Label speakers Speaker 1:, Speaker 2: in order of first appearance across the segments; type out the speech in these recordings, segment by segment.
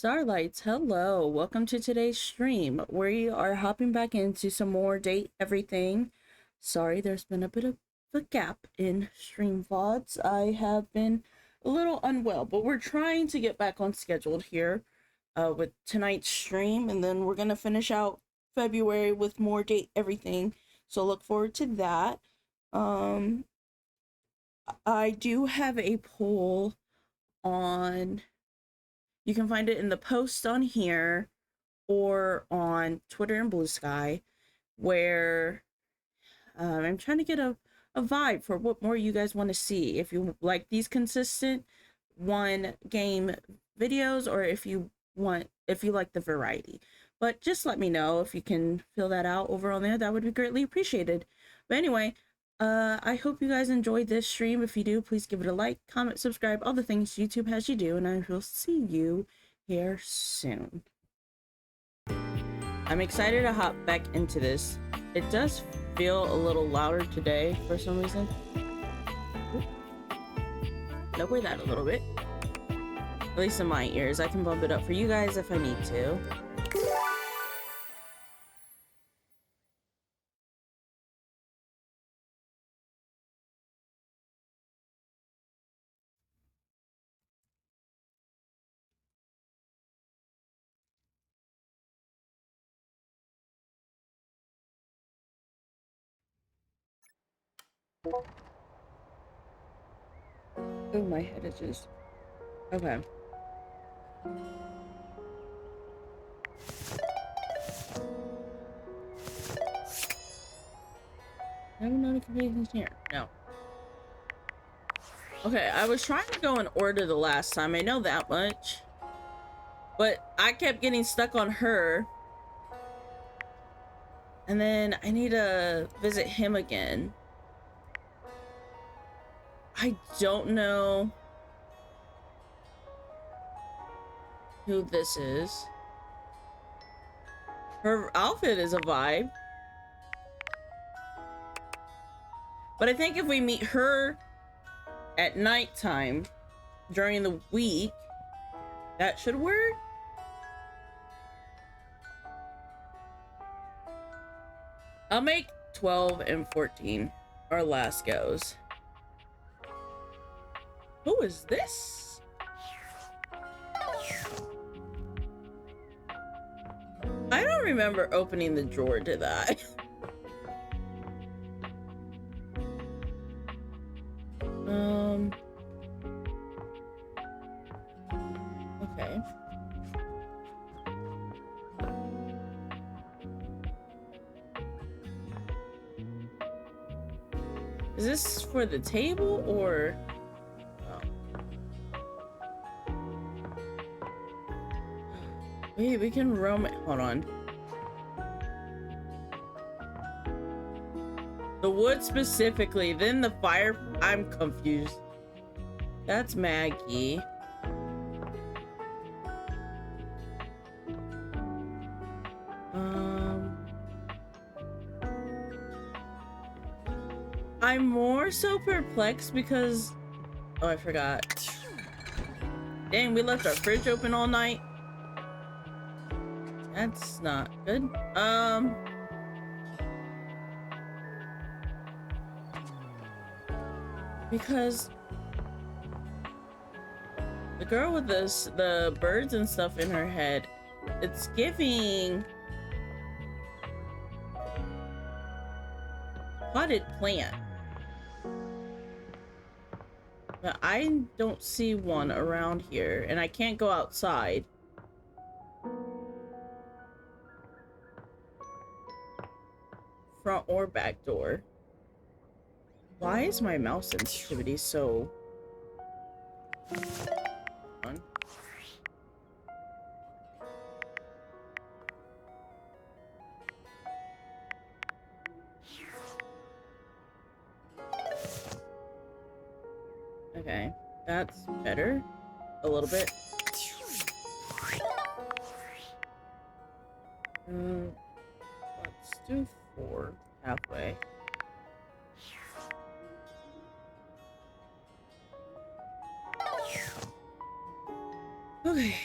Speaker 1: Starlights, hello. Welcome to today's stream. We are hopping back into some more date everything. Sorry, there's been a bit of a gap in stream VODs. I have been a little unwell, but we're trying to get back on schedule here with tonight's stream, and then we're gonna finish out February with more date everything. So look forward to that. Um, I do have a poll on. You can find it in the post on here or on Twitter and Blue Sky, where I'm trying to get a vibe for what more you guys want to see. If you like these consistent one game videos, or if you like the variety. But just let me know if you can fill that out over on there. That would be greatly appreciated. But anyway, I hope you guys enjoyed this stream. If you do, please give it a like, comment, subscribe, all the things YouTube has you do, and I will see you here soon. I'm excited to hop back into this. It does feel a little louder today for some reason. Lower that a little bit. At least in my ears. I can bump it up for you guys if I need to. Oh, my head itches. Okay. No notifications here. No. Okay, I was trying to go in order the last time. I know that much. But I kept getting stuck on her. And then I need to visit him again. I don't know who this is. Her outfit is a vibe. But I think if we meet her at nighttime during the week, that should work. I'll make 12 and 14 our last goes. Who is this? I don't remember opening the drawer to that. Okay. Is this for the table or? Oh. Wait, we can roam it. Hold on. The wood specifically, then the fire. I'm confused. That's Maggie. I'm more so perplexed because... Oh, I forgot. Dang, we left our fridge open all night. That's not good. Because the girl with the birds and stuff in her head, it's giving potted plant. But I don't see one around here, and I can't go outside. Front or back door. Why is my mouse sensitivity so... on? Okay, that's better. A little bit. Let's do 4 halfway. Okay.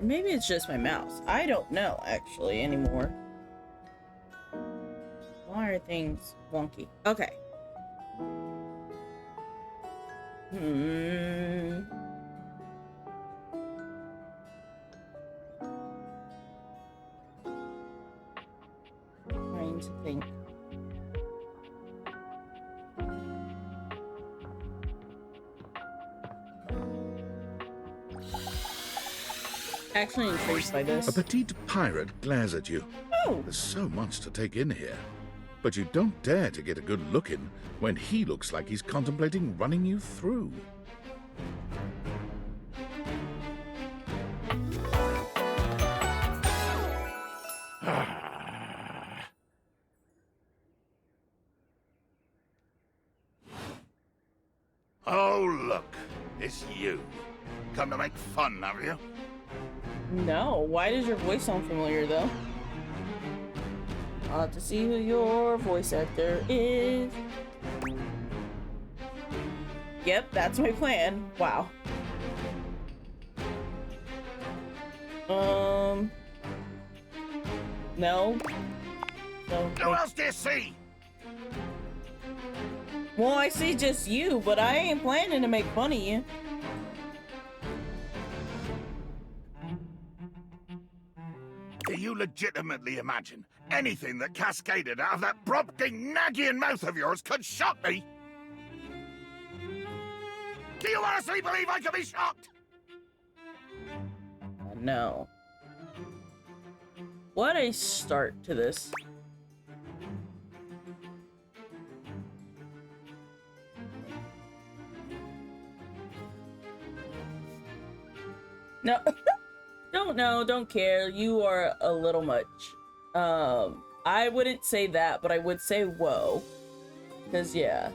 Speaker 1: maybe it's just my mouse. I don't know, actually, anymore. Why are things wonky? Okay. Trying to think. Actually intrigued by this.
Speaker 2: A petite pirate glares at you.
Speaker 1: Oh!
Speaker 2: There's so much to take in here. But you don't dare to get a good look in when he looks like he's contemplating running you through.
Speaker 3: Oh, look. It's you. Come to make fun, have you?
Speaker 1: No, why does your voice sound familiar, though? I'll have to see who your voice actor is. Yep, that's my plan. Wow. No. No.
Speaker 3: Who else do you see?
Speaker 1: Well, I see just you, but I ain't planning to make fun of you.
Speaker 3: Do you legitimately imagine anything that cascaded out of that prompting, nagging mouth of yours could shock me? Do you honestly believe I could be shocked?
Speaker 1: No. What a start to this. No. Don't know, don't care. You are a little much. I wouldn't say that, but I would say whoa. Cause yeah,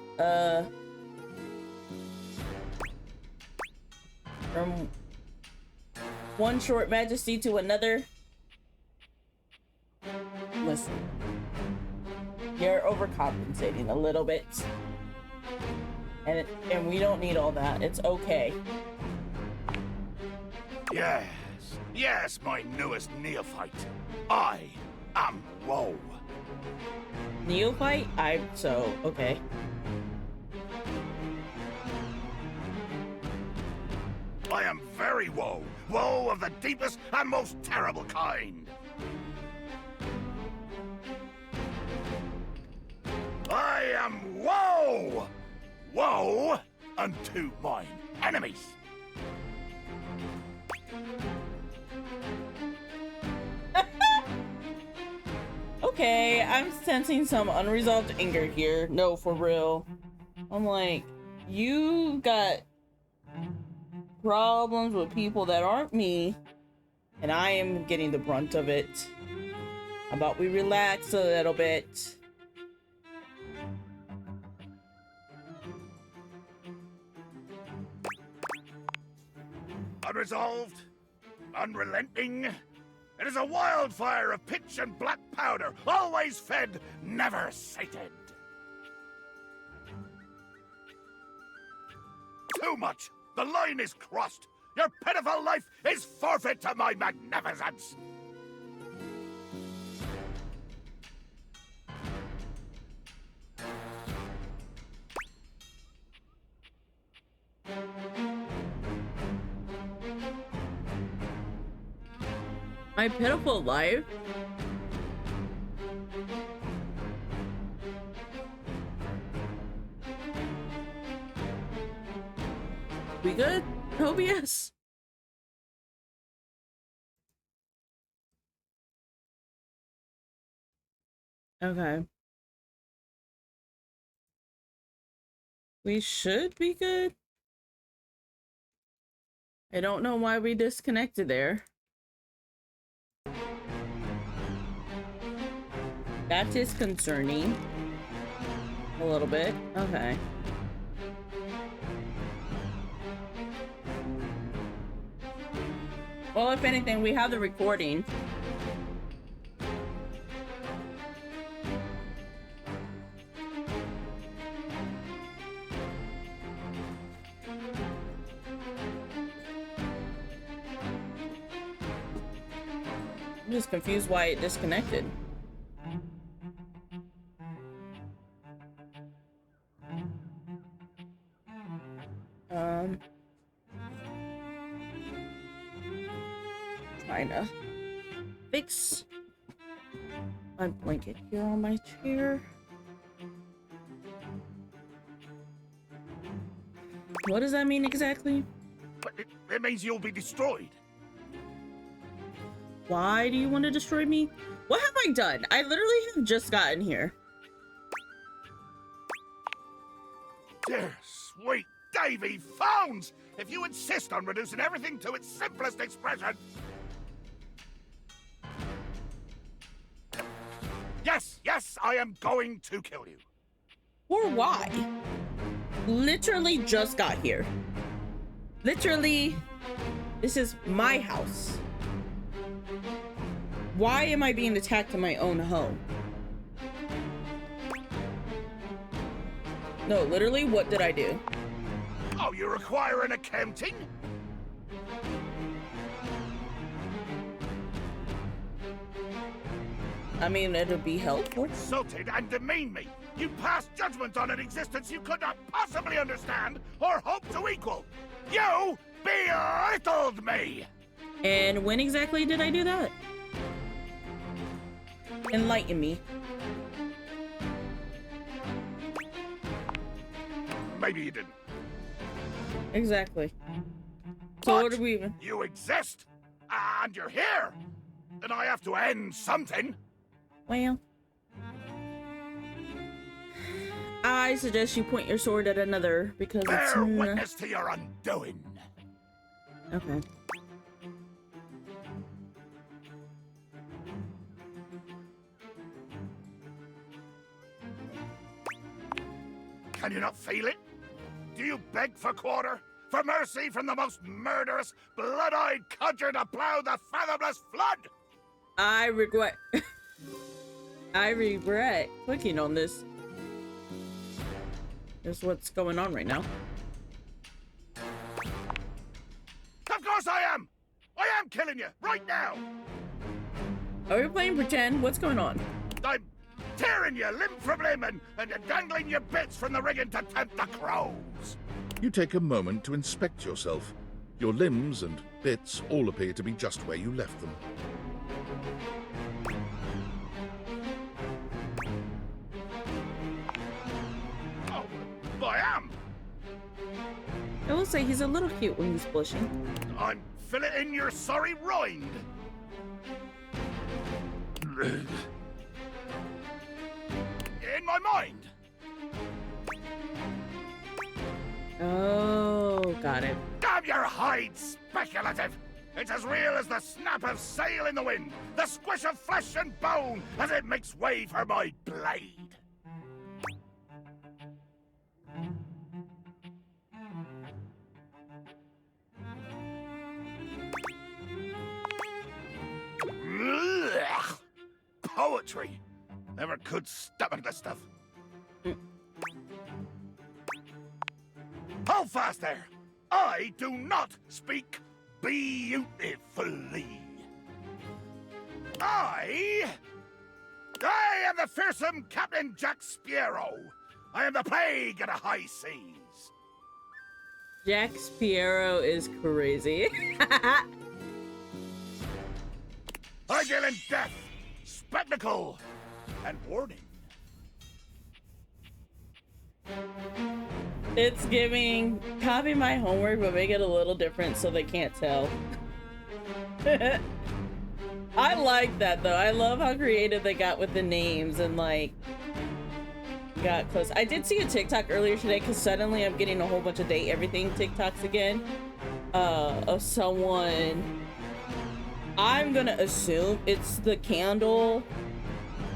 Speaker 1: from one short majesty to another. Listen, you're overcompensating a little bit. And we don't need all that. It's okay.
Speaker 3: Yes, yes, my newest neophyte. I am Woe.
Speaker 1: Neophyte? Okay.
Speaker 3: I am very Woe. Woe of the deepest and most terrible kind. I am Woe! Woe unto mine enemies.
Speaker 1: Okay, I'm sensing some unresolved anger here. No, for real. I'm like, you got problems with people that aren't me, and I am getting the brunt of it. How about we relax a little bit?
Speaker 3: Unresolved, unrelenting. It is a wildfire of pitch and black powder, always fed, never sated. Too much. The line is crossed. Your pitiful life is forfeit to my magnificence.
Speaker 1: My pitiful life? We good, Tobias? Okay. We should be good. I don't know why we disconnected there. That is concerning. A little bit. Okay. Well, if anything, we have the recording. just confused why it disconnected. Trying to fix my blanket here on my chair. What does that mean exactly?
Speaker 3: But it means you'll be destroyed.
Speaker 1: Why do you want to destroy me? What have I done? I literally have just gotten here.
Speaker 3: Dear sweet Davy Phones! If you insist on reducing everything to its simplest expression... Yes, I am going to kill you.
Speaker 1: Or why? Literally just got here. Literally, this is my house. Why am I being attacked in my own home? No, literally, what did I do?
Speaker 3: Oh, you require an accounting?
Speaker 1: I mean, it'll be helpful.
Speaker 3: Insulted and demeaned me. You passed judgment on an existence you could not possibly understand or hope to equal. You belittled me!
Speaker 1: And when exactly did I do that? Enlighten me.
Speaker 3: Maybe you didn't.
Speaker 1: Exactly. So
Speaker 3: But
Speaker 1: what do we even...
Speaker 3: you exist, and you're here, and I have to end something.
Speaker 1: Well... I suggest you point your sword at another, because it's...
Speaker 3: Bear witness to your undoing.
Speaker 1: Okay.
Speaker 3: Can you not feel it? Do you beg for quarter? For mercy from the most murderous, blood-eyed cudger to plow the fathomless flood?
Speaker 1: I regret... I regret clicking on this. Here's what's going on right now.
Speaker 3: Of course I am! I am killing you, right now!
Speaker 1: Are we playing pretend? What's going on?
Speaker 3: I'm tearing you limb from limb and dangling your bits from the rigging to tempt the crows.
Speaker 2: You take a moment to inspect yourself. Your limbs and bits all appear to be just where you left them.
Speaker 3: Oh, I am!
Speaker 1: I will say he's a little cute when he's blushing.
Speaker 3: I'm filleting your sorry rind. In my mind.
Speaker 1: Oh, got it.
Speaker 3: Damn your hide, speculative! It's as real as the snap of sail in the wind, the squish of flesh and bone as it makes way for my blade. Ugh. Poetry. Never could stomach this stuff. Hold fast there. I do not speak beautifully. I am the fearsome Captain Jack Sparrow. I am the plague of the high seas.
Speaker 1: Jack Sparrow is crazy.
Speaker 3: I deal in death, spectacle, and warning.
Speaker 1: It's giving copy my homework, but make it a little different so they can't tell. I like that though. I love how creative they got with the names and like got close. I did see a TikTok earlier today because suddenly I'm getting a whole bunch of Date Everything TikToks again. Of someone, I'm gonna assume it's the candle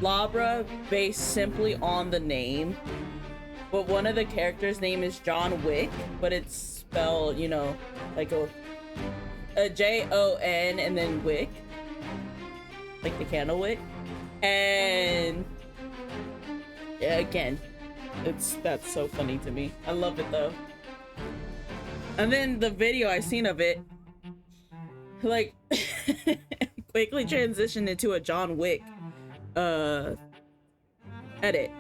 Speaker 1: Labra based simply on the name. But one of the characters' name is John Wick, but it's spelled, you know, like a Jon and then Wick, like the candle wick. And yeah, again, that's so funny to me. I love it though. And then the video I seen of it, like, quick quickly transitioned into a John Wick edit.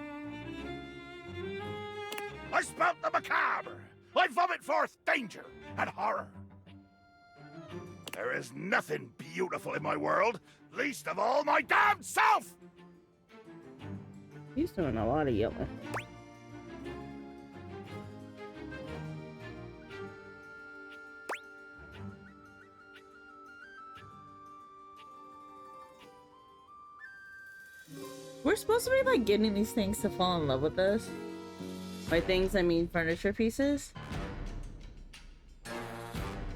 Speaker 3: I smelt the macabre. I vomit forth danger and horror. There is nothing beautiful in my world, least of all my damned self!
Speaker 1: He's doing a lot of yelling. We're supposed to be like getting these things to fall in love with us. By things, I mean furniture pieces.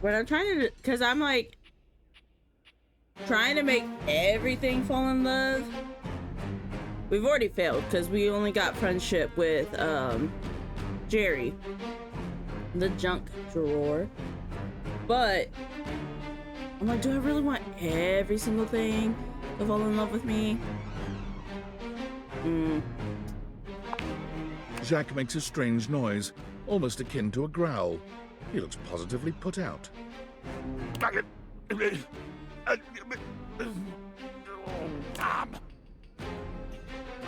Speaker 1: What I'm trying to do, because I'm like trying to make everything fall in love. We've already failed because we only got friendship with Jerry, the junk drawer. But I'm like, do I really want every single thing to fall in love with me?
Speaker 2: Jacques makes a strange noise, almost akin to a growl. He looks positively put out.
Speaker 3: Damn.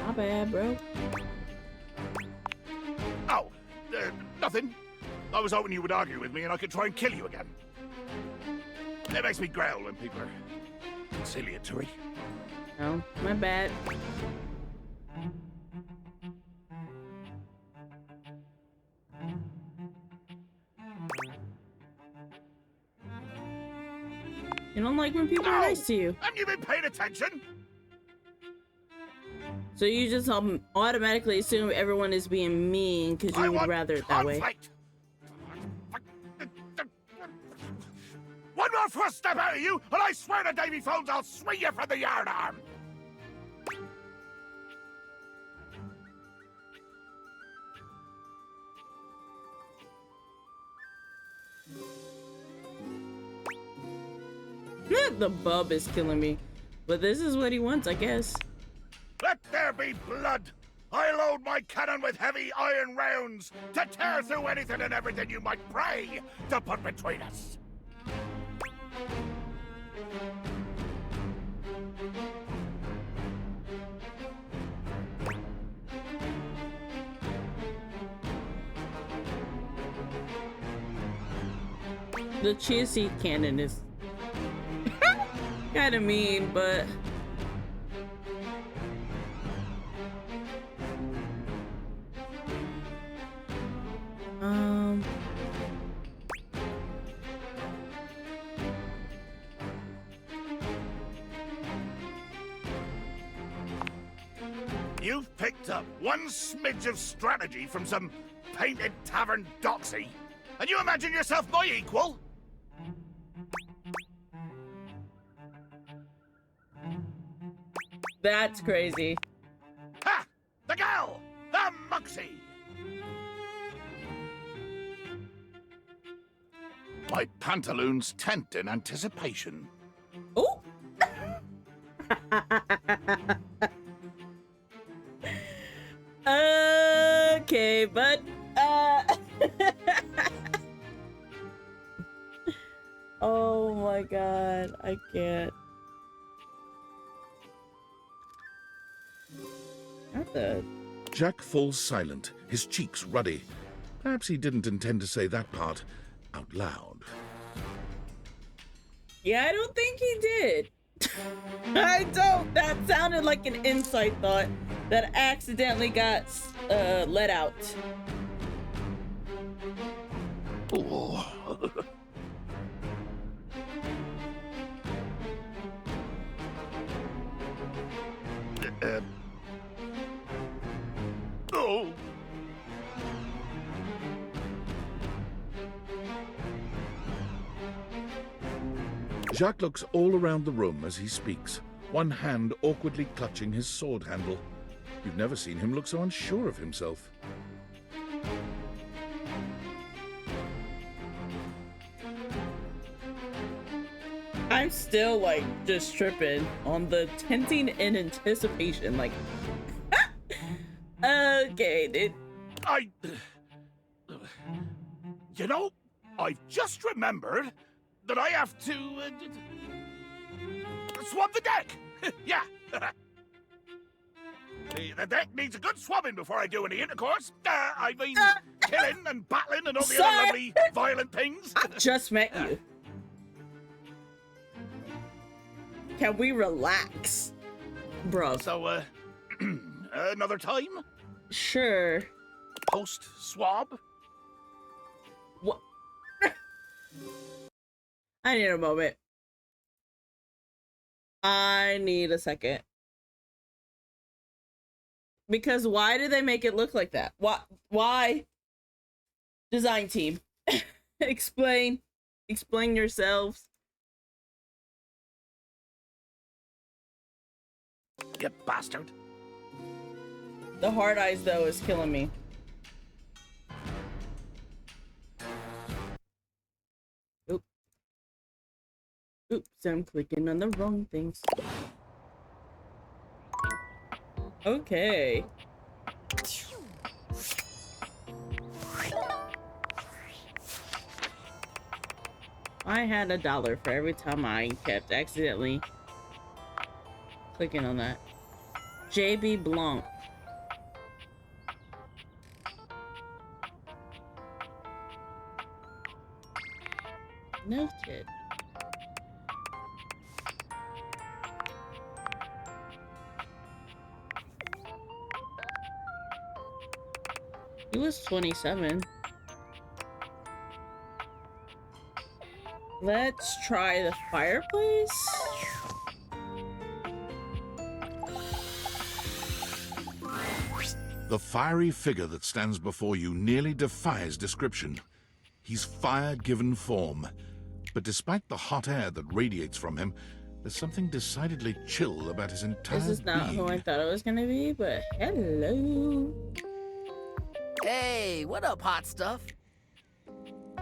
Speaker 1: Not bad, bro.
Speaker 3: Oh, nothing. I was hoping you would argue with me and I could try and kill you again. It makes me growl when people are conciliatory.
Speaker 1: No, my bad. You don't like when people are nice to you.
Speaker 3: Haven't you been paying attention?
Speaker 1: So you just automatically assume everyone is being mean because you would rather it that way.
Speaker 3: One more first step out of you, and I swear to Davy Phones I'll swing you from the yardarm.
Speaker 1: The bub is killing me. But this is what he wants, I guess.
Speaker 3: Let there be blood! I load my cannon with heavy iron rounds to tear through anything and everything you might pray to put between us.
Speaker 1: The chia seed cannon is kind of mean, but
Speaker 3: You've picked up one smidge of strategy from some painted tavern doxy, and you imagine yourself my equal?
Speaker 1: that's crazy.
Speaker 3: Ha! The gal! The Muxie! My pantaloons tent in anticipation.
Speaker 1: Oh! Okay, but oh my god, I can't. Not the
Speaker 2: Jacques falls silent, his cheeks ruddy. Perhaps he didn't intend to say that part out loud.
Speaker 1: Yeah, I don't think he did. I don't. That sounded like an inside thought that accidentally got let out.
Speaker 3: Oh. Oh.
Speaker 2: Jacques looks all around the room as he speaks, one hand awkwardly clutching his sword handle. You've never seen him look so unsure of himself.
Speaker 1: I'm still like just tripping on the tenting in anticipation. Like, okay, dude.
Speaker 3: You know, I've just remembered that I have to swab the deck! Yeah. The deck needs a good swabbing before I do any intercourse. I mean, killing and battling and all the other lovely, violent things.
Speaker 1: I just met you. Can we relax? Bro.
Speaker 3: So, another time?
Speaker 1: Sure.
Speaker 3: Post-swab?
Speaker 1: What? I need a moment. I need a second. Because why do they make it look like that? Why? Design team. Explain yourselves.
Speaker 3: You bastard.
Speaker 1: The hard eyes though is killing me. Oops, I'm clicking on the wrong things. Okay. I had $1 for every time I kept accidentally clicking on that. JB Blanc. Noted. He was 27. Let's try the fireplace.
Speaker 2: The fiery figure that stands before you nearly defies description. He's fire-given form, but despite the hot air that radiates from him, there's something decidedly chill about his entire
Speaker 1: This is not
Speaker 2: being.
Speaker 1: who I thought it was gonna be, but hello.
Speaker 4: Hey, what up, hot stuff?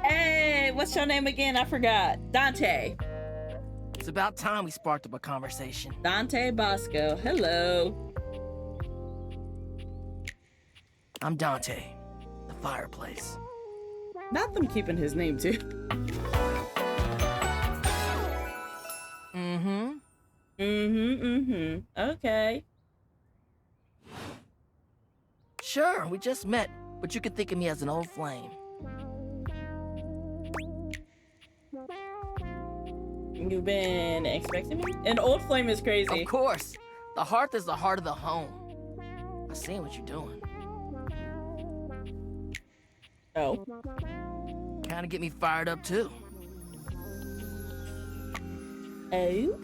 Speaker 1: Hey, what's your name again? I forgot. Dante.
Speaker 4: It's about time we sparked up a conversation.
Speaker 1: Dante Bosco. Hello.
Speaker 4: I'm Dante, the fireplace.
Speaker 1: Not them keeping his name too. Okay.
Speaker 4: Sure, we just met, but you could think of me as an old flame.
Speaker 1: You've been expecting me? An old flame is crazy.
Speaker 4: Of course, the hearth is the heart of the home. I seen what you're doing.
Speaker 1: Oh.
Speaker 4: Kinda get me fired up too.
Speaker 1: Oh?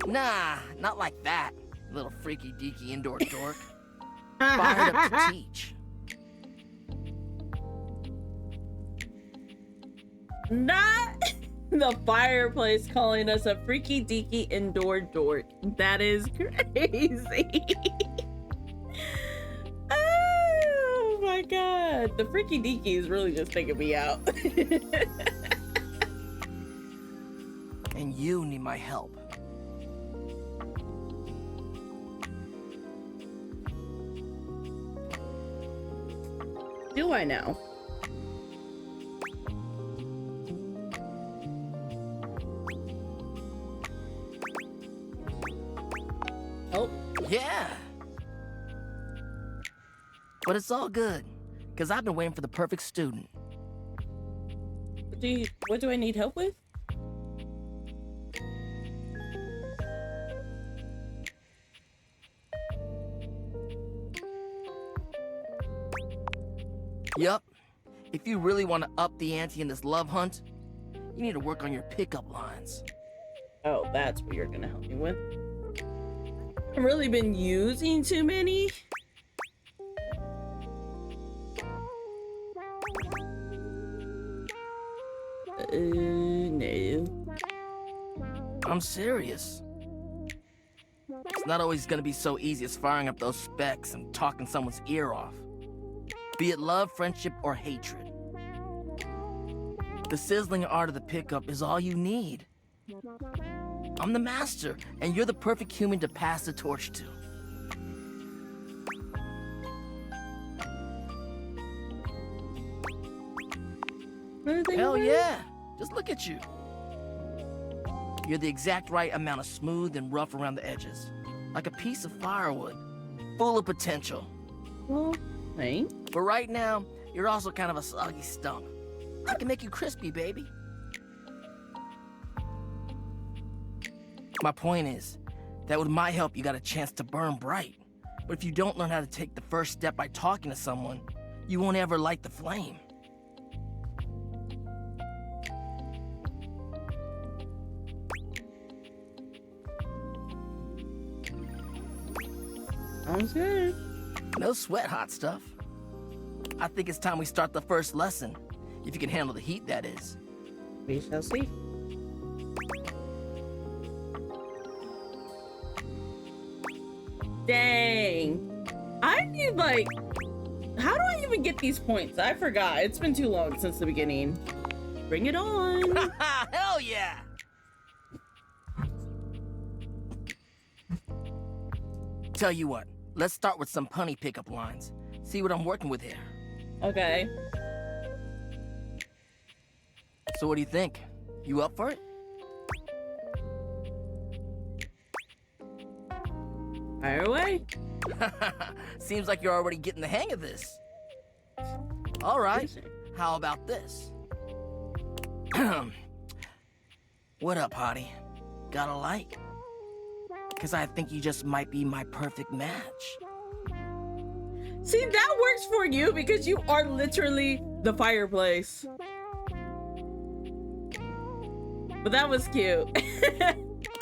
Speaker 4: Nah, not like that, little freaky deaky indoor dork. Fired up to teach.
Speaker 1: Not the fireplace calling us a freaky deaky indoor dork. That is crazy. Oh my god. The freaky deaky is really just taking me out.
Speaker 4: And you need my help.
Speaker 1: Do I now? Oh.
Speaker 4: Yeah. But it's all good, because I've been waiting for the perfect student.
Speaker 1: What do I need help with?
Speaker 4: Yup. If you really want to up the ante in this love hunt, you need to work on your pickup lines.
Speaker 1: Oh, that's what you're gonna help me with. I've really been using too many. No.
Speaker 4: I'm serious. It's not always gonna be so easy as firing up those specs and talking someone's ear off. Be it love, friendship, or hatred. The sizzling art of the pickup is all you need. I'm the master, and you're the perfect human to pass the torch to. Hell yeah! Just look at you. You're the exact right amount of smooth and rough around the edges. Like a piece of firewood. Full of potential.
Speaker 1: Well, thanks.
Speaker 4: But right now, you're also kind of a soggy stump. I can make you crispy, baby. My point is, that with my help, you got a chance to burn bright. But if you don't learn how to take the first step by talking to someone, you won't ever light the flame.
Speaker 1: Sounds good.
Speaker 4: No sweat, hot stuff. I think it's time we start the first lesson. If you can handle the heat, that is.
Speaker 1: We shall see. Dang. I need, like... How do I even get these points? I forgot. It's been too long since the beginning. Bring it on.
Speaker 4: Hell yeah! Tell you what, let's start with some punny pickup lines. See what I'm working with here.
Speaker 1: Okay.
Speaker 4: So what do you think? You up for it?
Speaker 1: Fire away.
Speaker 4: Seems like you're already getting the hang of this. All right, how about this? What up, hottie? Got a light? Because I think you just might be my perfect match.
Speaker 1: See, that works for you because you are literally the fireplace. But that was cute.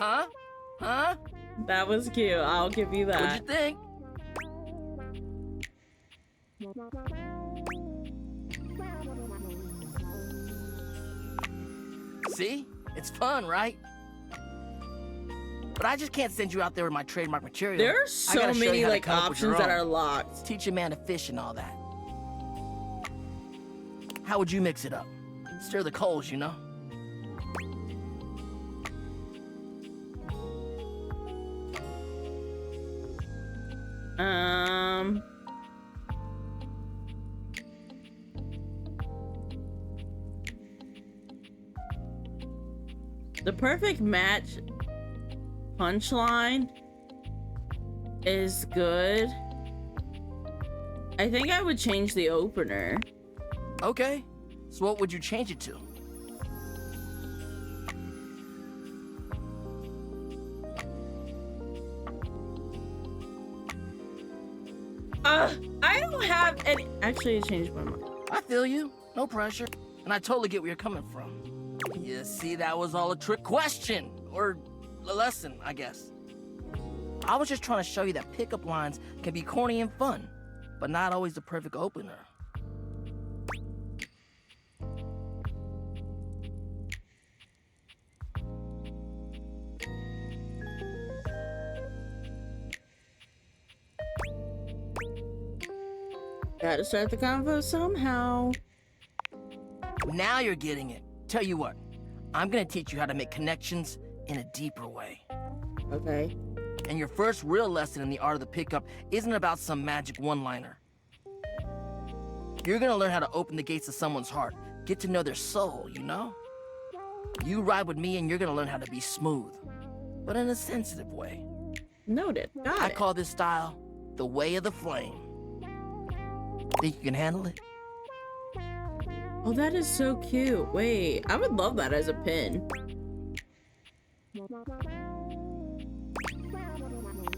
Speaker 4: Huh? Huh?
Speaker 1: That was cute. I'll give you that.
Speaker 4: What'd you think? See? It's fun, right? But I just can't send you out there with my trademark material.
Speaker 1: There are
Speaker 4: I
Speaker 1: so
Speaker 4: gotta show you
Speaker 1: many
Speaker 4: how to
Speaker 1: like
Speaker 4: come up with your
Speaker 1: options that
Speaker 4: own.
Speaker 1: are locked.
Speaker 4: Teach a man to fish and all that. How would you mix it up? Stir the coals, you know?
Speaker 1: The perfect match punchline is good. I think I would change the opener.
Speaker 4: Okay. So what would you change it to?
Speaker 1: I don't have any. Actually, I changed my mind.
Speaker 4: I feel you. No pressure. And I totally get where you're coming from. You see, that was all a trick question. Or a lesson, I guess. I was just trying to show you that pickup lines can be corny and fun, but not always the perfect opener.
Speaker 1: Gotta start the convo somehow.
Speaker 4: Now you're getting it. Tell you what, I'm gonna teach you how to make connections in a deeper way.
Speaker 1: Okay.
Speaker 4: And your first real lesson in the art of the pickup isn't about some magic one-liner. You're gonna learn how to open the gates of someone's heart, get to know their soul, you know? You ride with me and you're gonna learn how to be smooth, but in a sensitive way.
Speaker 1: Noted. Got
Speaker 4: I
Speaker 1: it.
Speaker 4: call this style the way of the flame. Think you can handle it?
Speaker 1: Oh, that is so cute. Wait, I would love that as a pin.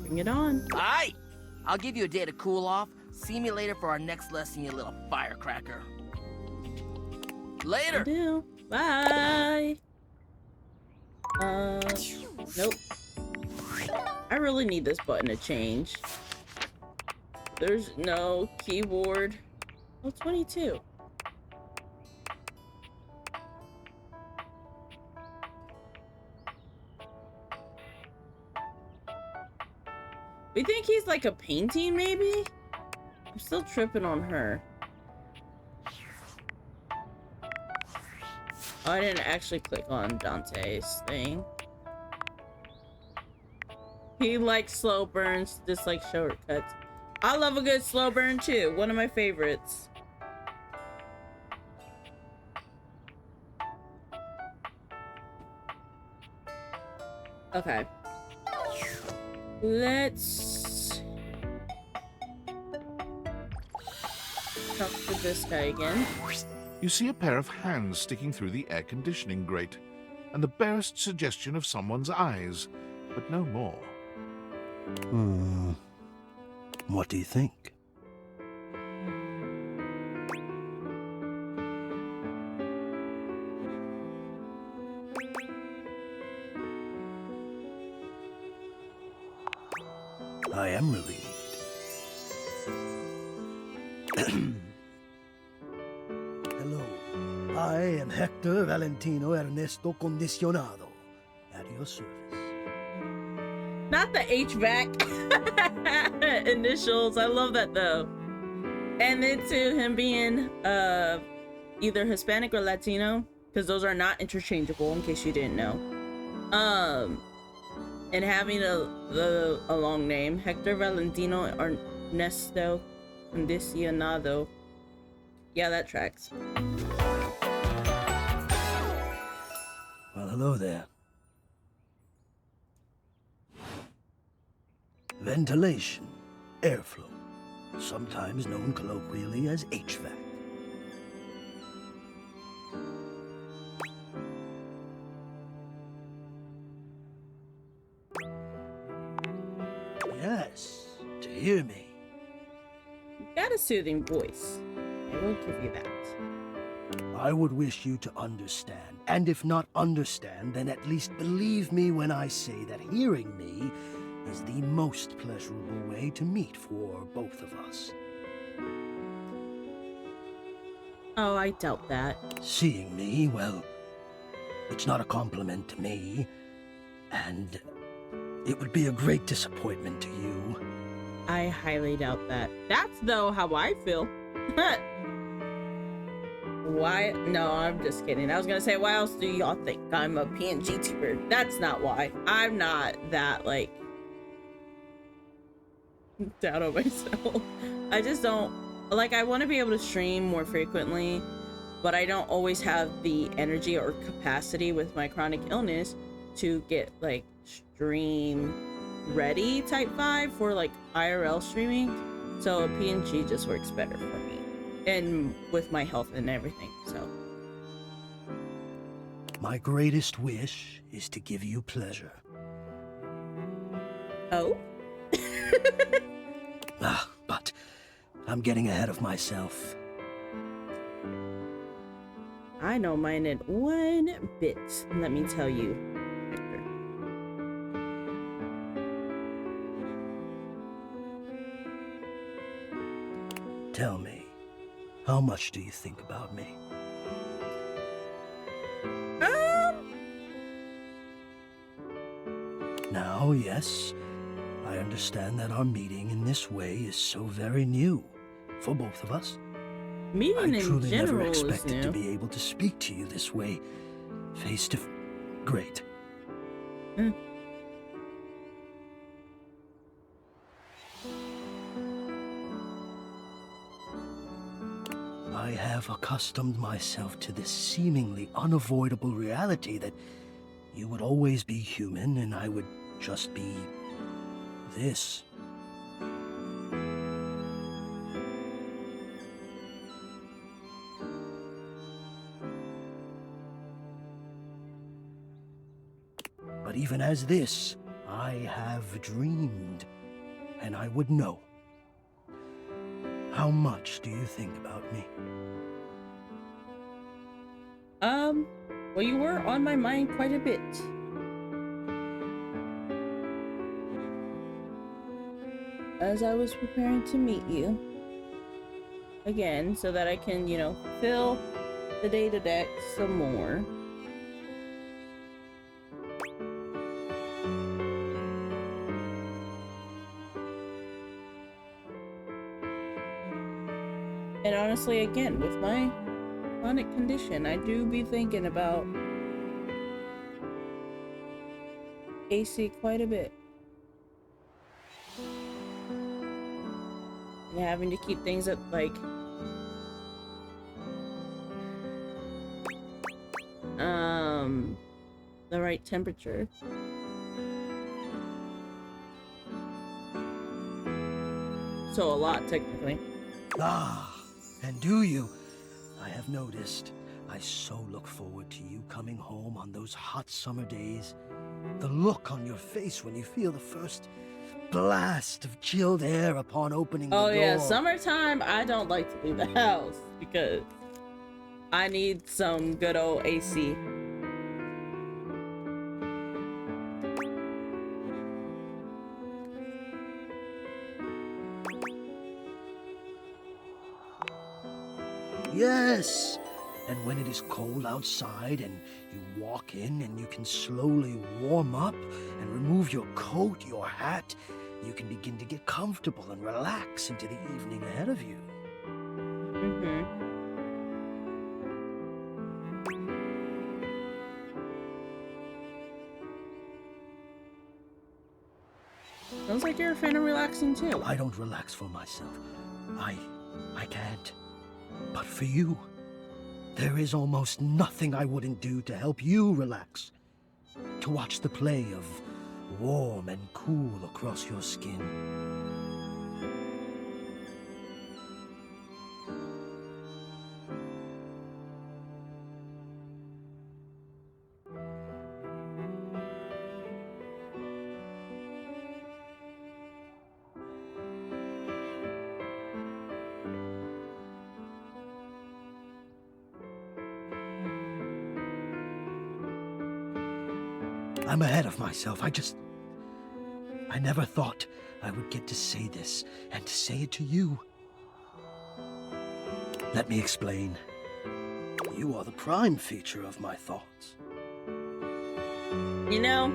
Speaker 1: Bring it on.
Speaker 4: All right, I'll give you a day to cool off. See me later for our next lesson, you little firecracker.
Speaker 1: I
Speaker 4: Later.
Speaker 1: do. Bye. Nope. I really need this button to change. There's no keyboard. Oh, 22. We think he's like a painting, maybe? I'm still tripping on her. Oh, I didn't actually click on Dante's thing. He likes slow burns, dislikes shortcuts. I love a good slow burn too. One of my favorites. Okay. Let's talk to this guy again.
Speaker 2: You see a pair of hands sticking through the air conditioning grate, and the barest suggestion of someone's eyes, but no more.
Speaker 5: What do you think? I am relieved. Hello. I am Hector Valentino Ernesto Condicionado. At your service.
Speaker 1: Not the HVAC initials. I love that though. And then to him being either Hispanic or Latino, because those are not interchangeable in case you didn't know. And having a long name, Hector Valentino Ernesto Condicionado. Yeah, that tracks.
Speaker 5: Well, hello there. Ventilation, airflow, sometimes known colloquially as HVAC. Yes, to hear me.
Speaker 1: You've got a soothing voice. I will give you that.
Speaker 5: I would wish you to understand, and if not understand, then at least believe me when I say that hearing me is the most pleasurable way to meet for both of us.
Speaker 1: Oh, I doubt that.
Speaker 5: Seeing me, well, it's not a compliment to me, and it would be a great disappointment to you.
Speaker 1: I highly doubt that. That's though how I feel. Why? No, I'm just kidding. I was gonna say, why else do y'all think I'm a PNG tuber? That's not why. I'm not that, like, down on myself. I just don't, like, I want to be able to stream more frequently, but I don't always have the energy or capacity with my chronic illness to get, like, stream ready type vibe for, like, IRL streaming. So PNG just works better for me. And with my health and everything, so.
Speaker 5: My greatest wish is to give you pleasure.
Speaker 1: Oh?
Speaker 5: But I'm getting ahead of myself.
Speaker 1: I don't mind it one bit, let me tell you, Victor.
Speaker 5: Tell me, how much do you think about me? Now, yes, I understand that our meeting in this way is so very new for both of us.
Speaker 1: Meeting
Speaker 5: I
Speaker 1: in
Speaker 5: truly never
Speaker 1: general is
Speaker 5: expected to
Speaker 1: new.
Speaker 5: be able to speak to you this way, face to Great. I have accustomed myself to this seemingly unavoidable reality that you would always be human and I would just be this. But even as this, I have dreamed, and I would know. How much do you think about me?
Speaker 1: Well, you were on my mind quite a bit. As I was preparing to meet you again, so that I can, you know, fill the data deck some more. And honestly, again, with my chronic condition. I do be thinking about AC quite a bit. And having to keep things at like the right temperature. So a lot, technically.
Speaker 5: Ah, and do you? I have noticed. I so look forward to you coming home on those hot summer days. The look on your face when you feel the first blast of chilled air upon opening the door.
Speaker 1: Oh yeah, summertime, I don't like to leave the house because I need some good old AC.
Speaker 5: Yes! And when it is cold outside and you walk in and you can slowly warm up and remove your coat, your hat, you can begin to get comfortable and relax into the evening ahead of you.
Speaker 1: Sounds like you're a fan of relaxing too.
Speaker 5: I don't relax for myself. I can't. But for you, there is almost nothing I wouldn't do to help you relax. To watch the play of warm and cool across your skin. I'm ahead of myself. I never thought I would get to say this and to say it to you. Let me explain. You are the prime feature of my thoughts.
Speaker 1: You know,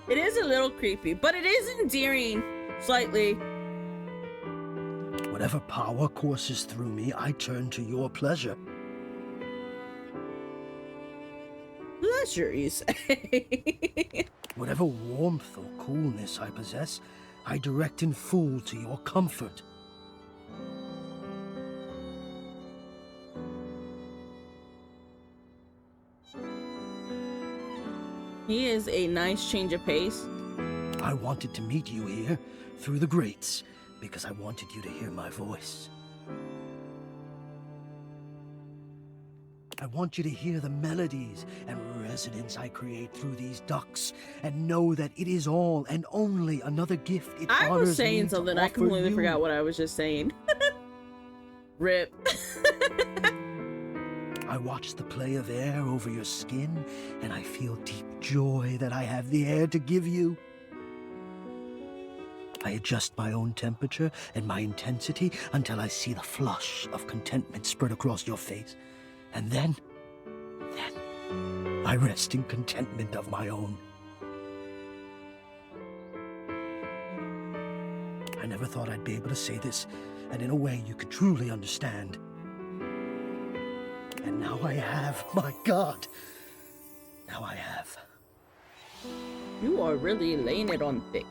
Speaker 1: it is a little creepy, but it is endearing, slightly.
Speaker 5: Whatever power courses through me, I turn to your pleasure.
Speaker 1: Pleasure, you say?
Speaker 5: Whatever warmth or coolness I possess, I direct in full to your comfort.
Speaker 1: He is a nice change of pace.
Speaker 5: I wanted to meet you here through the grates because I wanted you to hear my voice. I want you to hear the melodies and resonance I create through these ducts and know that it is all and only another gift it
Speaker 1: I was
Speaker 5: honors me
Speaker 1: saying
Speaker 5: to
Speaker 1: something, I
Speaker 5: offer
Speaker 1: completely
Speaker 5: you.
Speaker 1: forgot what I was just saying. Rip.
Speaker 5: I watch the play of air over your skin and I feel deep joy that I have the air to give you. I adjust my own temperature and my intensity until I see the flush of contentment spread across your face. And then I rest in contentment of my own. I never thought I'd be able to say this, and in a way you could truly understand. And now I have, my God. Now I have.
Speaker 1: You are really laying it on thick.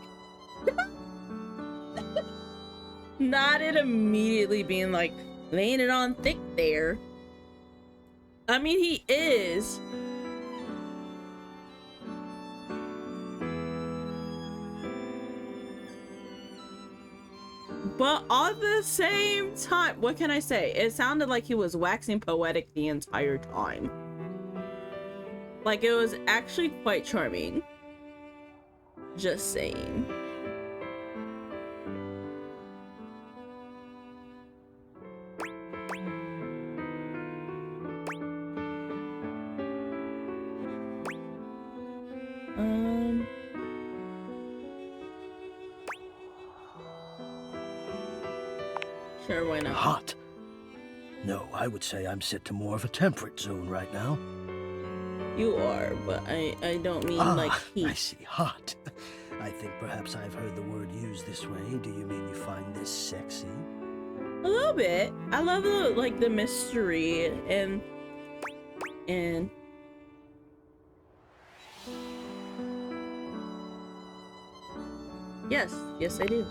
Speaker 1: Not it immediately being like, laying it on thick there. I mean, he is. But at the same time, what can I say? It sounded like he was waxing poetic the entire time. Like, it was actually quite charming. Just saying. Sure, why not?
Speaker 5: Hot. No, I would say I'm set to more of a temperate zone right now.
Speaker 1: You are, but I don't mean like heat.
Speaker 5: I see. Hot. I think perhaps I've heard the word used this way. Do you mean you find this sexy?
Speaker 1: A little bit. I love the like the mystery and yes I do.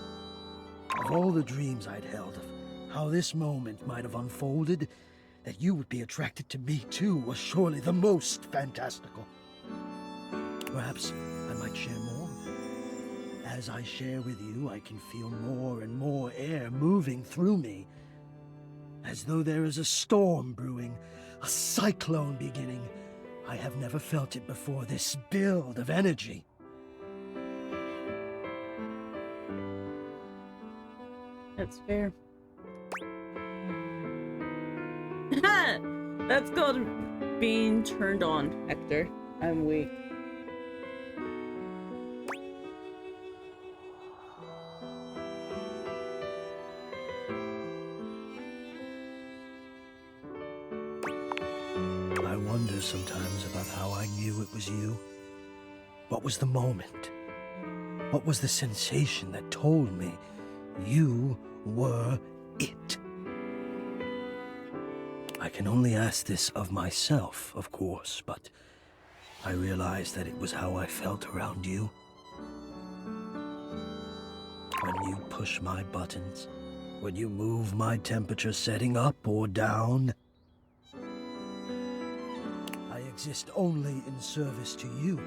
Speaker 5: Of all the dreams I'd held of how this moment might have unfolded, that you would be attracted to me too was surely the most fantastical. Perhaps I might share more. As I share with you, I can feel more and more air moving through me, as though there is a storm brewing, a cyclone beginning. I have never felt it before, this build of energy.
Speaker 1: That's fair. That's called being turned on, Hector. I'm weak.
Speaker 5: I wonder sometimes about how I knew it was you. What was the moment? What was the sensation that told me you were it? I can only ask this of myself, of course, but I realized that it was how I felt around you. When you push my buttons, when you move my temperature setting up or down, I exist only in service to you.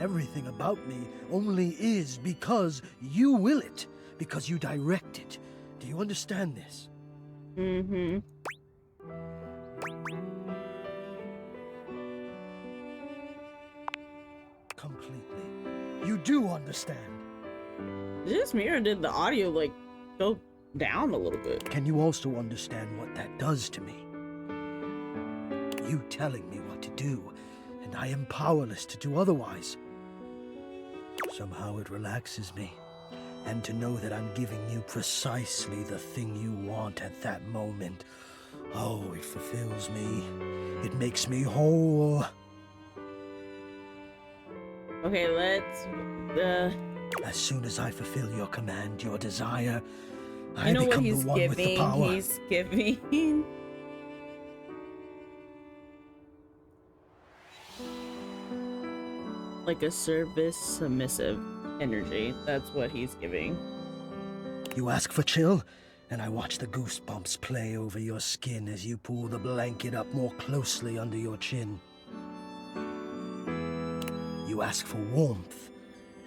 Speaker 5: Everything about me only is because you will it, because you direct it. Do you understand this?
Speaker 1: Mm-hmm.
Speaker 5: Completely. You do understand.
Speaker 1: Is it just me or did the audio like go down a little bit?
Speaker 5: Can you also understand what that does to me? You telling me what to do, and I am powerless to do otherwise. Somehow it relaxes me. And to know that I'm giving you precisely the thing you want at that moment. Oh, it fulfills me. It makes me whole.
Speaker 1: Okay, let's
Speaker 5: As soon as I fulfill your command, your desire, I
Speaker 1: you know what
Speaker 5: become
Speaker 1: he's
Speaker 5: the one with the
Speaker 1: giving?
Speaker 5: power.
Speaker 1: He's giving like a service submissive energy. That's what he's giving.
Speaker 5: You ask for chill, and I watch the goosebumps play over your skin as you pull the blanket up more closely under your chin. You ask for warmth,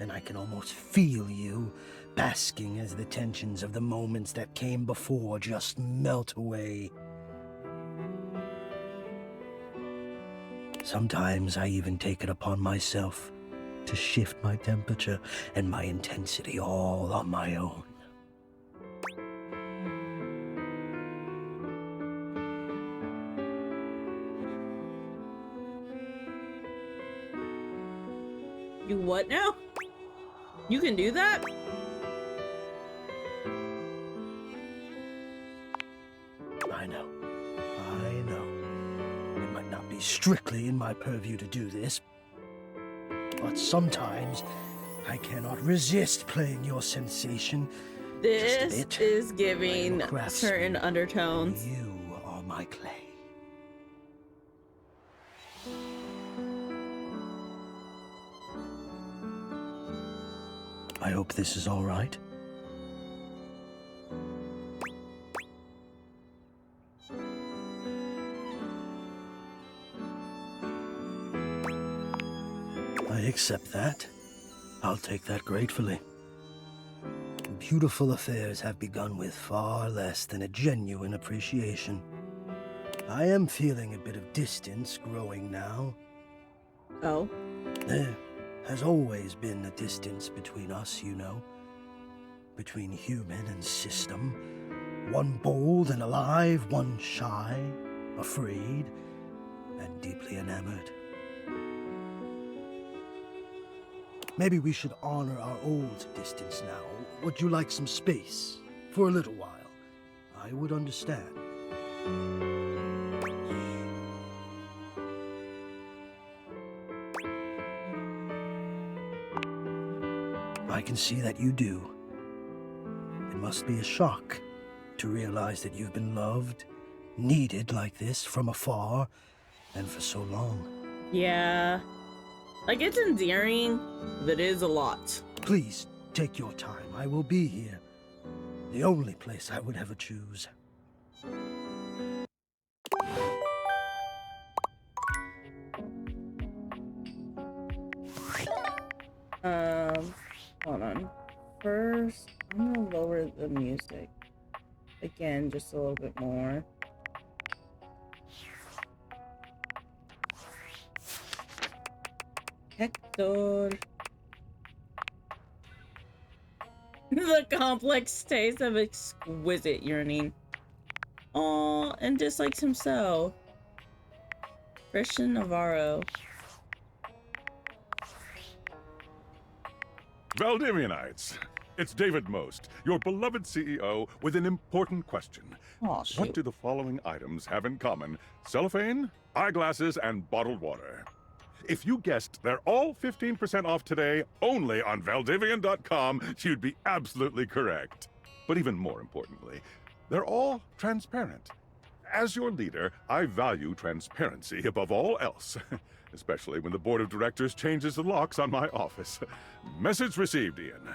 Speaker 5: and I can almost feel you, basking as the tensions of the moments that came before just melt away. Sometimes I even take it upon myself to shift my temperature and my intensity all on my own.
Speaker 1: You what now? You can do that?
Speaker 5: I know. It might not be strictly in my purview to do this, but sometimes I cannot resist playing your sensation. Just a
Speaker 1: This
Speaker 5: bit.
Speaker 1: is
Speaker 5: Let
Speaker 1: giving
Speaker 5: it grasp
Speaker 1: certain
Speaker 5: me.
Speaker 1: undertones.
Speaker 5: You are my clay. I hope this is all right. I accept that. I'll take that gratefully. Beautiful affairs have begun with far less than a genuine appreciation. I am feeling a bit of distance growing now.
Speaker 1: Oh.
Speaker 5: There has always been a distance between us, you know. Between human and system. One bold and alive, one shy, afraid, and deeply enamored. Maybe we should honor our old distance now. Would you like some space? For a little while. I would understand. I can see that you do. It must be a shock. to realize that you've been loved, needed like this from afar, and for so long.
Speaker 1: Yeah. Like, it's endearing, but it is a lot.
Speaker 5: Please, take your time. I will be here. The only place I would ever choose.
Speaker 1: Hold on. First, I'm gonna lower the music. Again, just a little bit more. Hector. The complex taste of exquisite yearning. Aw, and dislikes himself. Christian Navarro.
Speaker 6: Valdivianites, it's David Most, your beloved CEO, with an important question.
Speaker 1: Aw, shoot.
Speaker 6: What do the following items have in common? Cellophane, eyeglasses, and bottled water. If you guessed they're all 15% off today, only on Valdivian.com, you'd be absolutely correct. But even more importantly, they're all transparent. As your leader, I value transparency above all else, especially when the board of directors changes the locks on my office. Message received, Ian.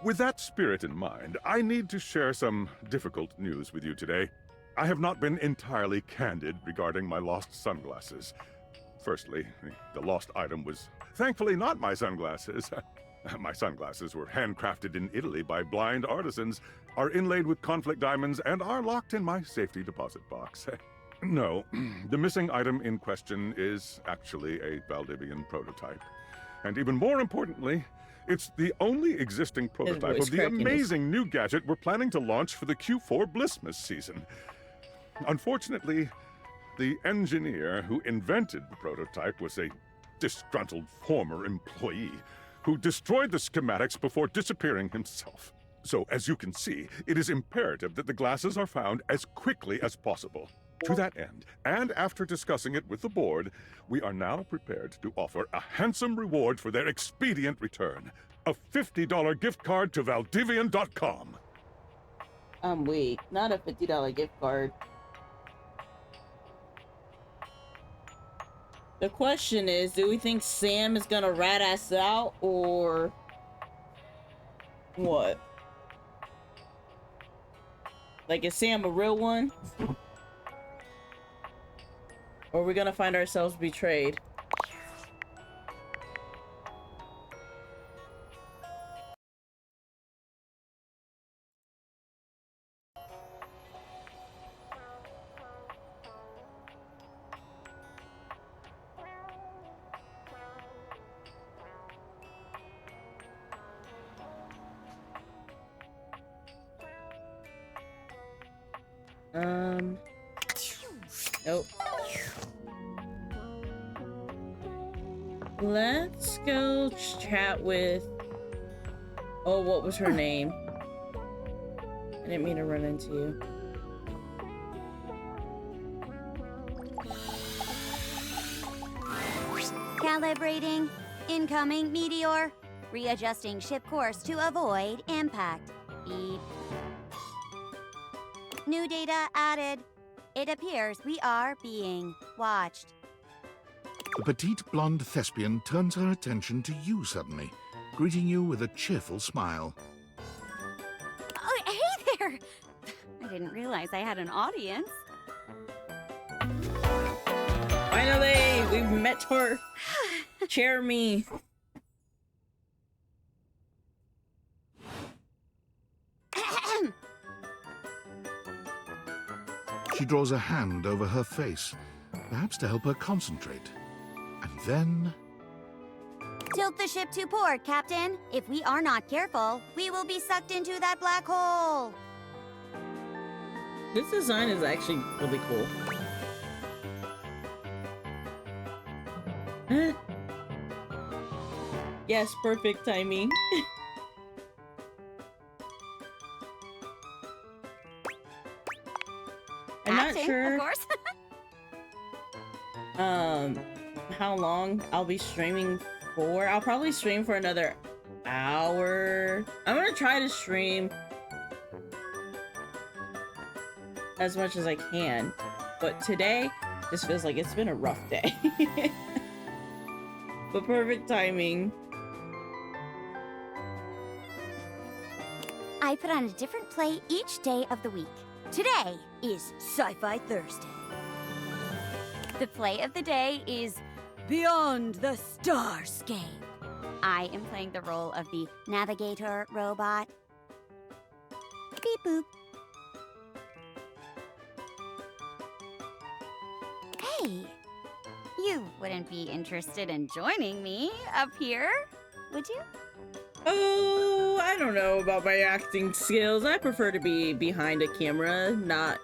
Speaker 6: With that spirit in mind, I need to share some difficult news with you today. I have not been entirely candid regarding my lost sunglasses. Firstly, the lost item was thankfully not my sunglasses. My sunglasses were handcrafted in Italy by blind artisans, are inlaid with conflict diamonds, and are locked in my safety deposit box. No, the missing item in question is actually a Valdivian prototype. And even more importantly, it's the only existing prototype
Speaker 1: voice
Speaker 6: of the
Speaker 1: cracking is-
Speaker 6: amazing new gadget we're planning to launch for the Q4 Blissmas season. Unfortunately, the engineer who invented the prototype was a disgruntled former employee who destroyed the schematics before disappearing himself. So, as you can see, it is imperative that the glasses are found as quickly as possible. To that end, and after discussing it with the board, we are now prepared to offer a handsome reward for their expedient return. A $50 gift card to Valdivian.com.
Speaker 1: I'm weak. Not a $50 gift card. The question is, do we think Sam is gonna rat us out, or what? Like, is Sam a real one? Or are we gonna find ourselves betrayed? Nope. Let's go chat with... Oh, what was her name? I didn't mean to run into you.
Speaker 7: Calibrating. Incoming meteor. Readjusting ship course to avoid impact. Beep. New data added. It appears we are being watched.
Speaker 2: The petite blonde thespian turns her attention to you suddenly, greeting you with a cheerful smile.
Speaker 7: Oh, hey there! I didn't realize I had an audience.
Speaker 1: Finally, we've met her. Chair me.
Speaker 2: She draws a hand over her face, perhaps to help her concentrate. And then...
Speaker 7: Tilt the ship to port, Captain. If we are not careful, we will be sucked into that black hole.
Speaker 1: This design is actually really cool. Yes, perfect timing. I'm not
Speaker 7: Captain,
Speaker 1: sure
Speaker 7: of course.
Speaker 1: how long I'll be streaming for. I'll probably stream for another hour. I'm gonna try to stream as much as I can. But today just feels like it's been a rough day. But perfect timing.
Speaker 7: I put on a different play each day of the week. Today is Sci-Fi Thursday. The play of the day is Beyond the Starscape. I am playing the role of the navigator robot. Beep boop. Hey, you wouldn't be interested in joining me up here, would you?
Speaker 1: Oh, I don't know about my acting skills. I prefer to be behind a camera, not...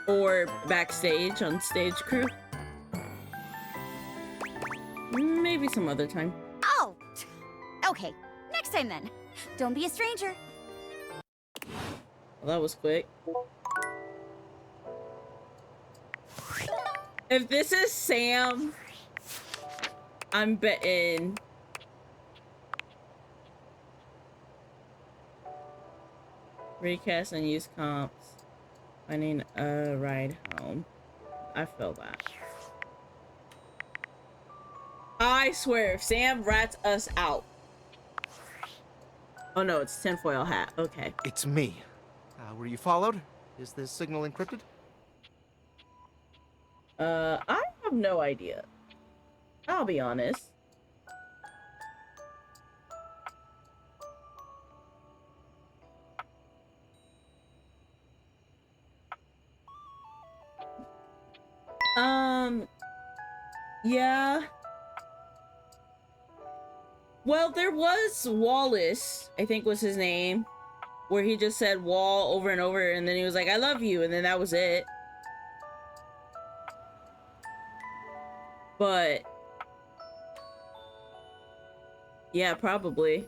Speaker 1: or backstage on stage crew. Maybe some other time.
Speaker 7: Oh! Okay, next time then. Don't be a stranger.
Speaker 1: Well, that was quick. If this is Sam, I'm betting... recast and use comps. Finding a ride home. I feel that. I swear, if Sam rats us out. Oh no, it's tinfoil hat. Okay.
Speaker 8: It's me. Were you followed? Is this signal encrypted?
Speaker 1: I have no idea. I'll be honest. Yeah. Well, there was Wallace, I think was his name, where he just said Wall over and over, and then he was like, I love you, and then that was it. But yeah, probably.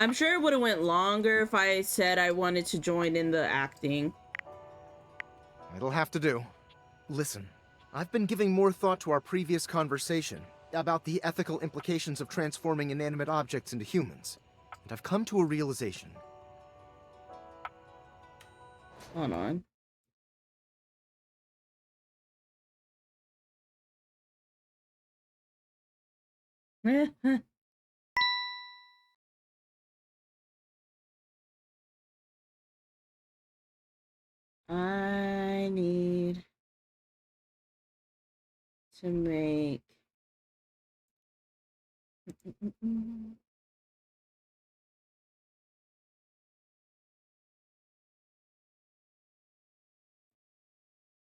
Speaker 1: I'm sure it would have went longer if I said I wanted to join in the acting.
Speaker 8: It'll have to do. Listen, I've been giving more thought to our previous conversation about the ethical implications of transforming inanimate objects into humans, and I've come to a realization.
Speaker 1: Hold on. I need to make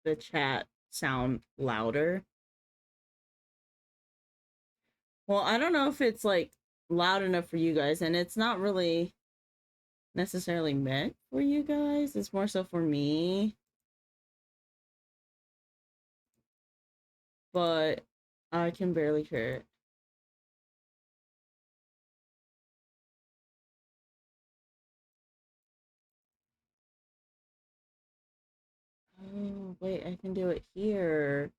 Speaker 1: the chat sound louder. Well, I don't know if it's like loud enough for you guys, and it's not really necessarily meant for you guys. It's more so for me. But I can barely hear it. Oh, wait, I can do it here.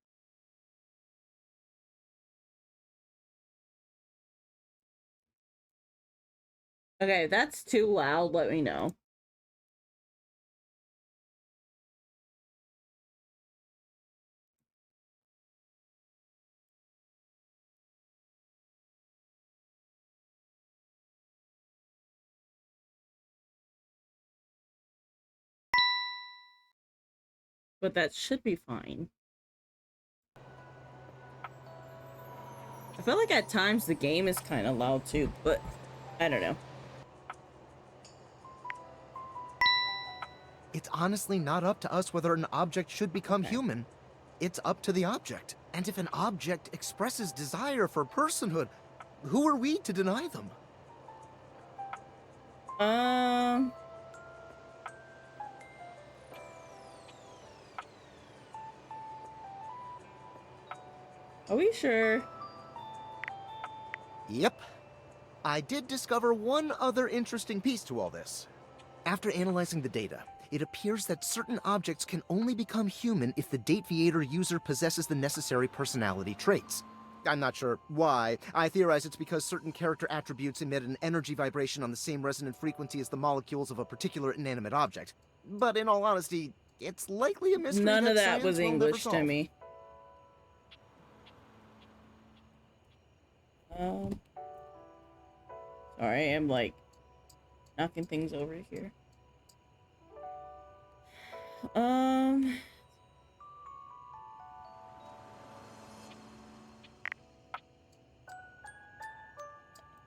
Speaker 1: Okay, that's too loud. Let me know. But that should be fine. I feel like at times the game is kind of loud too, but I don't know.
Speaker 8: It's honestly not up to us whether an object should become human. It's up to the object. And if an object expresses desire for personhood, who are we to deny them?
Speaker 1: Are we sure?
Speaker 8: Yep. I did discover one other interesting piece to all this. After analyzing the data, it appears that certain objects can only become human if the Dateviator user possesses the necessary personality traits. I'm not sure why. I theorize it's because certain character attributes emit an energy vibration on the same resonant frequency as the molecules of a particular inanimate object. But in all honesty, it's likely a mystery
Speaker 1: None
Speaker 8: that
Speaker 1: of that
Speaker 8: science
Speaker 1: was
Speaker 8: will never
Speaker 1: English to
Speaker 8: solve.
Speaker 1: me. Sorry, I'm like knocking things over here.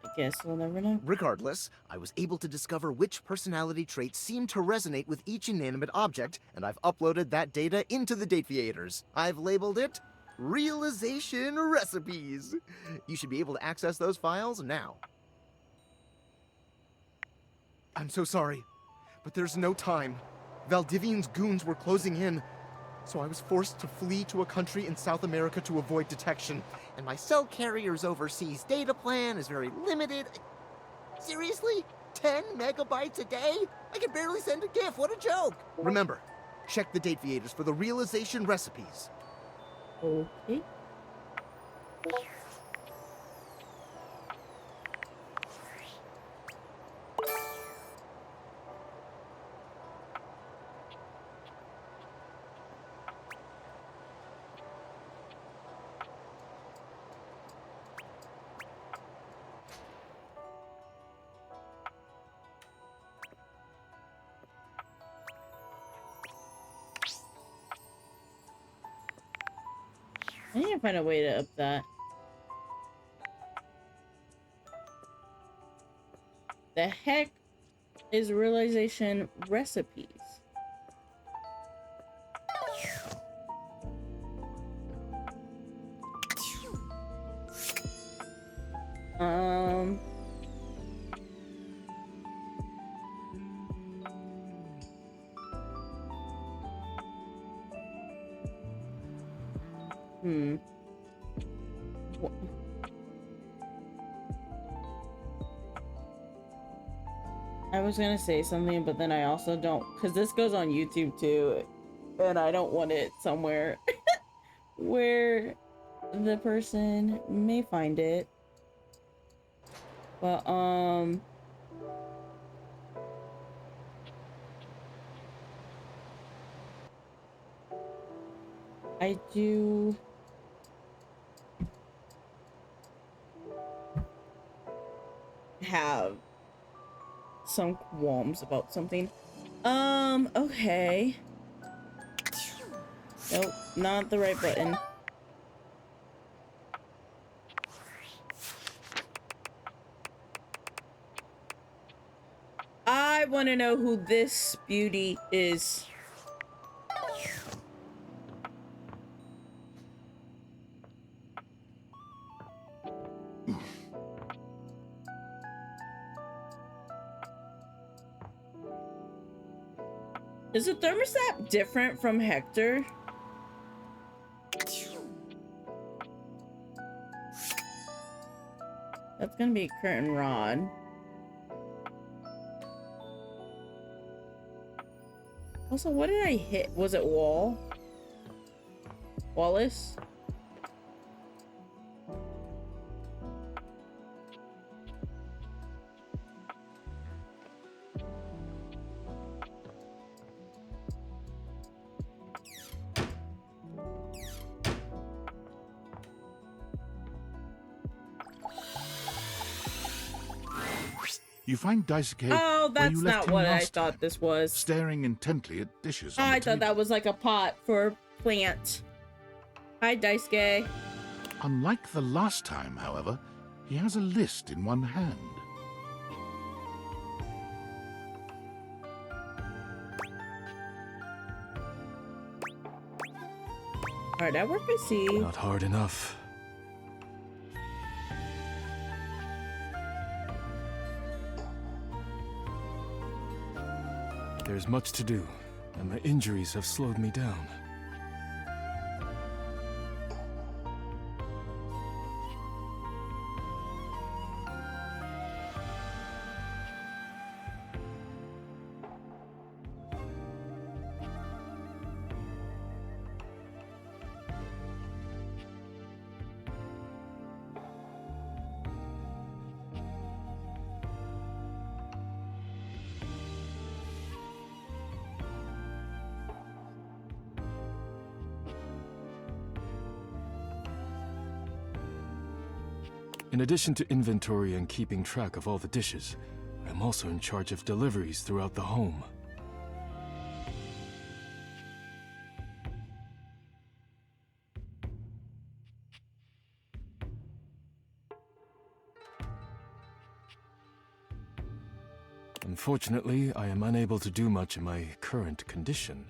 Speaker 1: I guess we'll never know.
Speaker 8: Regardless, I was able to discover which personality traits seem to resonate with each inanimate object, and I've uploaded that data into the Dateviators. I've labeled it Realization Recipes. You should be able to access those files now. I'm so sorry, but there's no time. Valdivian's goons were closing in, so I was forced to flee to a country in South America to avoid detection. And my cell carrier's overseas data plan is very limited. Seriously? 10 megabytes a day? I can barely send a GIF, what a joke! Remember, check the Dateviators for the realization recipes.
Speaker 1: Okay. I need to find a way to up that. The heck is realization recipes? Wha- I was gonna say something, but then I also don't, because this goes on YouTube too, and I don't want it somewhere where the person may find it. But I do have some qualms about something. Okay. Nope, not the right button. I want to know who this beauty is. Is the thermostat different from Hector? That's gonna be curtain rod. Also, what did I hit? Was it wall? Wallace?
Speaker 2: You find Daisuke
Speaker 1: Oh,
Speaker 2: where
Speaker 1: that's
Speaker 2: you left
Speaker 1: not
Speaker 2: him
Speaker 1: what I
Speaker 2: last
Speaker 1: thought
Speaker 2: time,
Speaker 1: this was.
Speaker 2: staring intently at dishes
Speaker 1: Oh,
Speaker 2: on the
Speaker 1: I thought that
Speaker 2: table.
Speaker 1: was like a pot for plant. Hi, Daisuke.
Speaker 2: Unlike the last time, however, he has a list in one hand.
Speaker 1: Alright, that work I see.
Speaker 9: Not hard enough. There's much to do, and my injuries have slowed me down. In addition to inventory and keeping track of all the dishes, I'm also in charge of deliveries throughout the home. Unfortunately, I am unable to do much in my current condition.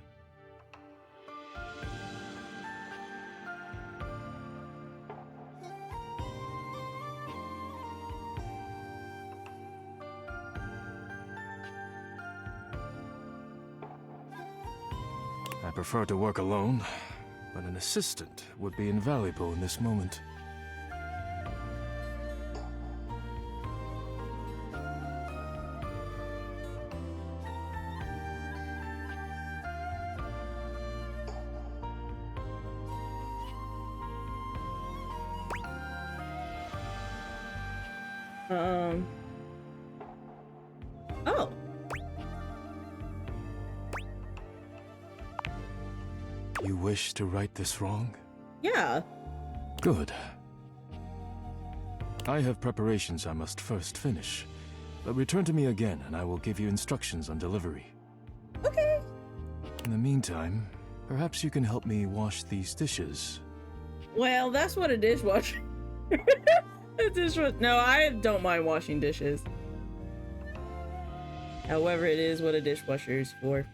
Speaker 9: I prefer to work alone, but an assistant would be invaluable in this moment.
Speaker 1: Oh.
Speaker 9: You wish to right this wrong?
Speaker 1: Yeah.
Speaker 9: Good. I have preparations I must first finish, but return to me again and I will give you instructions on delivery.
Speaker 1: Okay.
Speaker 9: In the meantime, perhaps you can help me wash these dishes.
Speaker 1: Well, that's what a dishwasher. No, I don't mind washing dishes. However, it is what a dishwasher is for.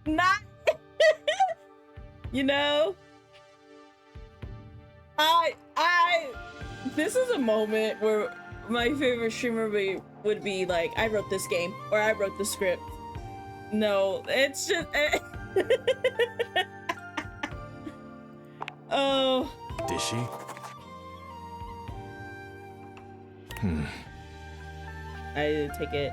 Speaker 1: Not. You know, this is a moment where my favorite streamer would be like, I wrote this game, or I wrote the script. No, it's just... Oh.
Speaker 9: Dishy?
Speaker 1: I take it.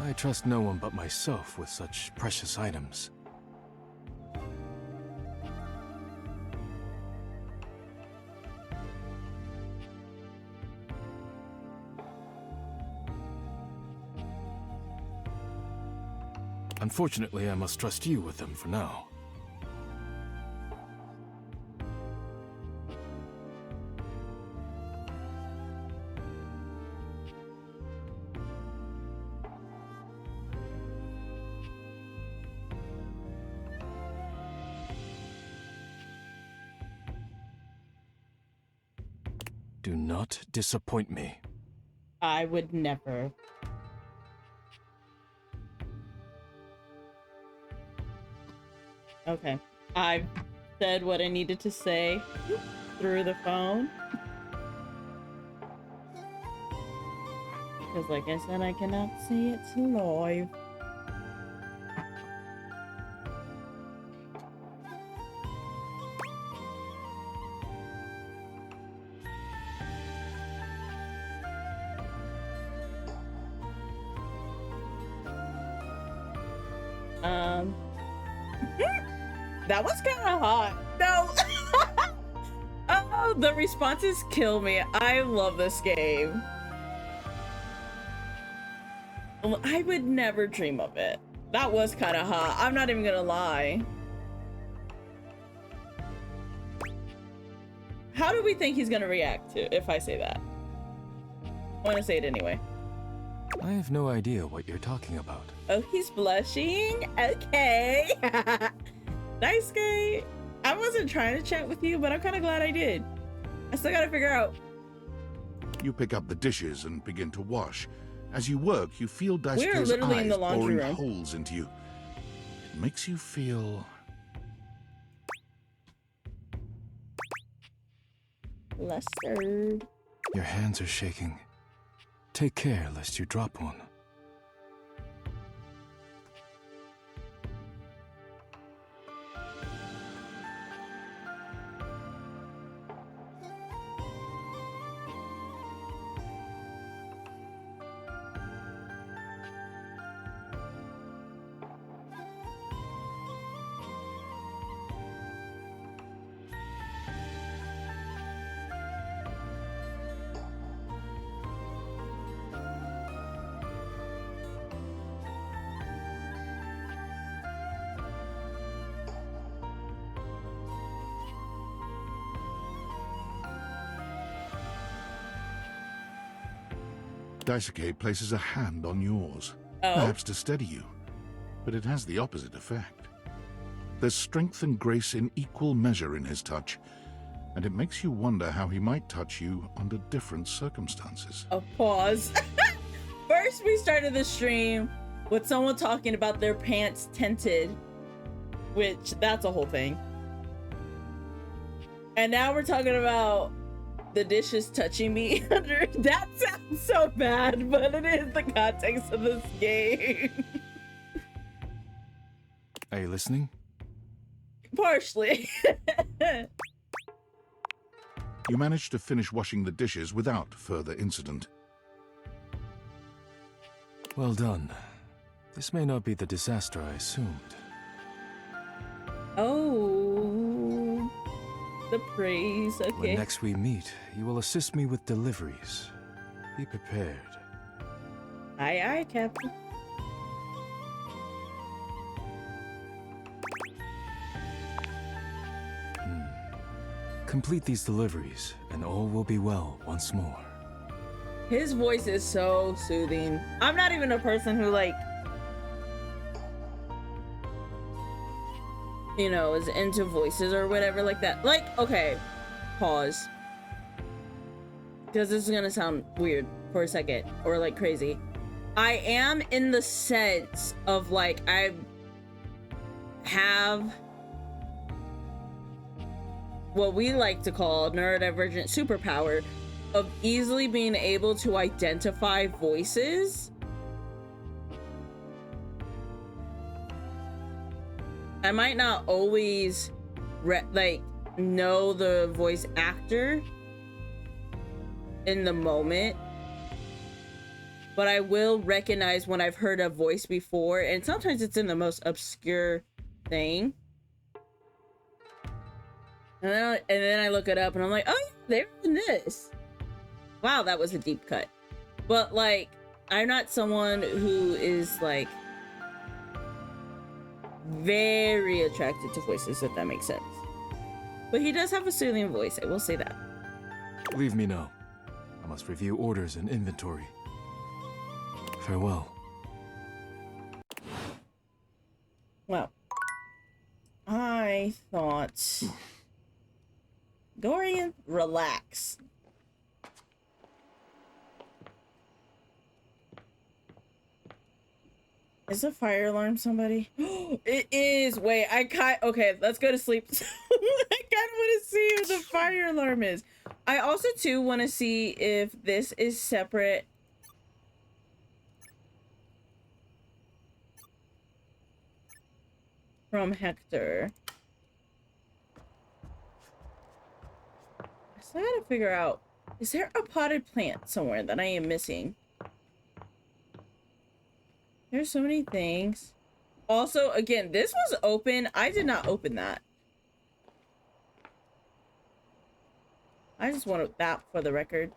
Speaker 9: I trust no one but myself with such precious items. Unfortunately, I must trust you with them for now. Do not disappoint me.
Speaker 1: I would never. Okay. I've said what I needed to say through the phone. Because like I said, I cannot see it live. That was kind of hot. No. Oh, the responses kill me. I love this game. I would never dream of it. That was kind of hot. I'm not even gonna lie. How do we think he's gonna react to if I say that? I want to say it anyway.
Speaker 9: I have no idea what you're talking about.
Speaker 1: Oh, he's blushing? Okay. Nice guy. I wasn't trying to chat with you, but I'm kind of glad I did. I still gotta figure out.
Speaker 2: You pick up the dishes and begin to wash. As you work, you feel Daisuke's
Speaker 1: literally in
Speaker 2: eyes
Speaker 1: the laundry
Speaker 2: boring
Speaker 1: room.
Speaker 2: holes into you. It makes you feel...
Speaker 1: flustered.
Speaker 9: Your hands are shaking. Take care lest you drop one.
Speaker 2: Daisuke places a hand on yours,
Speaker 1: Oh.
Speaker 2: perhaps to steady you, but it has the opposite effect. There's strength and grace in equal measure in his touch, and it makes you wonder how he might touch you under different circumstances.
Speaker 1: A pause. First, we started the stream with someone talking about their pants tinted, which that's a whole thing. And now we're talking about the dishes touching me under. That sounds so bad, but it is the context of this game.
Speaker 9: Are you listening?
Speaker 1: Partially.
Speaker 2: You manage to finish washing the dishes without further incident.
Speaker 9: Well done. This may not be the disaster I assumed.
Speaker 1: Oh, the praise. Okay.
Speaker 9: When next we meet, you will assist me with deliveries. Be prepared.
Speaker 1: Aye, aye, Captain.
Speaker 9: Complete these deliveries, and all will be well once more.
Speaker 1: His voice is so soothing. I'm not even a person who, like, you know, is into voices or whatever like that. Like, okay, pause. Because this is gonna sound weird for a second, or like crazy. I am in the sense of, like, I have what we like to call neurodivergent superpower of easily being able to identify voices. I might not always like know the voice actor in the moment, but I will recognize when I've heard a voice before, and sometimes it's in the most obscure thing. And then I look it up and I'm like, oh yeah, they're in this. Wow, that was a deep cut. But like, I'm not someone who is like very attracted to voices, if that makes sense. But he does have a soothing voice, I will say that.
Speaker 9: Leave me now. I must review orders and inventory. Farewell.
Speaker 1: Well, I thought... Dorian, relax. Is the fire alarm somebody? It is. Wait, okay, let's go to sleep. I kind of want to see who the fire alarm is. I also too want to see if this is separate. From Hector. So I gotta figure out, is there a potted plant somewhere that I am missing? There's so many things. Also, again, this was open. I did not open that. I just wanted that for the record.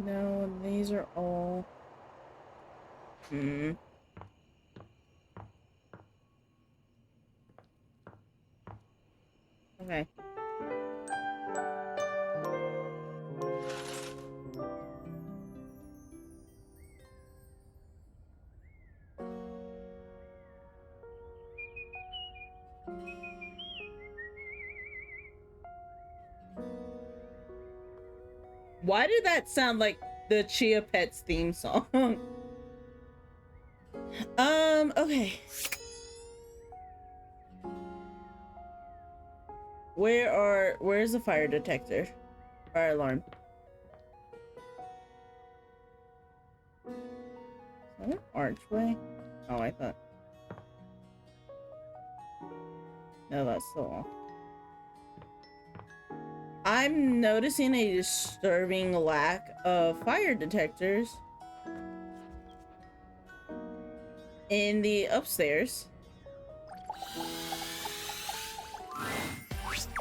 Speaker 1: No, these are all... Okay. Why did that sound like the Chia Pets theme song? Okay. Where's the fire detector? Fire alarm. Is that an archway? Oh, I thought. No, that's the wall. I'm noticing a disturbing lack of fire detectors in the upstairs.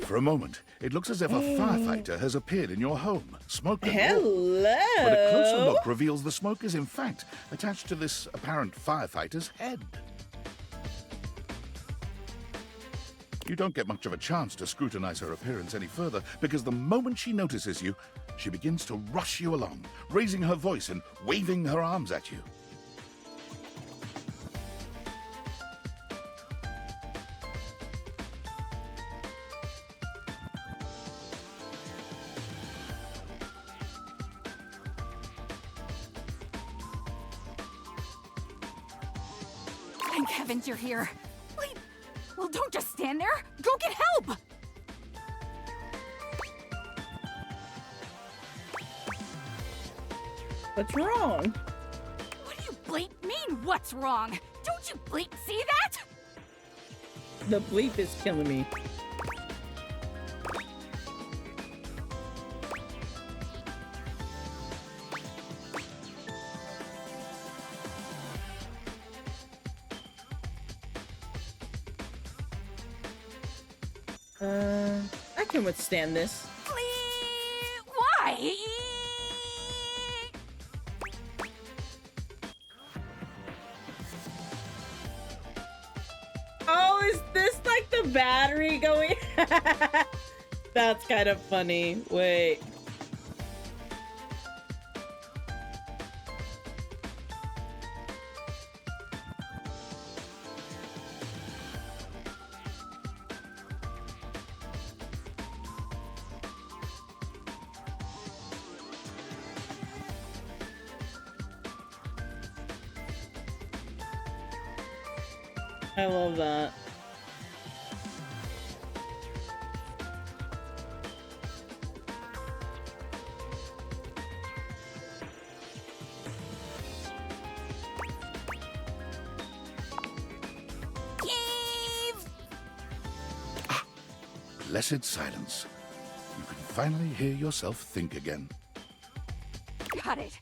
Speaker 2: For a moment, it looks as if a firefighter has appeared in your home, smoke and all.
Speaker 1: Hello.
Speaker 2: But a closer look reveals the smoke is in fact attached to this apparent firefighter's head. You don't get much of a chance to scrutinize her appearance any further, because the moment she notices you, she begins to rush you along, raising her voice and waving her arms at you.
Speaker 7: Thank heavens you're here. Wait, well, don't just stand there. Go get help!
Speaker 1: What's wrong?
Speaker 7: What do you bleep mean, what's wrong? Don't you bleep see that?
Speaker 1: The bleep is killing me. I can withstand this.
Speaker 7: Why?
Speaker 1: Oh, is this like the battery going? That's kind of funny. Wait. I love that.
Speaker 2: Blessed silence. You can finally hear yourself think again.
Speaker 7: Got it.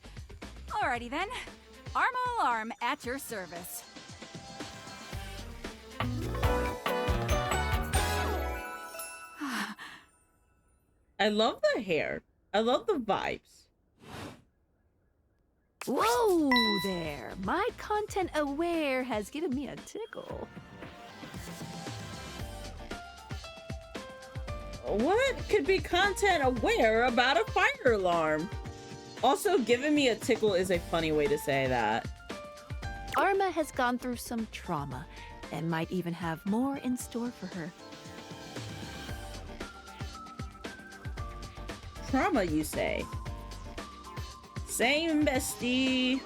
Speaker 7: Alrighty then. Arma Alarm at your service.
Speaker 1: I love the hair. I love the vibes.
Speaker 10: Whoa there! My content aware has given me a tickle.
Speaker 1: What could be content aware about a fire alarm? Also, giving me a tickle is a funny way to say that.
Speaker 10: Arma has gone through some trauma and might even have more in store for her.
Speaker 1: Trauma, you say? Same, bestie.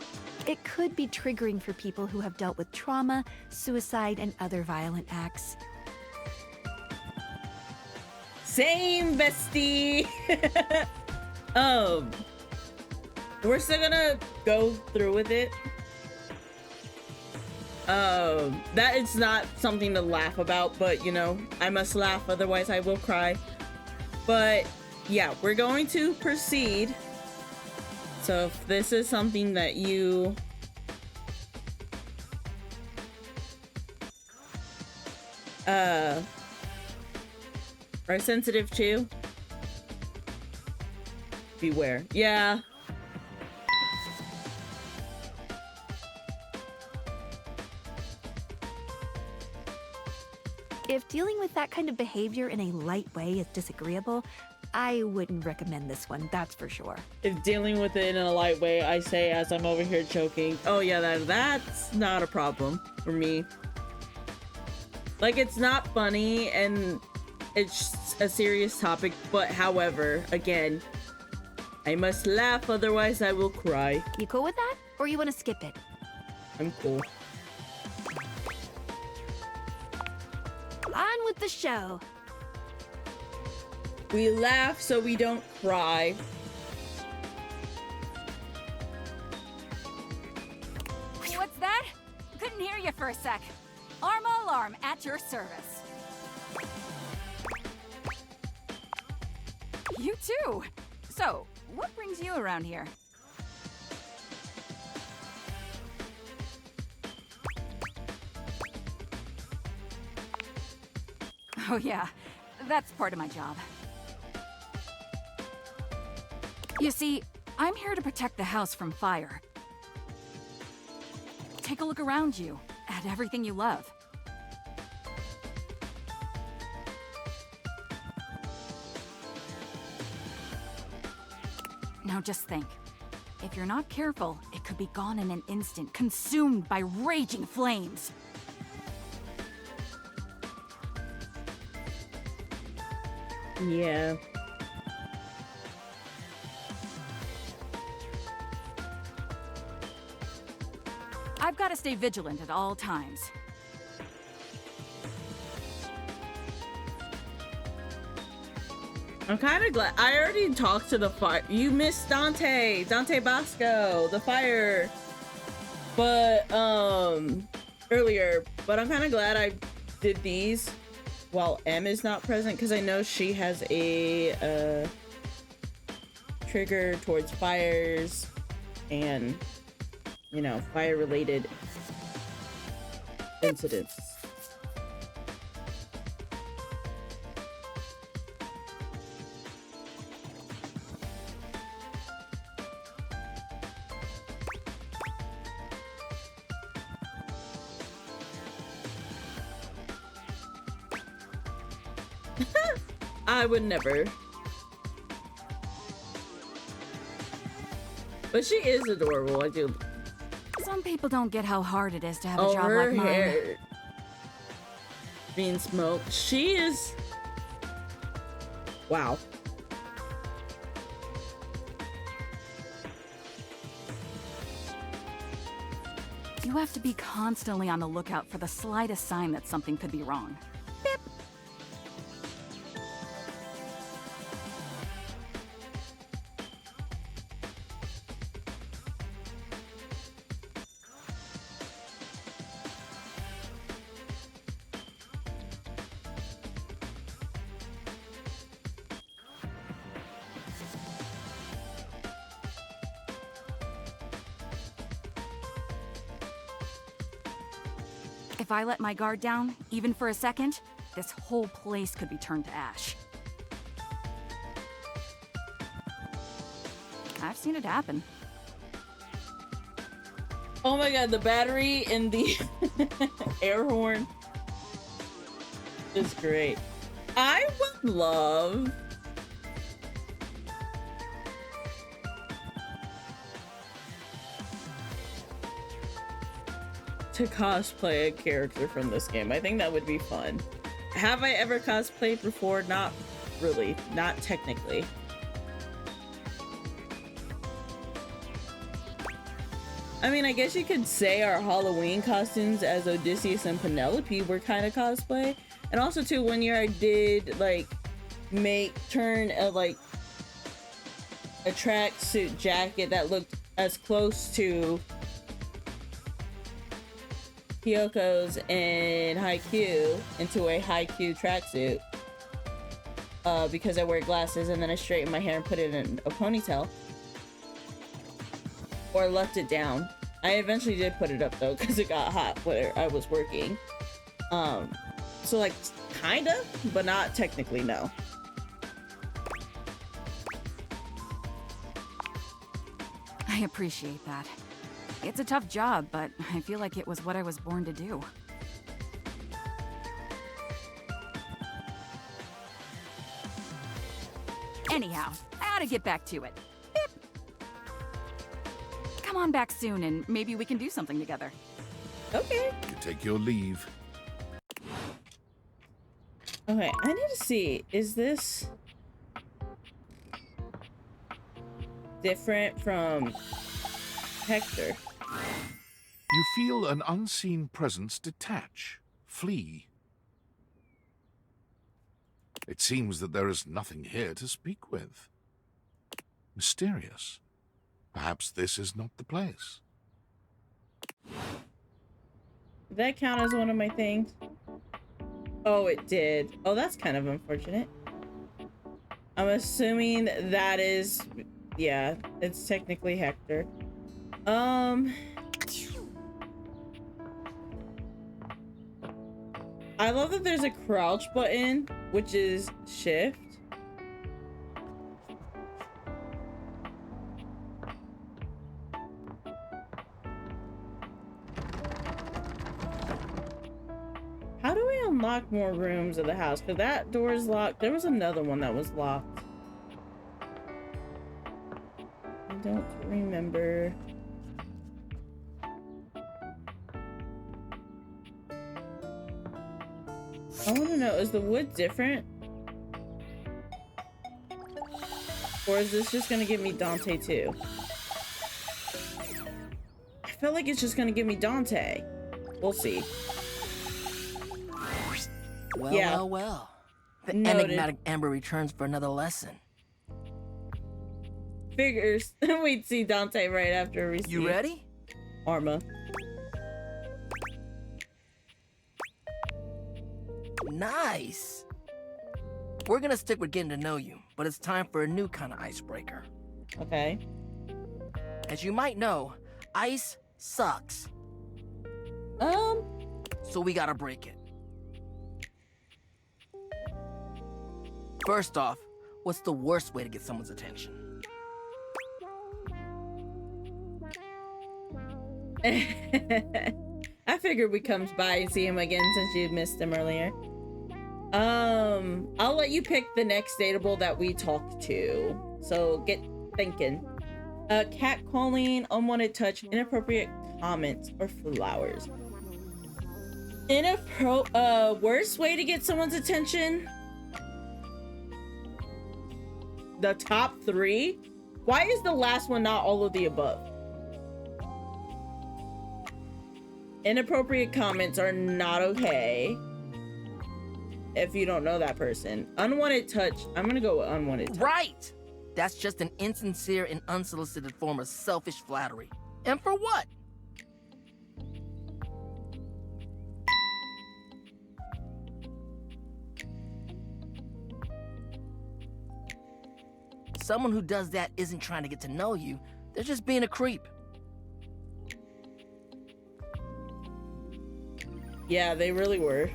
Speaker 10: It could be triggering for people who have dealt with trauma, suicide, and other violent acts.
Speaker 1: Same, bestie. We're still gonna go through with it. That is not something to laugh about, but you know, I must laugh, otherwise I will cry. But yeah, we're going to proceed. So if this is something that you are sensitive to, beware. Yeah.
Speaker 10: If dealing with that kind of behavior in a light way is disagreeable, I wouldn't recommend this one, that's for sure.
Speaker 1: If dealing with it in a light way, I say as I'm over here choking, oh yeah, that's not a problem for me. Like, it's not funny and it's a serious topic, but however, again, I must laugh, otherwise I will cry.
Speaker 10: You cool with that? Or you want to skip it?
Speaker 1: I'm cool.
Speaker 10: On with the show.
Speaker 1: We laugh so we don't cry.
Speaker 7: What's that? Couldn't hear you for a sec. Arma Alarm at your service. You too. So, what brings you around here? Oh yeah,
Speaker 11: That's part of my job. You see, I'm here to protect the house from fire. Take a look around you, at everything you love. Now just think. If you're not careful, it could be gone in an instant, consumed by raging flames.
Speaker 1: Yeah.
Speaker 11: I've got to stay vigilant at all times.
Speaker 1: I'm kind of glad. I already talked to the fire. You missed Dante Bosco, the fire. But, earlier. But I'm kind of glad I did these while M is not present, because I know she has a, trigger towards fires and, you know, fire-related incidents. I would never. But she is adorable, I do.
Speaker 11: Some people don't get how hard it is to have a job
Speaker 1: her
Speaker 11: like mine.
Speaker 1: hair being smoked. She is... Wow.
Speaker 11: You have to be constantly on the lookout for the slightest sign that something could be wrong. Bip. If I let my guard down, even for a second, this whole place could be turned to ash. I've seen it happen.
Speaker 1: Oh my god, the battery in the air horn is great. I would love to cosplay a character from this game. I think that would be fun. Have I ever cosplayed before? Not really. Not technically. I mean, I guess you could say our Halloween costumes as Odysseus and Penelope were kind of cosplay. And also too, one year I did like turn a tracksuit jacket that looked as close to Kyoko's in Haikyuu into a Haikyuu tracksuit because I wear glasses, and then I straightened my hair and put it in a ponytail. Or left it down. I eventually did put it up though because it got hot where I was working. So like kinda, but not technically, no.
Speaker 11: I appreciate that. It's a tough job, but I feel like it was what I was born to do. Anyhow, I ought to get back to it. Beep. Come on back soon and maybe we can do something together.
Speaker 1: Okay.
Speaker 2: You take your leave.
Speaker 1: Okay, I need to see, is this different from Hector?
Speaker 2: You feel an unseen presence detach, flee. It seems that there is nothing here to speak with. Mysterious. Perhaps this is not the place.
Speaker 1: Did that count as one of my things? Oh, it did. Oh, that's kind of unfortunate. I'm assuming that is... Yeah, it's technically Hector. I love that there's a crouch button, which is shift. How do we unlock more rooms of the house? Because that door is locked. There was another one that was locked. I don't remember. I want to know, is the wood different? Or is this just going to give me Dante too? I feel like it's just going to give me Dante. We'll see.
Speaker 4: Well,
Speaker 1: Yeah.
Speaker 4: well, well. The
Speaker 1: Noted.
Speaker 4: enigmatic Amber returns for another lesson.
Speaker 1: Figures. We'd see Dante right after we see
Speaker 4: You ready?
Speaker 1: Arma.
Speaker 4: Nice. We're gonna stick with getting to know you, but it's time for a new kind of icebreaker.
Speaker 1: Okay.
Speaker 4: As you might know, ice sucks. So we gotta break it. First off, what's the worst way to get someone's attention?
Speaker 1: I figured we come by and see him again since you missed him earlier. I'll let you pick the next dateable that we talk to. So get thinking. Cat calling, unwanted touch, inappropriate comments, or flowers. Worst way to get someone's attention? The top 3? Why is the last one not all of the above? Inappropriate comments are not okay. If you don't know that person. Unwanted touch. I'm gonna go with unwanted touch.
Speaker 4: Right! That's just an insincere and unsolicited form of selfish flattery. And for what? Someone who does that isn't trying to get to know you. They're just being a creep.
Speaker 1: Yeah, they really were.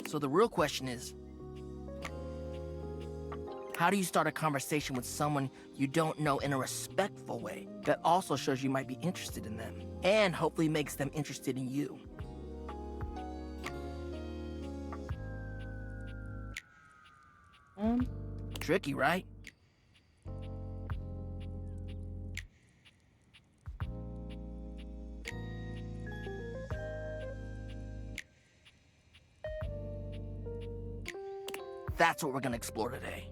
Speaker 4: So the real question is, how do you start a conversation with someone you don't know in a respectful way that also shows you might be interested in them and hopefully makes them interested in you? Tricky, right? That's what we're gonna explore today.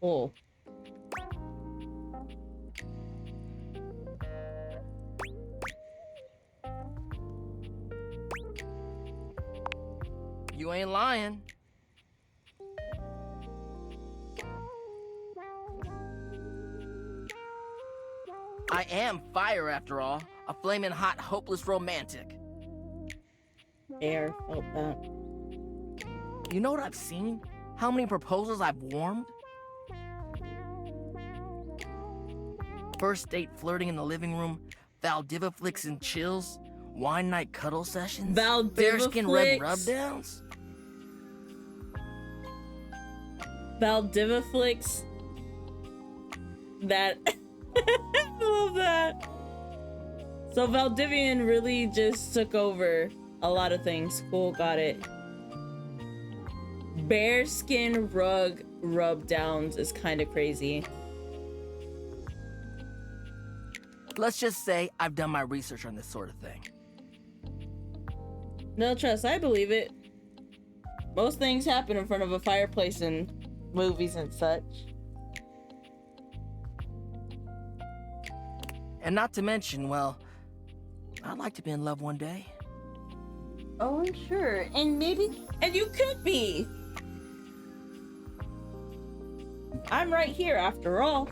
Speaker 1: Cool.
Speaker 4: You ain't lying. I am fire, after all. A flaming hot, hopeless romantic.
Speaker 1: Air felt that.
Speaker 4: You know what I've seen? How many proposals I've warmed? First date flirting in the living room, Valdiva flicks and chills, wine night cuddle sessions,
Speaker 1: Valdiva
Speaker 4: bearskin red
Speaker 1: flicks?
Speaker 4: rubdowns.
Speaker 1: Valdiva flicks. That. I love that. So Valdivian really just took over a lot of things. Cool, got it. Bearskin rug rub downs is kind of crazy.
Speaker 4: Let's just say I've done my research on this sort of thing.
Speaker 1: No, trust, I believe it. Most things happen in front of a fireplace in movies and such.
Speaker 4: And not to mention, well, I'd like to be in love one day.
Speaker 1: Oh, I'm sure. And you could be. I'm right here after all.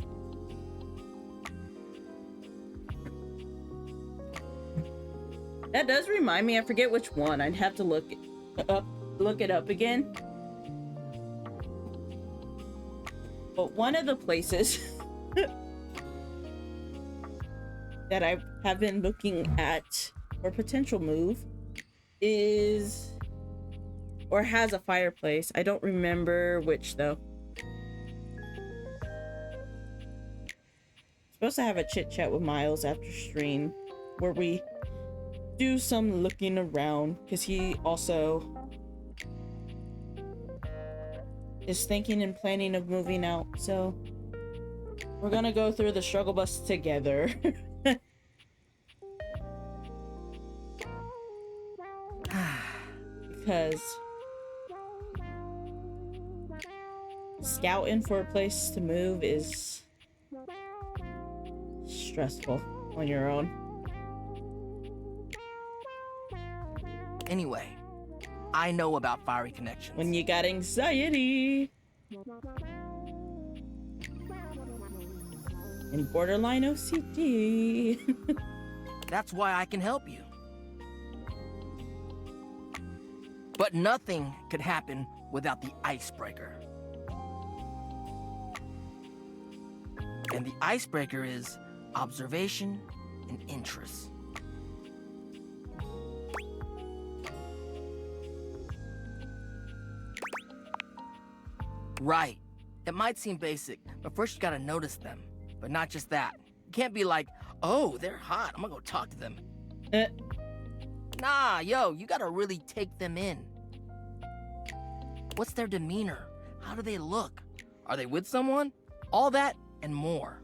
Speaker 1: That does remind me, I forget which one. I'd have to look it up again. But one of the places that I have been looking at for potential move is, or has a fireplace. I don't remember which though. Supposed to have a chit chat with Miles after stream where we do some looking around, because he also is thinking and planning of moving out. So we're gonna go through the struggle bus together. Because scouting for a place to move is stressful on your own.
Speaker 4: Anyway, I know about fiery connections.
Speaker 1: When you got anxiety and borderline OCD.
Speaker 4: That's why I can help you. But nothing could happen without the icebreaker. And the icebreaker is observation and interest. Right. It might seem basic, but first you gotta notice them. But not just that. You can't be like, oh, they're hot, I'm gonna go talk to them. Nah, yo, you gotta really take them in. What's their demeanor? How do they look? Are they with someone? All that and more.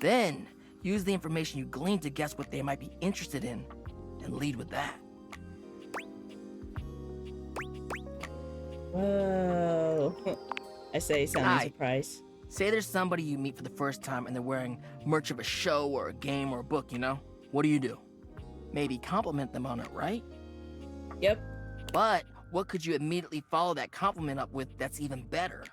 Speaker 4: Then, use the information you glean to guess what they might be interested in, and lead with that.
Speaker 1: Whoa. I say, sounding surprised.
Speaker 4: Say there's somebody you meet for the first time and they're wearing merch of a show or a game or a book, you know? What do? Maybe compliment them on it, right?
Speaker 1: Yep.
Speaker 4: But what could you immediately follow that compliment up with that's even better?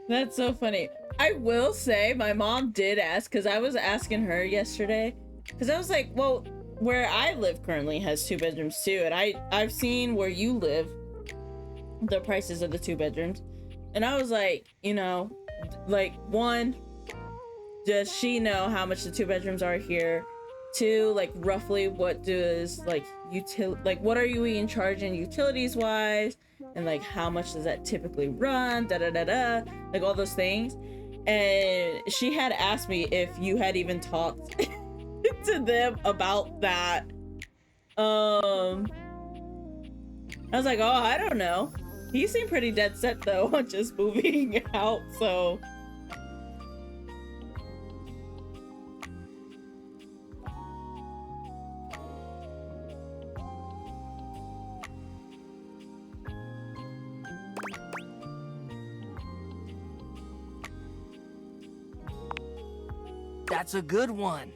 Speaker 1: That's so funny. I will say my mom did ask, because I was asking her yesterday, because I was like, well, where I live currently has 2 bedrooms too, and I've seen where you live the prices of the 2 bedrooms, and I was like, you know, like, 1, does she know how much the 2 bedrooms are here? 2, like, roughly what does, like, what are you even charging utilities wise, and like how much does that typically run, like all those things. And she had asked me if you had even talked to them about that. I was like, oh, I don't know. He seemed pretty dead set though on just moving out, so
Speaker 4: That's a good one.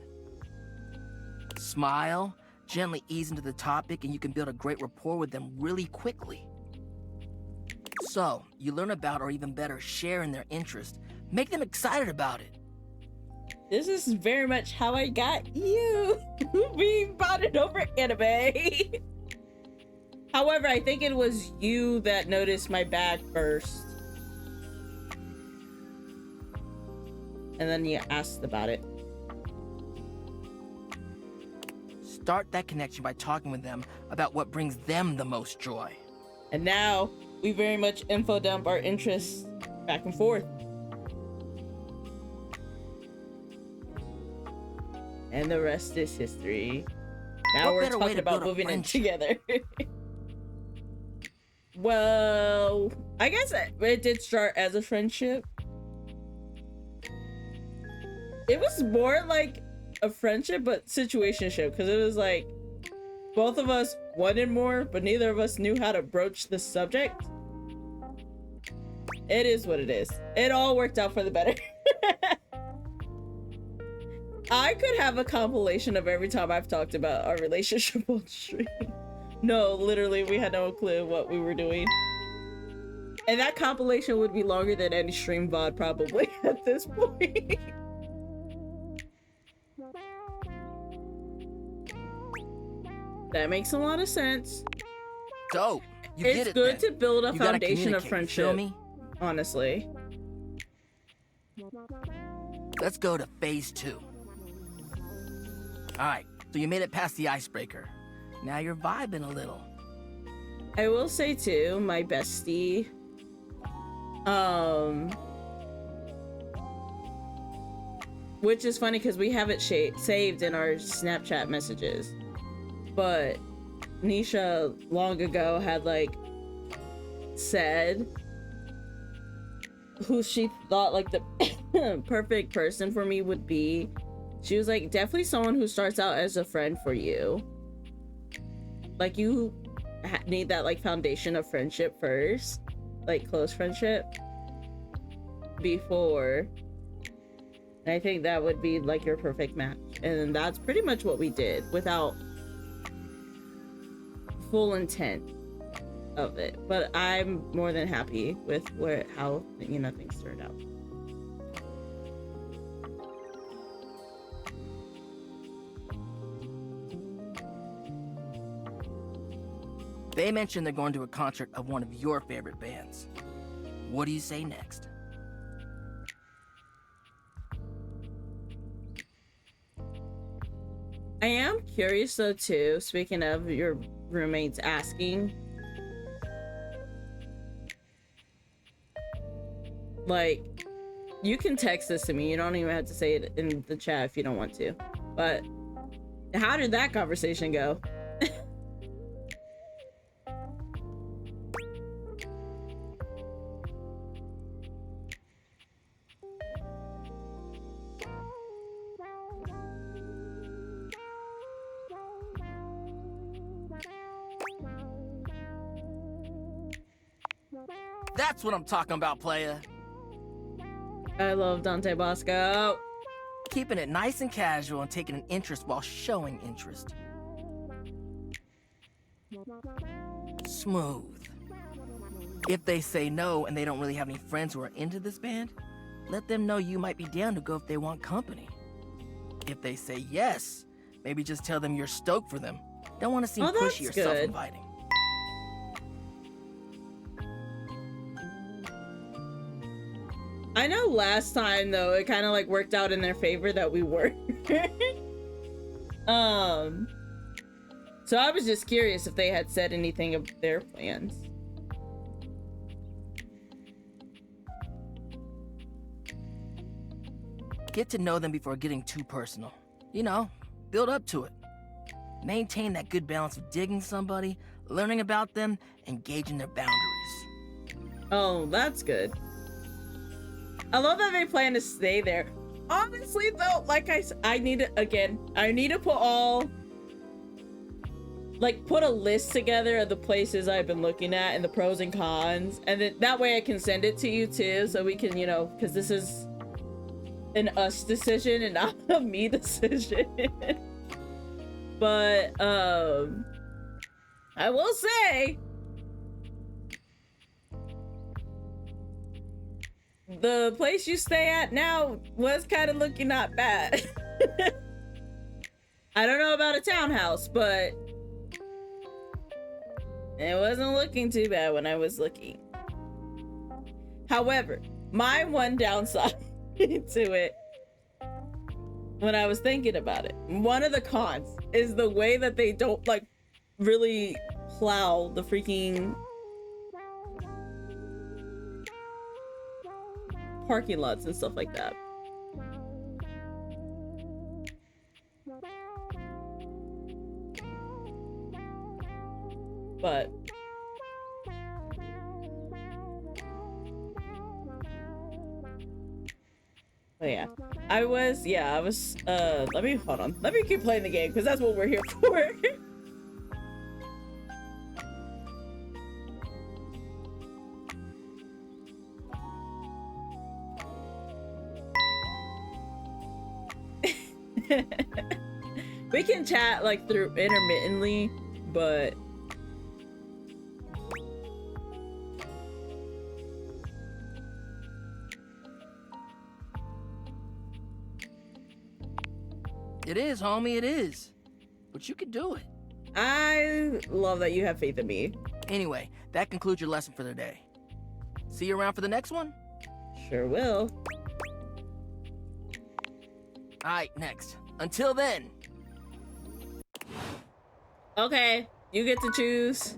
Speaker 4: Smile, gently ease into the topic, and you can build a great rapport with them really quickly. So, you learn about, or even better, share in their interest. Make them excited about it.
Speaker 1: this is very much how I got you. We bonded over anime. However, I think it was you that noticed my bag first. And then you asked about it.
Speaker 4: Start that connection by talking with them about what brings them the most joy.
Speaker 1: And now, we very much info dump our interests back and forth. And the rest is history. Now we're talking about moving in together. Well, I guess it did start as a friendship. It was more like a friendship, but situationship, because it was like both of us wanted more, but neither of us knew how to broach the subject. It is what it is. It all worked out for the better. I could have a compilation of every time I've talked about our relationship on stream. No, literally, we had no clue what we were doing. And that compilation would be longer than any stream VOD probably at this point. That makes a lot of sense.
Speaker 4: Dope. You get
Speaker 1: It's
Speaker 4: it
Speaker 1: good
Speaker 4: then.
Speaker 1: to build a
Speaker 4: You gotta
Speaker 1: foundation of
Speaker 4: communicate, you feel
Speaker 1: friendship,
Speaker 4: me?
Speaker 1: honestly.
Speaker 4: Let's go to phase 2. Alright, so you made it past the icebreaker. Now you're vibing a little.
Speaker 1: I will say too, my bestie, which is funny because we have it saved in our Snapchat messages, but Nisha long ago had like said who she thought like the perfect person for me would be. She was like, definitely someone who starts out as a friend for you. Like you need that like foundation of friendship first, like close friendship before. And I think that would be like your perfect match. And that's pretty much what we did without full intent of it. But I'm more than happy with how things turned out.
Speaker 4: They mentioned they're going to a concert of one of your favorite bands. What do you say next?
Speaker 1: I am curious though too, speaking of your roommates asking, like, you can text this to me, you don't even have to say it in the chat if you don't want to, but how did that conversation go?
Speaker 4: That's what I'm talking about, playa.
Speaker 1: I love Dante Bosco.
Speaker 4: Keeping it nice and casual and taking an interest while showing interest. Smooth. If they say no and they don't really have any friends who are into this band, let them know you might be down to go if they want company. If they say yes, maybe just tell them you're stoked for them. Don't want to seem pushy or self-inviting.
Speaker 1: I know last time though, it kind of like worked out in their favor that we were. So I was just curious if they had said anything of their plans.
Speaker 4: Get to know them before getting too personal. You know, build up to it. Maintain that good balance of digging somebody, learning about them, and gauging their boundaries.
Speaker 1: Oh, that's good. I love that they plan to stay there. Honestly though, like I need to put a list together of the places I've been looking at and the pros and cons, and then that way I can send it to you too, so we can, because this is an us decision and not a me decision. But I will say the place you stay at now was kind of looking not bad. I don't know about a townhouse, but it wasn't looking too bad when I was looking. However, my one downside to it, when I was thinking about it, one of the cons is the way that they don't like really plow the freaking parking lots and stuff like that. But yeah, I was let me keep playing the game because that's what we're here for. We can chat like through intermittently, but
Speaker 4: it is, homie, it is. But you could do it.
Speaker 1: I love that you have faith in me.
Speaker 4: Anyway, that concludes your lesson for the day. See you around for the next one?
Speaker 1: Sure will.
Speaker 4: Alright, next. Until then.
Speaker 1: Okay, you get to choose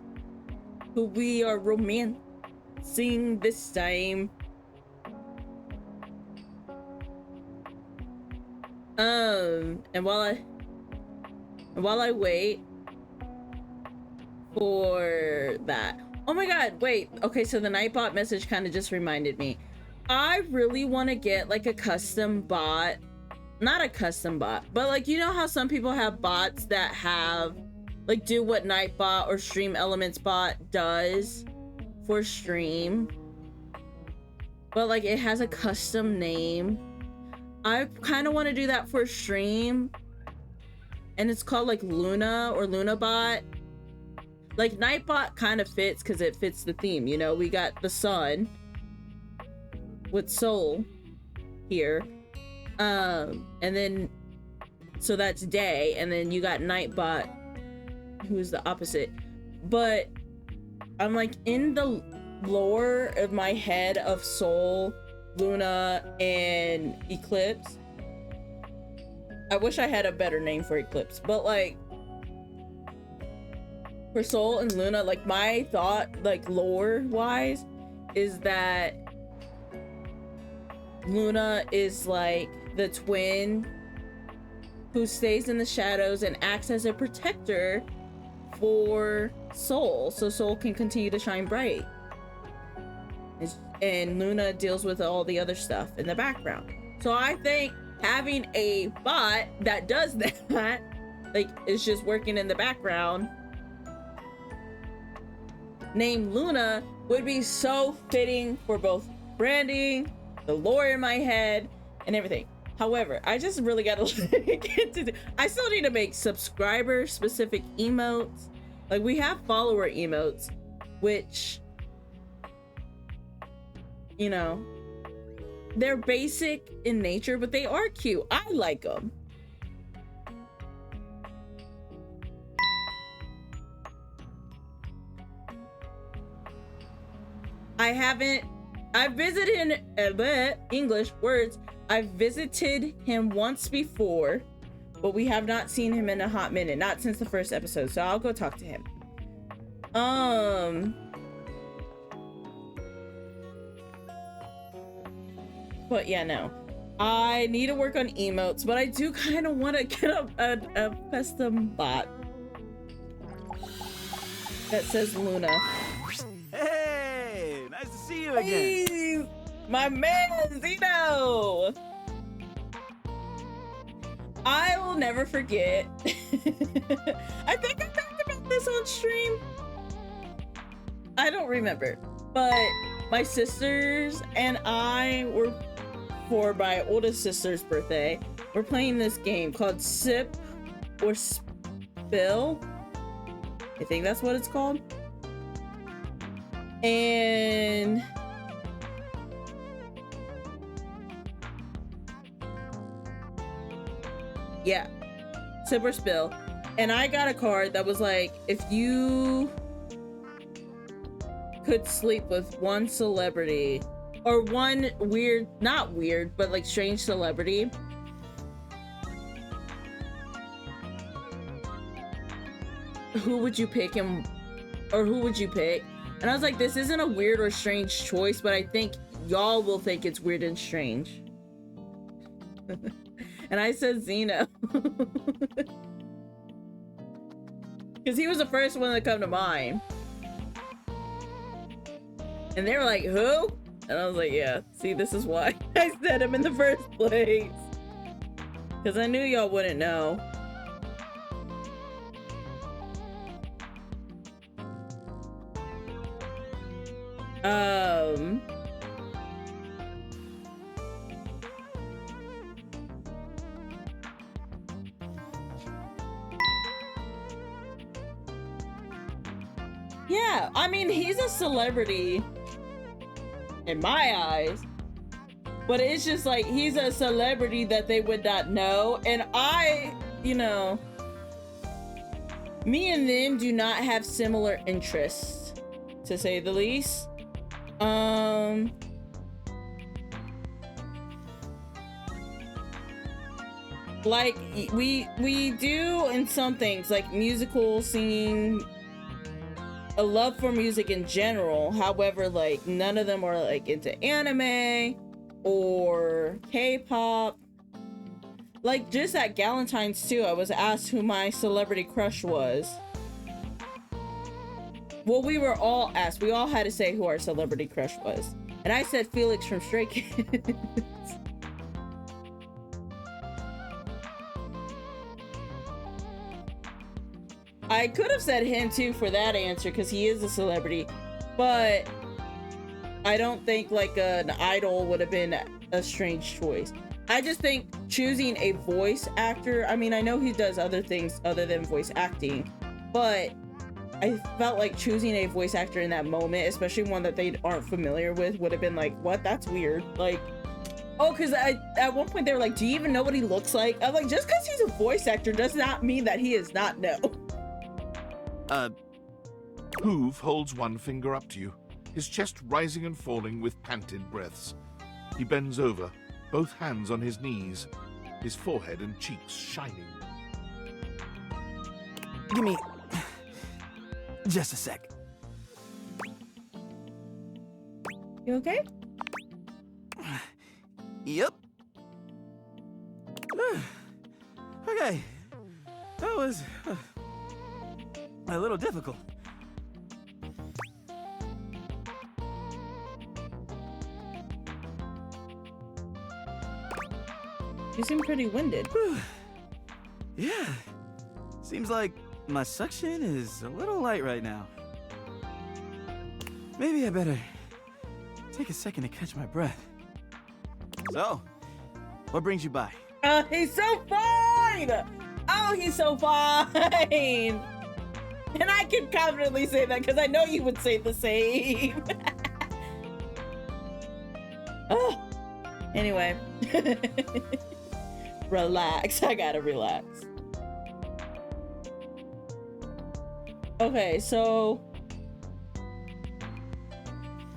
Speaker 1: who we are romancing this time. And while I wait for that. Oh my god, wait. Okay, so the Nightbot message kind of just reminded me. I really want to get like a custom bot. Not a custom bot, but like, you know how some people have bots that have like do what Nightbot or Stream Elements bot does for stream, but like it has a custom name. I kind of want to do that for stream, and it's called like Luna or Lunabot. Like Nightbot kind of fits because it fits the theme, you know. We got the sun with Soul here, and then so that's day, and then you got Nightbot, who's the opposite. But I'm like in the lore of my head of Soul, Luna, and Eclipse. I wish I had a better name for Eclipse, but like for Soul and Luna, like my thought, like lore wise, is that Luna is like the twin who stays in the shadows and acts as a protector for Soul, so Soul can continue to shine bright. And Luna deals with all the other stuff in the background. So I think having a bot that does that, like, is just working in the background, named Luna, would be so fitting for both branding, the lore in my head, and everything. However, I just really gotta get to I still need to make subscriber specific emotes. Like, we have follower emotes, which, you know, they're basic in nature, but they are cute. I like them. I visited English words. I've visited him once before, but we have not seen him in a hot minute, not since the first episode. So I'll go talk to him. But yeah, no. I need to work on emotes, but I do kind of want to get a custom bot that says Luna.
Speaker 12: Hey, nice to see you again.
Speaker 1: Hey, my man, Zeno. I will never forget. I think I talked about this on stream. I don't remember, but my sisters and I were, for my oldest sister's birthday, we're playing this game called Sip or Spill. I think that's what it's called. And yeah, Sip or Spill. And I got a card that was like, if you could sleep with one celebrity, or one weird, not weird, but like strange celebrity, who would you pick him, or who would you pick? And I was like, this isn't a weird or strange choice, but I think y'all will think it's weird and strange. And I said Zeno. Because he was the first one to come to mind. And they were like, who? And I was like, yeah, see, this is why I said him in the first place. Because I knew y'all wouldn't know. Yeah, I mean, he's a celebrity in my eyes, but it's just like, he's a celebrity that they would not know. And I, you know, Me and them do not have similar interests, to say the least. Like we do in some things, like musical, singing, a love for music in general. However, like none of them are like into anime or K-pop. Like just at Galentine's too, I was asked who my celebrity crush was. Well, we were all asked. We all had to say who our celebrity crush was. And I said Felix from Stray Kids. I could have said him too for that answer because he is a celebrity, but I don't think like an idol would have been a strange choice. I just think choosing a voice actor, I mean, I know he does other things other than voice acting, but I felt like choosing a voice actor in that moment, especially one that they aren't familiar with, would have been like, what? That's weird. Like, oh, because at one point they were like, do you even know what he looks like? I'm like, just because he's a voice actor does not mean that he is not no.
Speaker 2: Hoove holds one finger up to you, his chest rising and falling with panted breaths. He bends over, both hands on his knees, his forehead and cheeks shining.
Speaker 12: Give me just a sec.
Speaker 1: You okay?
Speaker 12: Yep. Okay. That was a little difficult.
Speaker 1: You seem pretty winded.
Speaker 12: Yeah. Seems like my suction is a little light right now. Maybe I better take a second to catch my breath. So, what brings you by?
Speaker 1: He's so fine! Oh, he's so fine! And I can confidently say that because I know you would say the same. Oh, anyway. Relax. I gotta relax. Okay, so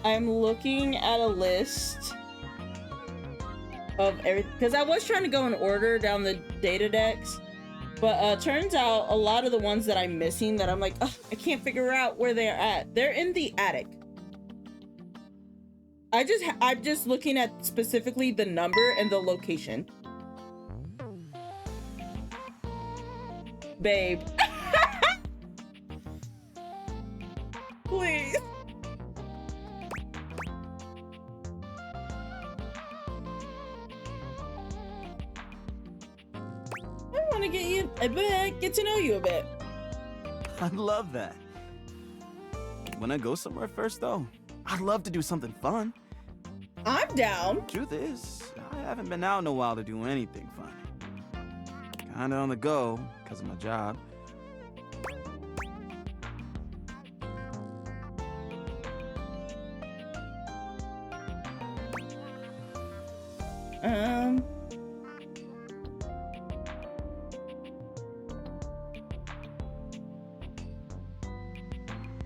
Speaker 1: I'm looking at a list of everything because I was trying to go in order down the data decks, but turns out a lot of the ones that I'm missing that I'm like, ugh, I can't figure out where they're at. They're in the attic. I'm just looking at specifically the number and the location. Babe. Please. I want to get to know you a bit.
Speaker 12: I love that. When I go somewhere first, though, I'd love to do something fun.
Speaker 1: I'm down.
Speaker 12: Truth is, I haven't been out in a while to do anything fun. Kinda on the go because of my job.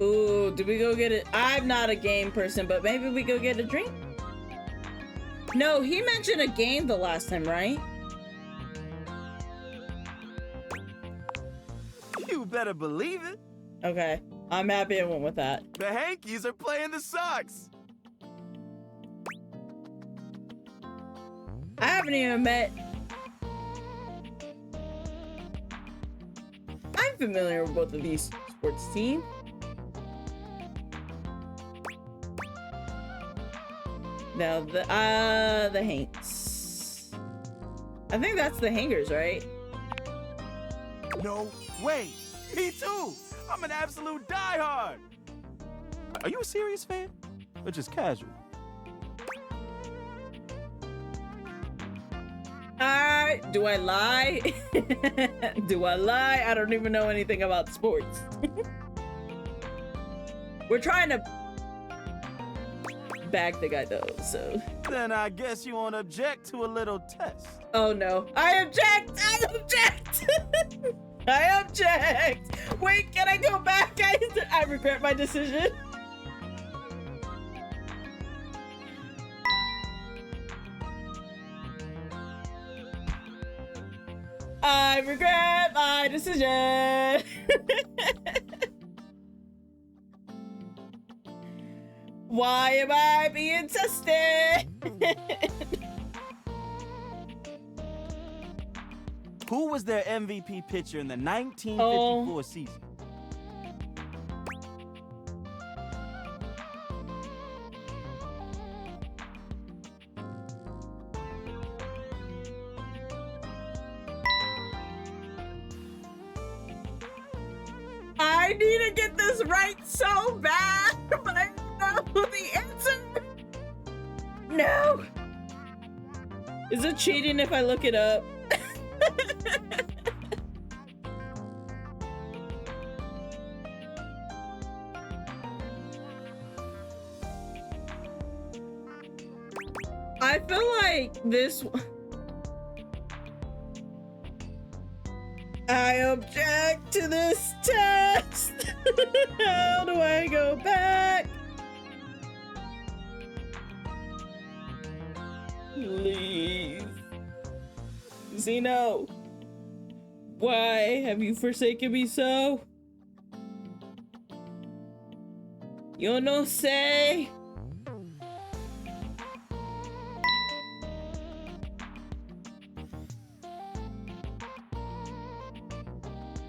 Speaker 1: Ooh, do we go get it? I'm not a game person, but maybe we go get a drink? No, he mentioned a game the last time, right?
Speaker 12: You better believe it.
Speaker 1: Okay, I'm happy I went with that.
Speaker 12: The Hankies are playing the Sox.
Speaker 1: I haven't even met... I'm familiar with both of these sports teams. Now, the Hanks. I think that's the Hangers, right?
Speaker 12: No way. Me too. I'm an absolute diehard. Are you a serious fan? Or just casual?
Speaker 1: Do I lie? Do I lie? I don't even know anything about sports. We're trying to bag the guy though, so.
Speaker 12: Then I guess you won't object to a little test.
Speaker 1: Oh no. I object! I object! I object! Wait, can I go back? I regret my decision. I regret my decision. Why am I being tested?
Speaker 12: Who was their MVP pitcher in the 1954 season?
Speaker 1: I need to get this right so bad, but I don't know the answer. No. Is it cheating if I look it up? I feel like this. I object to this test. How do I go back? Please. Zeno, why have you forsaken me so? Yo no sé.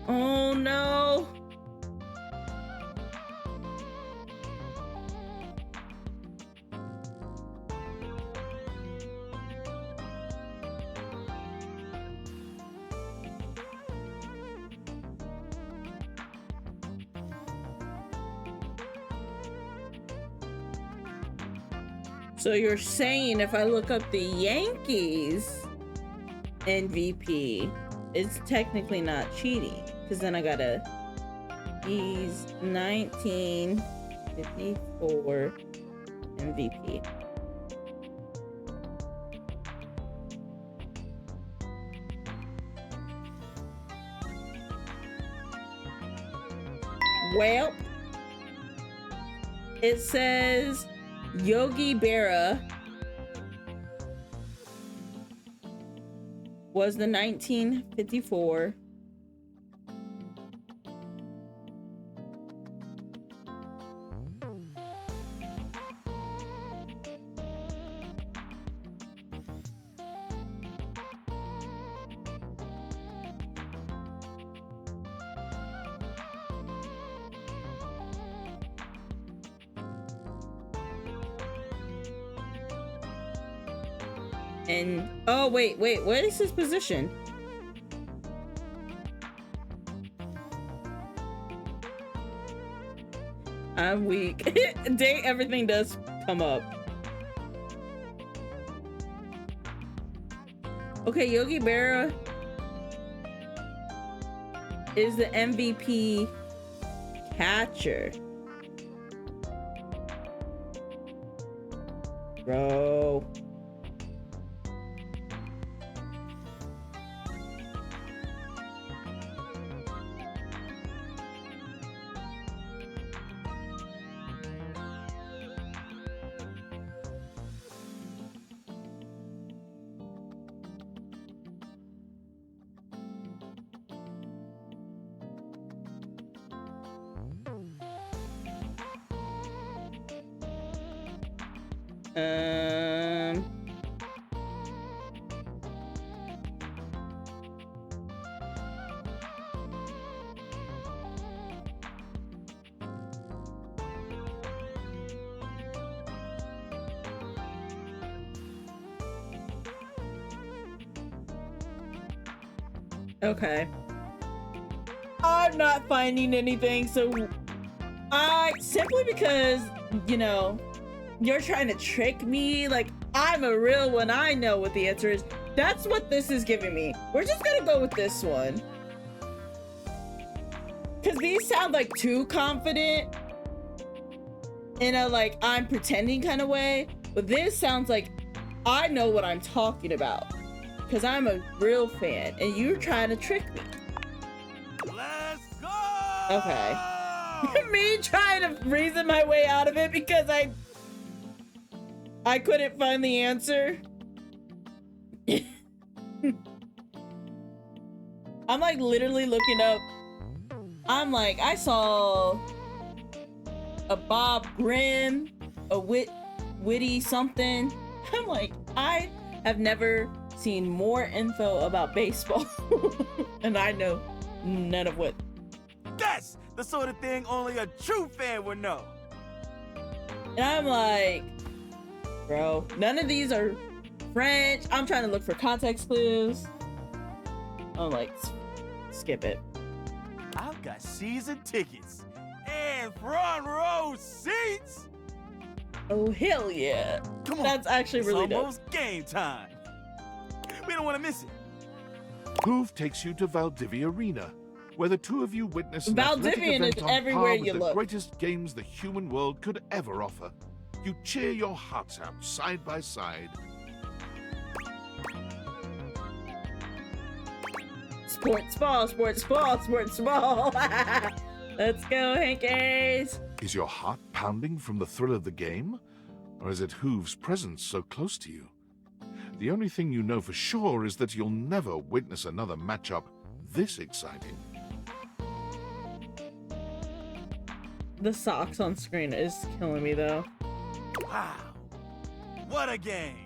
Speaker 1: Oh no. So you're saying if I look up the Yankees MVP, it's technically not cheating, because then I gotta, he's 1954 MVP. Well, it says Yogi Berra was the 1954 and oh wait, what is his position? I'm weak. Date, everything does come up. Okay, Yogi Berra is the MVP catcher. Bro. Okay. I'm not finding anything, so simply because, you know, you're trying to trick me, like, I'm a real one, I know what the answer is. That's what this is giving me. We're just gonna go with this one. Because these sound like too confident in a, like, I'm pretending kind of way. But this sounds like I know what I'm talking about. Because I'm a real fan, and you're trying to trick me. Okay. Me trying to reason my way out of it because I couldn't find the answer. I'm like literally looking up. I'm like, I saw a Bob Grimm, a witty something. I'm like, I have never seen more info about baseball. And I know none of what.
Speaker 12: That's the sort of thing only a true fan would know.
Speaker 1: And I'm like, bro, none of these are French. I'm trying to look for context clues. I'm like, skip it.
Speaker 12: I've got season tickets and front row seats.
Speaker 1: Oh, hell yeah.
Speaker 12: Come on.
Speaker 1: That's actually
Speaker 12: It's
Speaker 1: really dope.
Speaker 12: almost game time. We don't want to miss it.
Speaker 2: Hoove takes you to Valdivia Arena, where the two of you witness an athletic
Speaker 1: Valdivian
Speaker 2: event
Speaker 1: is
Speaker 2: on
Speaker 1: everywhere
Speaker 2: par
Speaker 1: you
Speaker 2: with the
Speaker 1: look.
Speaker 2: greatest games the human world could ever offer. You cheer your hearts out side by side.
Speaker 1: Sports ball, sports ball, sports ball. Let's go, Hankies.
Speaker 2: Is your heart pounding from the thrill of the game? Or is it Hoove's presence so close to you? The only thing you know for sure is that you'll never witness another matchup this exciting.
Speaker 1: The socks on screen is killing me, though.
Speaker 12: Wow. What a game.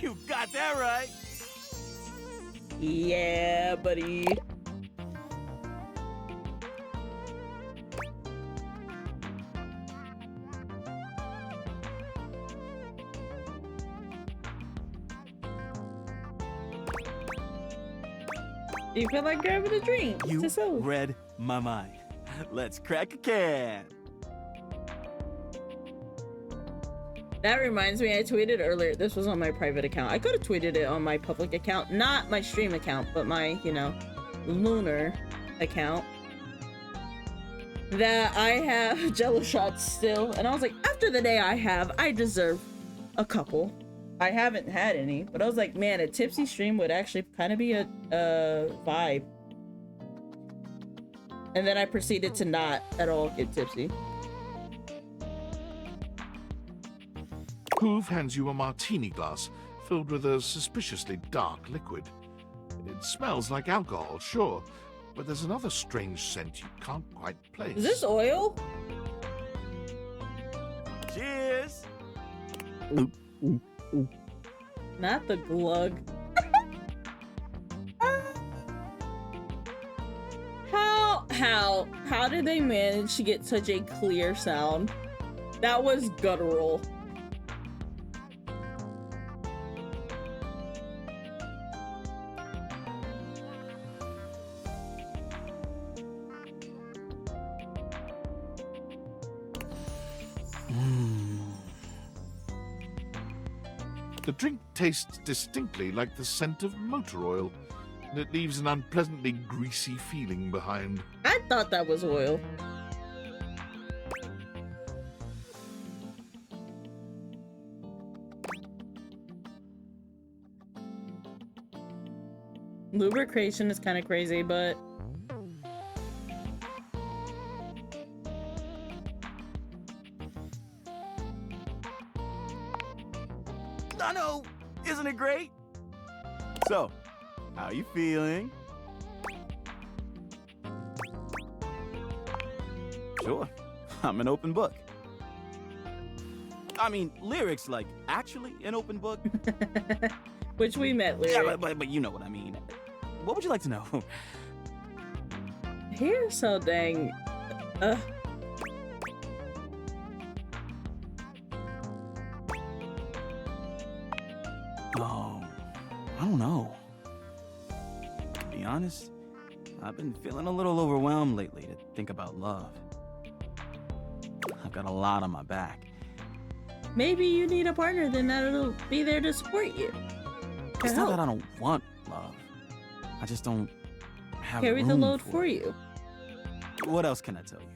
Speaker 12: You got that right.
Speaker 1: Yeah, buddy. Do you feel like grabbing a drink?
Speaker 12: You
Speaker 1: It's so-
Speaker 12: read my mind. Let's crack a can.
Speaker 1: That reminds me, I tweeted earlier, this was on my private account. I could have tweeted it on my public account, not my stream account, but my, lunar account. That I have Jello shots still. And I was like, after the day I have, I deserve a couple. I haven't had any, but I was like, man, a tipsy stream would actually kind of be a vibe. And then I proceeded to not at all get tipsy.
Speaker 2: Hoove hands you a martini glass filled with a suspiciously dark liquid. It smells like alcohol, sure, but there's another strange scent you can't quite place.
Speaker 1: Is this oil?
Speaker 12: Cheers.
Speaker 1: Not the glug. How did they manage to get such a clear sound? That was guttural.
Speaker 2: The drink tastes distinctly like the scent of motor oil, and it leaves an unpleasantly greasy feeling behind.
Speaker 1: I thought that was oil. Lubrication is kind of crazy, but
Speaker 12: I know, isn't it great? So, how you feeling? Sure, I'm an open book. I mean, lyrics like actually an open book.
Speaker 1: which we met later.
Speaker 12: Yeah, but you know what I mean. What would you like to know?
Speaker 1: Here's so dang.
Speaker 12: Oh, I don't know. To be honest, I've been feeling a little overwhelmed lately to think about love. I've got a lot on my back.
Speaker 1: Maybe you need a partner, then that'll be there to support you.
Speaker 12: It's not that I don't want love. I just don't have
Speaker 1: Carry the
Speaker 12: room
Speaker 1: load
Speaker 12: for
Speaker 1: for
Speaker 12: it.
Speaker 1: you.
Speaker 12: What else can I tell you?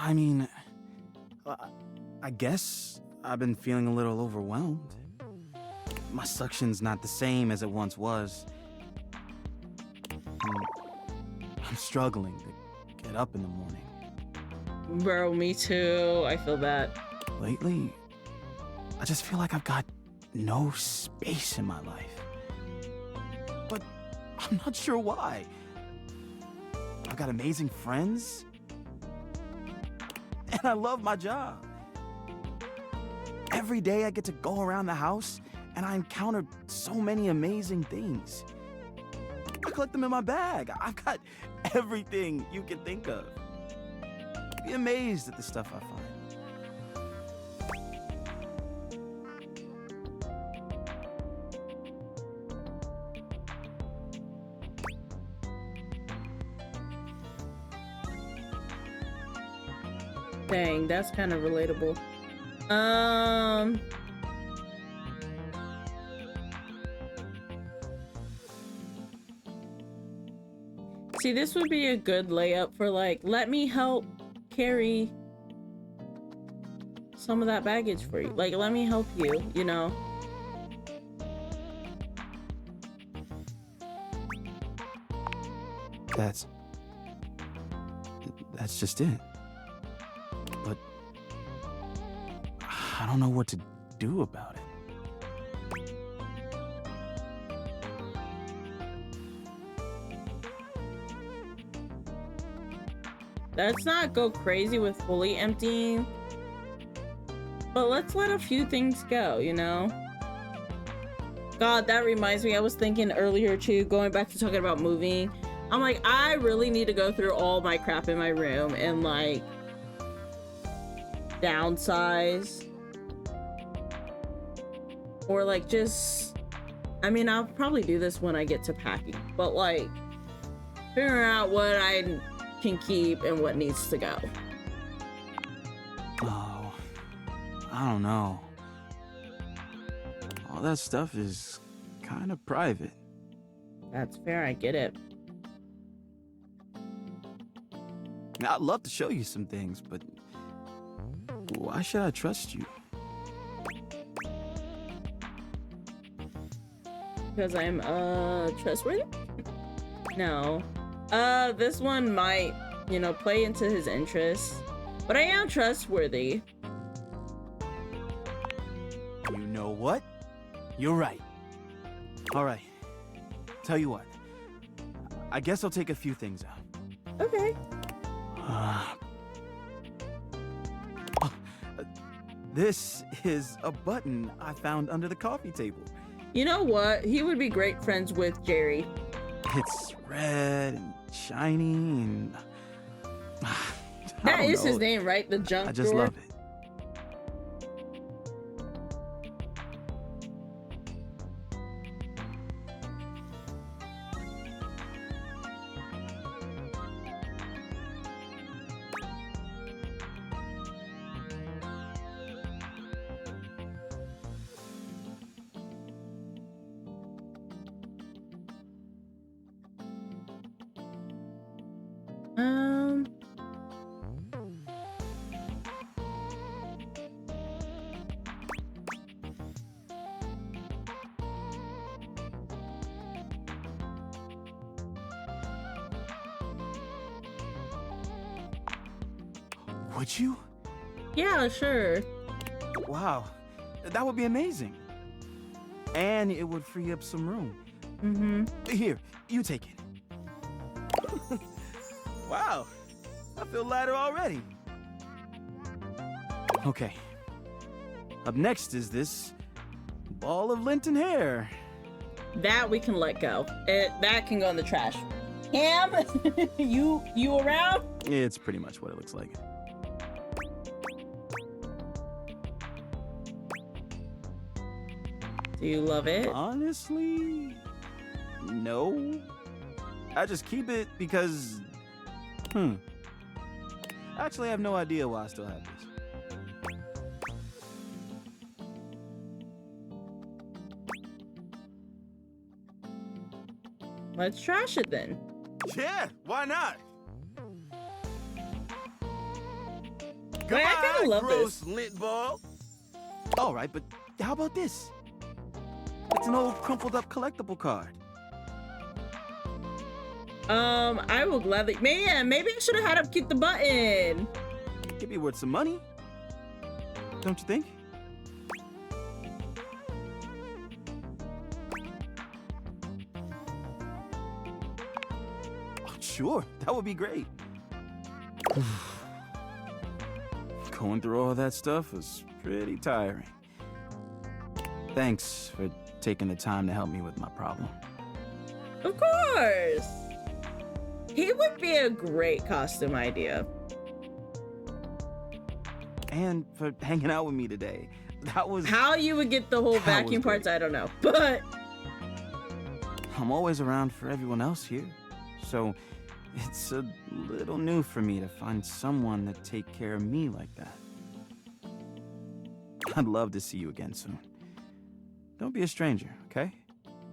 Speaker 12: I mean, I guess I've been feeling a little overwhelmed. My suction's not the same as it once was. I'm struggling to get up in the morning.
Speaker 1: Bro, me too. I feel that.
Speaker 12: Lately, I just feel like I've got no space in my life. But I'm not sure why. I've got amazing friends, and I love my job. Every day I get to go around the house, and I encounter so many amazing things. I collect them in my bag. I've got everything you can think of. Be amazed at the stuff I find.
Speaker 1: Dang, that's kind of relatable. See, this would be a good layup for like, let me help carry some of that baggage for you. Like, let me help you, you know?
Speaker 12: That's just it. But I don't know what to do about it.
Speaker 1: Let's not go crazy with fully emptying, but let's let a few things go, you know? God, that reminds me, I was thinking earlier too, going back to talking about moving. I'm like, I really need to go through all my crap in my room and like downsize. Or like just, I mean, I'll probably do this when I get to packing, but like figuring out what I can keep and what needs to go.
Speaker 12: Oh, I don't know. All that stuff is kind of private.
Speaker 1: That's fair, I get it.
Speaker 12: I'd love to show you some things, but why should I trust you?
Speaker 1: Because I'm trustworthy? No. This one might, you know, play into his interests, but I am trustworthy.
Speaker 12: You know what? You're right. All right. Tell you what. I guess I'll take a few things out.
Speaker 1: Okay.
Speaker 12: This is a button I found under the coffee table.
Speaker 1: You know what? He would be great friends with Jerry.
Speaker 12: It's red and shiny and...
Speaker 1: That is his name, right? The junk
Speaker 12: I just
Speaker 1: drawer?
Speaker 12: love it. Would you?
Speaker 1: Yeah, sure.
Speaker 12: Wow, that would be amazing. And it would free up some room.
Speaker 1: Mm-hmm.
Speaker 12: Here, you take it. Wow, I feel lighter already. Okay. Up next is this ball of Linton hair.
Speaker 1: That we can let go. That can go in the trash. Cam, you around?
Speaker 12: It's pretty much what it looks like.
Speaker 1: Do you love it?
Speaker 12: Honestly, no. I just keep it because, Actually, I have no idea why I still have this.
Speaker 1: Let's trash it then.
Speaker 6: Yeah, why not?
Speaker 1: Wait, I kind of love
Speaker 12: gross
Speaker 1: this.
Speaker 12: lit bulb. All right, but how about this? It's an old crumpled up collectible card.
Speaker 1: I will gladly. Man, maybe I should have had him keep the button.
Speaker 12: Could be worth some money. Don't you think? Oh, sure, that would be great. Going through all that stuff was pretty tiring. Thanks for taking the time to help me with my problem.
Speaker 1: Of course. He would be a great costume idea.
Speaker 12: And for hanging out with me today. That was...
Speaker 1: How you would get the whole
Speaker 12: That
Speaker 1: vacuum
Speaker 12: was
Speaker 1: parts,
Speaker 12: great.
Speaker 1: I don't know. But
Speaker 12: I'm always around for everyone else here. So it's a little new for me to find someone to take care of me like that. I'd love to see you again soon. Don't be a stranger, okay?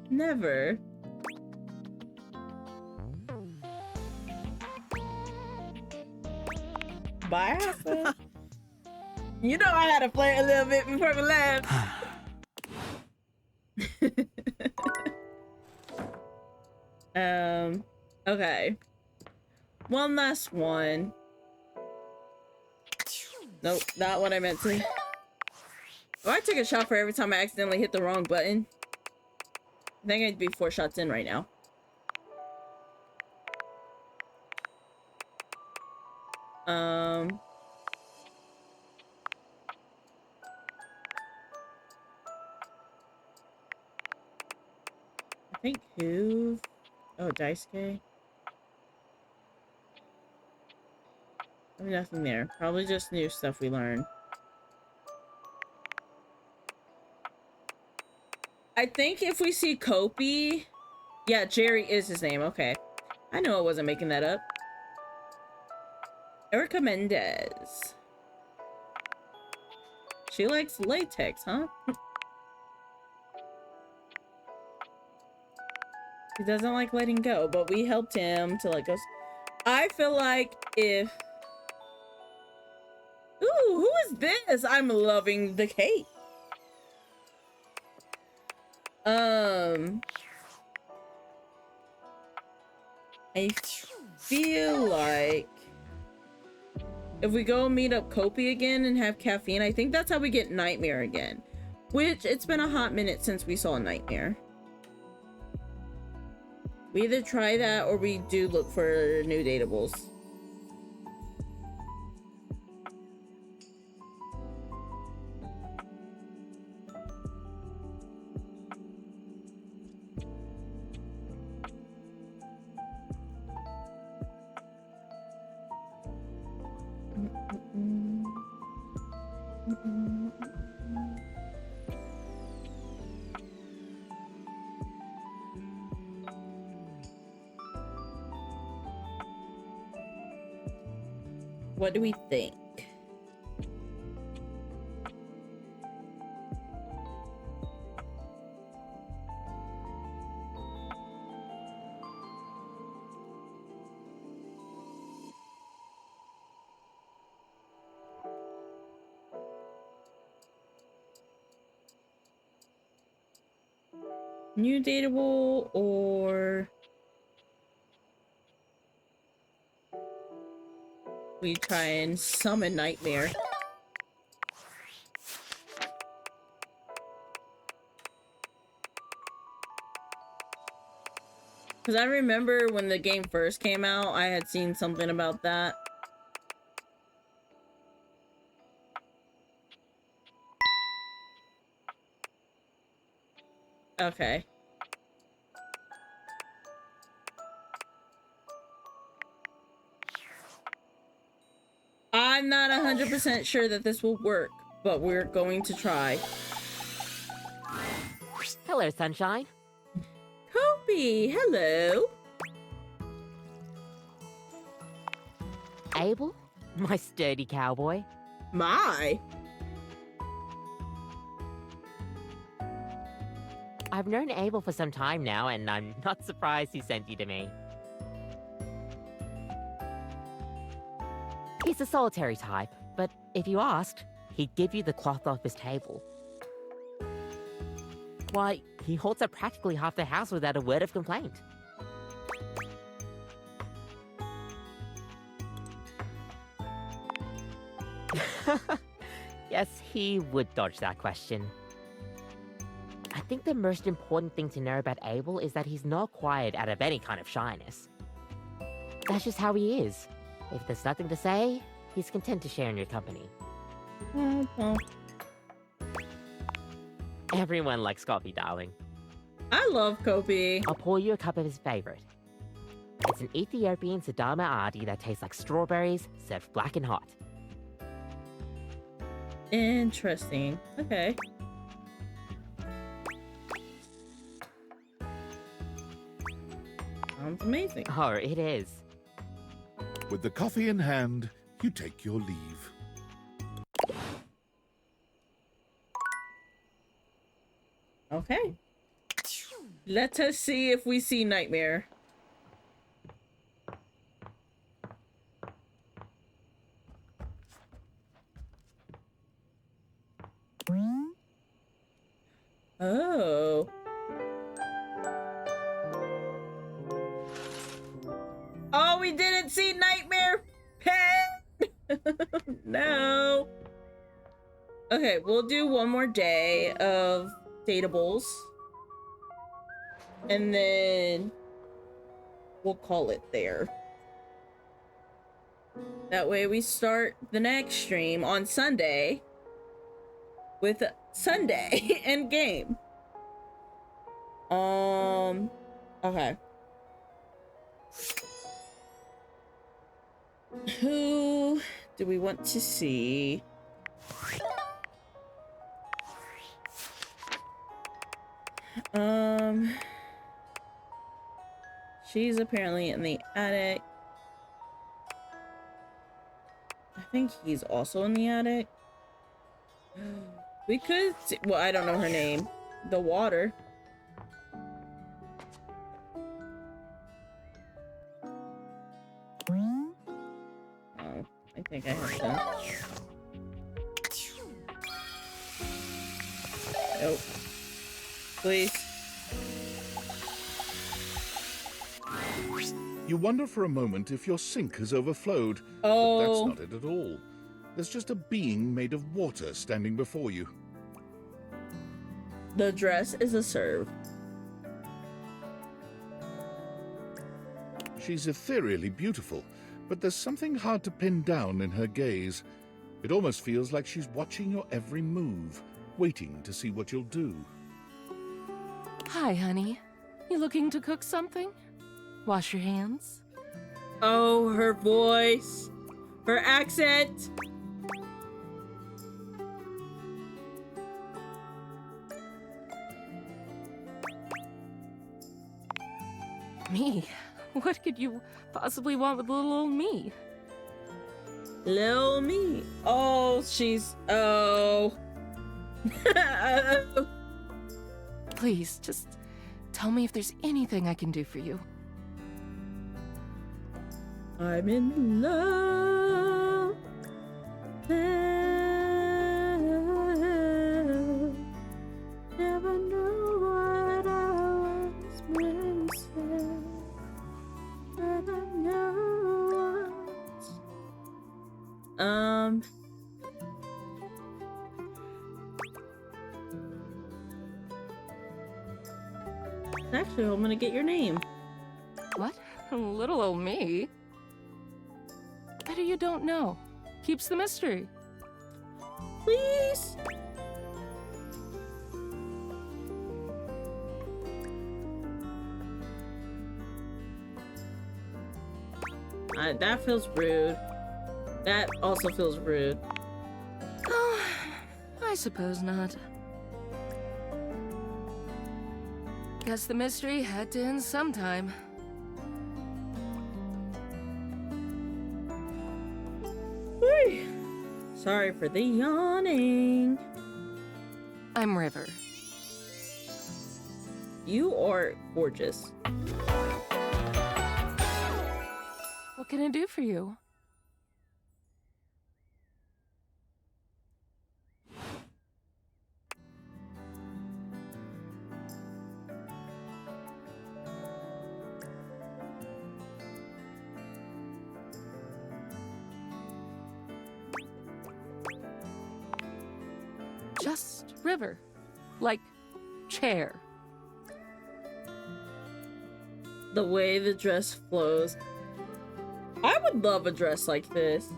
Speaker 1: never. Bye, Hassan. You know I had to play a little bit before we left. Okay. One last one. Nope, not what I meant to. Oh, I took a shot for every time I accidentally hit the wrong button. I think I'd be 4 shots in right now. I think who? Oh, Daisuke. Nothing there. Probably just new stuff we learned. I think if we see Kopi... Yeah, Jerry is his name. Okay. I know I wasn't making that up. Erica Mendez. She likes latex, huh? He doesn't like letting go, but we helped him to let go. I feel like if... Ooh, who is this? I'm loving the cape. I feel like if we go meet up Kopi again and have caffeine, I think that's how we get Nightmare again. Which, it's been a hot minute since we saw Nightmare. We either try that or we do look for new datables. What do we think? New dateable or we try and summon Nightmare? Because I remember when the game first came out, I had seen something about that. Okay. I'm not 100% sure that this will work, but we're going to try.
Speaker 13: Hello, Sunshine.
Speaker 1: Kopi, hello.
Speaker 13: Abel, my sturdy cowboy.
Speaker 1: My.
Speaker 13: I've known Abel for some time now, and I'm not surprised he sent you to me. He's a solitary type, but if you asked, he'd give you the cloth off his table. Why, he holds up practically half the house without a word of complaint. Yes, he would dodge that question. I think the most important thing to know about Abel is that he's not quiet out of any kind of shyness. That's just how he is. If there's nothing to say, he's content to share in your company. Everyone likes coffee, darling.
Speaker 1: I love Kopi.
Speaker 13: I'll pour you a cup of his favorite. It's an Ethiopian Sidama Adi that tastes like strawberries, served black and hot.
Speaker 1: Interesting. Okay. Sounds amazing.
Speaker 13: Oh, it is.
Speaker 2: With the coffee in hand, you take your leave.
Speaker 1: Okay. Let us see if we see Nightmare. Oh. Oh, we didn't see Nightmare Pet. No. Okay, we'll do one more day of datables. And then we'll call it there. That way we start the next stream on Sunday with Sunday end game. Okay. Who do we want to see? She's apparently in the attic. I think he's also in the attic. We could see, well, I don't know her name. The water. Oh, I think I have to. Nope. Please.
Speaker 2: You wonder for a moment if your sink has overflowed.
Speaker 1: Oh.
Speaker 2: But that's not it at all. There's just a being made of water standing before you.
Speaker 1: The dress is a serve.
Speaker 2: She's ethereally beautiful, but there's something hard to pin down in her gaze. It almost feels like she's watching your every move, waiting to see what you'll do.
Speaker 14: Hi, honey. You looking to cook something? Wash your hands.
Speaker 1: Oh, her voice. Her accent.
Speaker 14: Me? What could you possibly want with little old me?
Speaker 1: Lil me. Oh, she's... Oh.
Speaker 14: Please, just tell me if there's anything I can do for you.
Speaker 1: I'm in love. Never knew what I was missing. Never knew what. Actually, I'm gonna get your name.
Speaker 14: What? Little old me? Better you don't know. Keeps the mystery.
Speaker 1: Please? That feels rude. That also feels rude.
Speaker 14: Oh, I suppose not. Guess the mystery had to end sometime.
Speaker 1: Whee! Sorry for the yawning.
Speaker 14: I'm River.
Speaker 1: You are gorgeous.
Speaker 14: What can I do for you? Just river. Like chair.
Speaker 1: The way the dress flows. I would love a dress like this.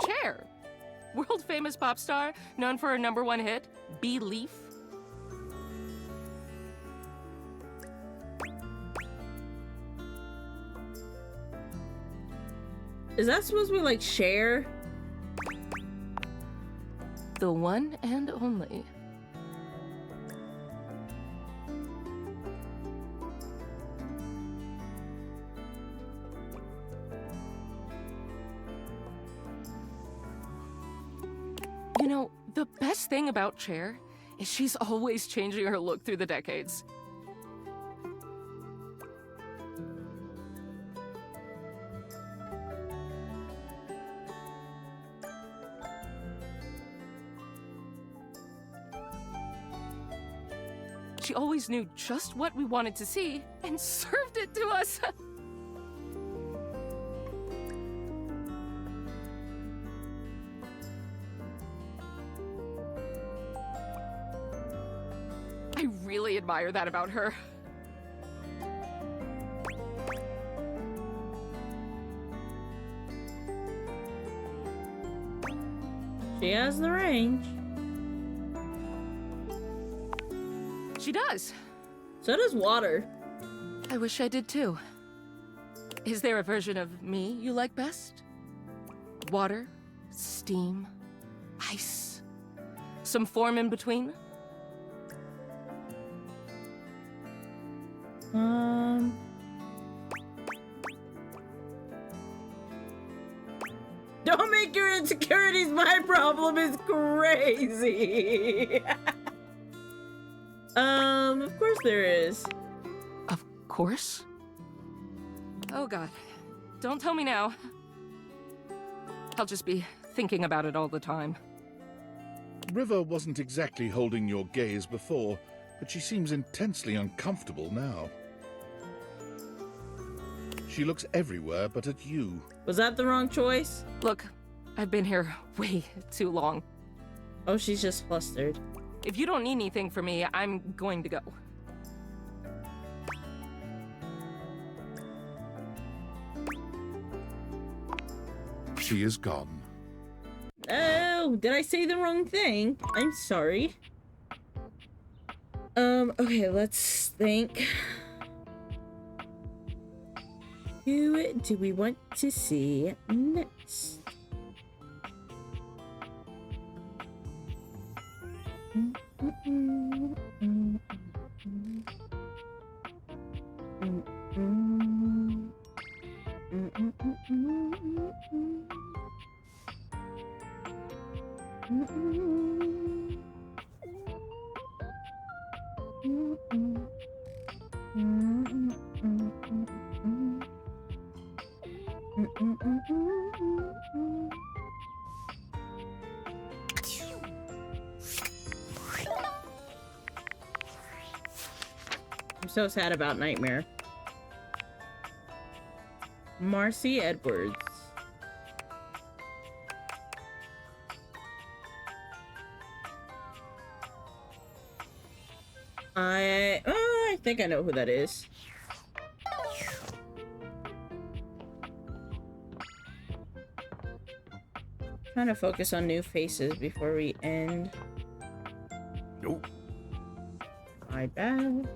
Speaker 14: Chair. World famous pop star, known for her #1 hit, Belief.
Speaker 1: Is that supposed to be like Cher?
Speaker 14: The one and only. You know, the best thing about Cher is she's always changing her look through the decades. She always knew just what we wanted to see and served it to us. I really admire that about her.
Speaker 1: She has the range.
Speaker 14: She does.
Speaker 1: So does water.
Speaker 14: I wish I did too. Is there a version of me you like best? Water, steam, ice, some form in between?
Speaker 1: Don't make your insecurities my problem is crazy. Of course there is.
Speaker 14: Of course? Oh god. Don't tell me now. I'll just be thinking about it all the time.
Speaker 2: River wasn't exactly holding your gaze before, but she seems intensely uncomfortable now. She looks everywhere but at you.
Speaker 1: Was that the wrong choice?
Speaker 14: Look, I've been here way too long.
Speaker 1: Oh, she's just flustered.
Speaker 14: If you don't need anything from me, I'm going to go.
Speaker 2: She is gone.
Speaker 1: Oh, did I say the wrong thing? I'm sorry. Okay, let's think. Who do we want to see next? I'm so sad about Nightmare. Marcy Edwards. I think I know who that is. Trying to focus on new faces before we end.
Speaker 6: Nope.
Speaker 1: My bad.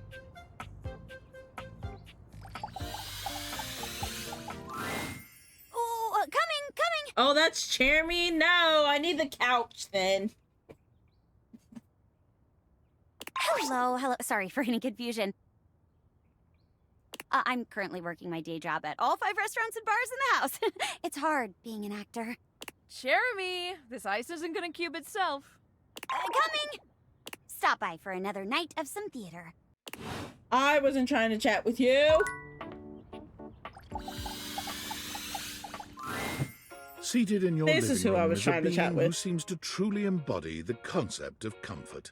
Speaker 7: Oh, coming!
Speaker 1: Oh, that's Chermy? No, I need the couch then.
Speaker 7: Hello. Sorry for any confusion. I'm currently working my day job at all 5 restaurants and bars in the house. It's hard being an actor.
Speaker 11: Jeremy, this ice isn't gonna cube itself.
Speaker 7: Coming! Stop by for another night of some theater.
Speaker 1: I wasn't trying to chat with you.
Speaker 2: Seated in your
Speaker 1: This
Speaker 2: living
Speaker 1: is who I
Speaker 2: room
Speaker 1: was
Speaker 2: is
Speaker 1: trying
Speaker 2: a
Speaker 1: to chat
Speaker 2: being who
Speaker 1: with.
Speaker 2: seems to truly embody the concept of comfort.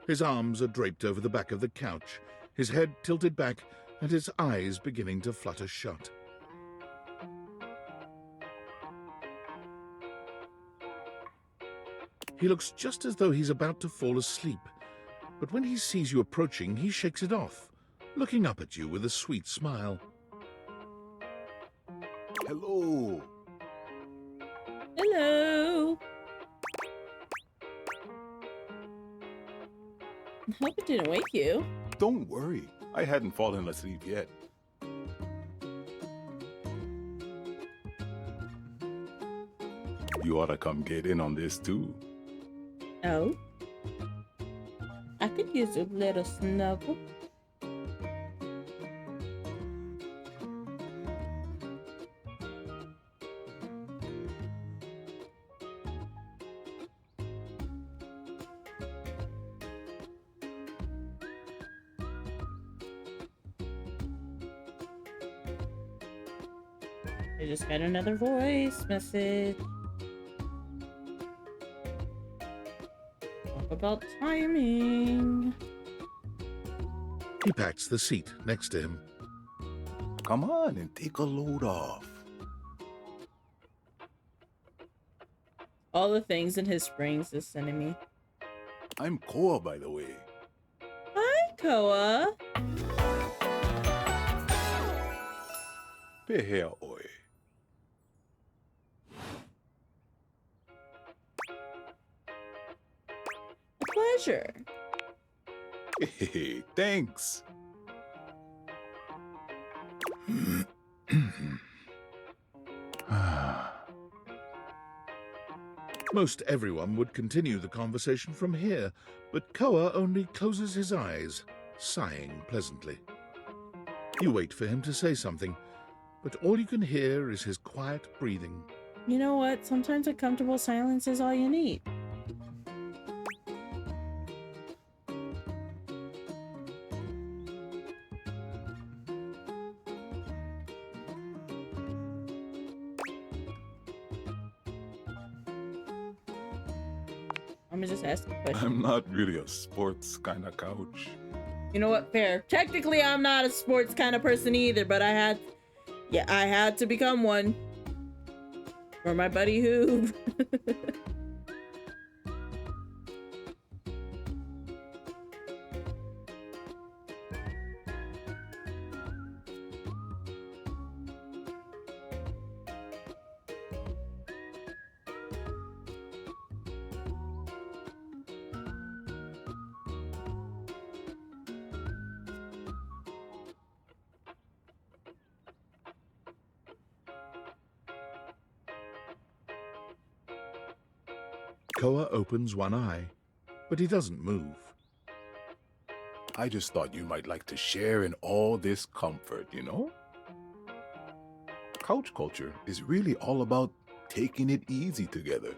Speaker 2: His arms are draped over the back of the couch, his head tilted back, and his eyes beginning to flutter shut. He looks just as though he's about to fall asleep, but when he sees you approaching, he shakes it off, looking up at you with a sweet smile.
Speaker 6: Hello.
Speaker 1: Hello. I hope it didn't wake you.
Speaker 6: Don't worry. I hadn't fallen asleep yet. You ought to come get in on this too.
Speaker 1: Oh? I could use a little snuggle. I just got another voice message. Talk about timing.
Speaker 2: He pats the seat next to him.
Speaker 6: Come on and take a load off.
Speaker 1: All the things in his springs is sending me.
Speaker 6: I'm Koa, by the way.
Speaker 1: Hi, Koa.
Speaker 6: Behea oi.
Speaker 1: A pleasure.
Speaker 6: Hey, thanks.
Speaker 2: Most everyone would continue the conversation from here, but Koa only closes his eyes, sighing pleasantly. You wait for him to say something, but all you can hear is his quiet breathing.
Speaker 1: You know what? Sometimes a comfortable silence is all you need. I'm gonna just ask a question.
Speaker 6: I'm not really a sports kind of couch.
Speaker 1: You know what? Fair. Technically, I'm not a sports kind of person either, but I had to become one for my buddy Hoove.
Speaker 2: Koa opens one eye, but he doesn't move.
Speaker 6: I just thought you might like to share in all this comfort, you know? Couch culture is really all about taking it easy together.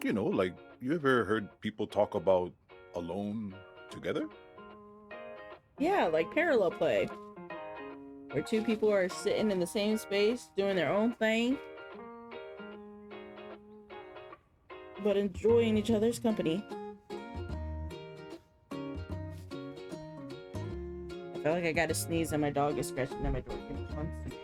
Speaker 6: You know, like, you ever heard people talk about alone together?
Speaker 1: Yeah, like parallel play, where two people are sitting in the same space doing their own thing, but enjoying each other's company. I feel like I gotta sneeze and my dog is scratching at my door. Give me 1 second.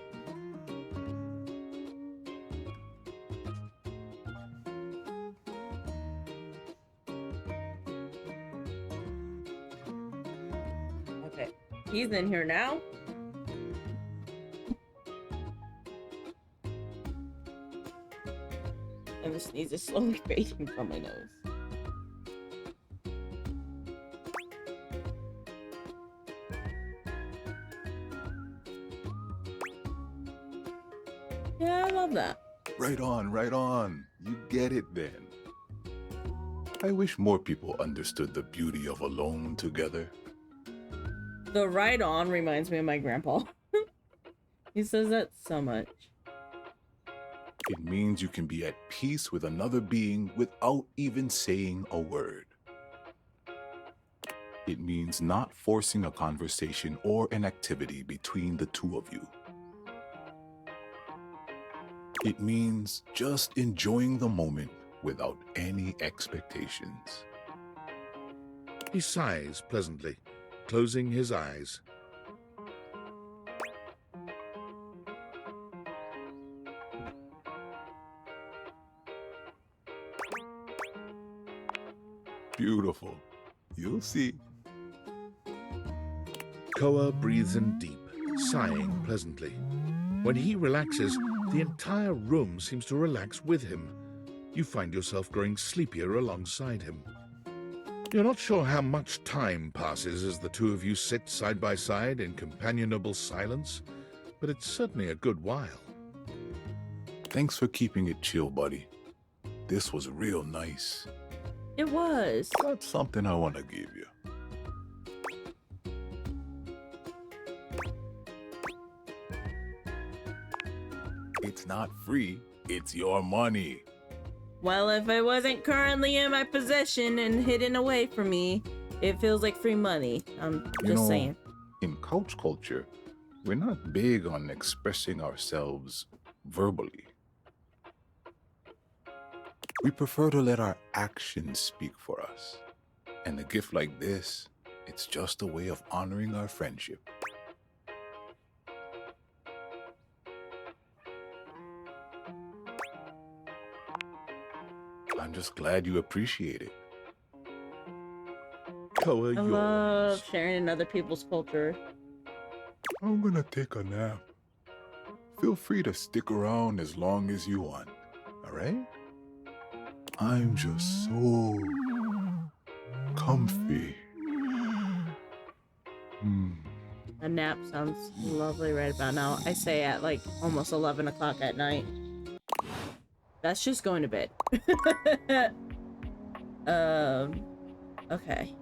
Speaker 1: Okay, he's in here now. And the sneeze is slowly fading from my nose. Yeah, I love that.
Speaker 6: Right on, right on. You get it then. I wish more people understood the beauty of alone together.
Speaker 1: The right on reminds me of my grandpa. He says that so much.
Speaker 6: It means you can be at peace with another being without even saying a word. It means not forcing a conversation or an activity between the two of you. It means just enjoying the moment without any expectations.
Speaker 2: He sighs pleasantly closing his eyes.
Speaker 15: Beautiful. You'll see.
Speaker 2: Koa breathes in deep, sighing pleasantly. When he relaxes, the entire room seems to relax with him. You find yourself growing sleepier alongside him. You're not sure how much time passes as the two of you sit side by side in companionable silence, but it's certainly a good while.
Speaker 15: Thanks for keeping it chill, buddy. This was real nice.
Speaker 1: It was.
Speaker 15: Got something I want to give you. It's not free, it's your money.
Speaker 1: Well, if it wasn't currently in my possession and hidden away from me, it feels like free money. I'm just saying.
Speaker 15: In couch culture, we're not big on expressing ourselves verbally. We prefer to let our actions speak for us. And a gift like this, it's just a way of honoring our friendship. I'm just glad you appreciate it.
Speaker 2: Koa
Speaker 1: I love sharing in other people's culture.
Speaker 15: I'm gonna take a nap. Feel free to stick around as long as you want, alright? I'm just so comfy.
Speaker 1: A nap sounds lovely right about now. I say at like almost 11 o'clock at night. That's just going to bed. Okay.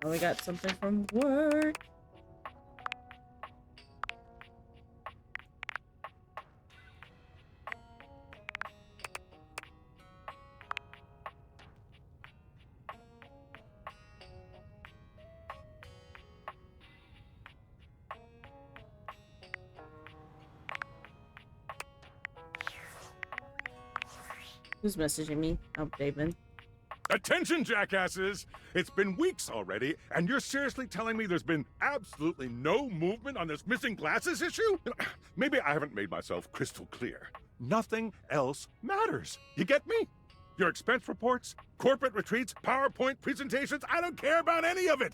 Speaker 1: Oh, we got something from work. Who's messaging me? Oh, David.
Speaker 6: Attention, jackasses! It's been weeks already, and you're seriously telling me there's been absolutely no movement on this missing glasses issue? Maybe I haven't made myself crystal clear. Nothing else matters. You get me? Your expense reports, corporate retreats, PowerPoint presentations, I don't care about any of it!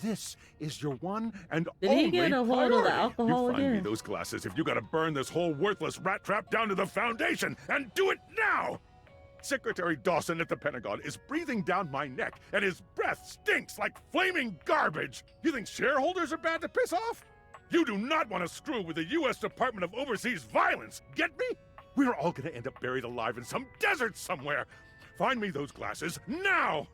Speaker 6: This is your one and
Speaker 1: Did
Speaker 6: only
Speaker 1: he get a hold
Speaker 6: priority.
Speaker 1: of the alcohol
Speaker 6: You find me
Speaker 1: again?
Speaker 6: those glasses if you gotta burn this whole worthless rat trap down to the foundation, and do it now! Secretary Dawson at the Pentagon is breathing down my neck, and his breath stinks like flaming garbage! You think shareholders are bad to piss off? You do not want to screw with the U.S. Department of Overseas Violence, get me? We're all gonna end up buried alive in some desert somewhere! Find me those glasses, now!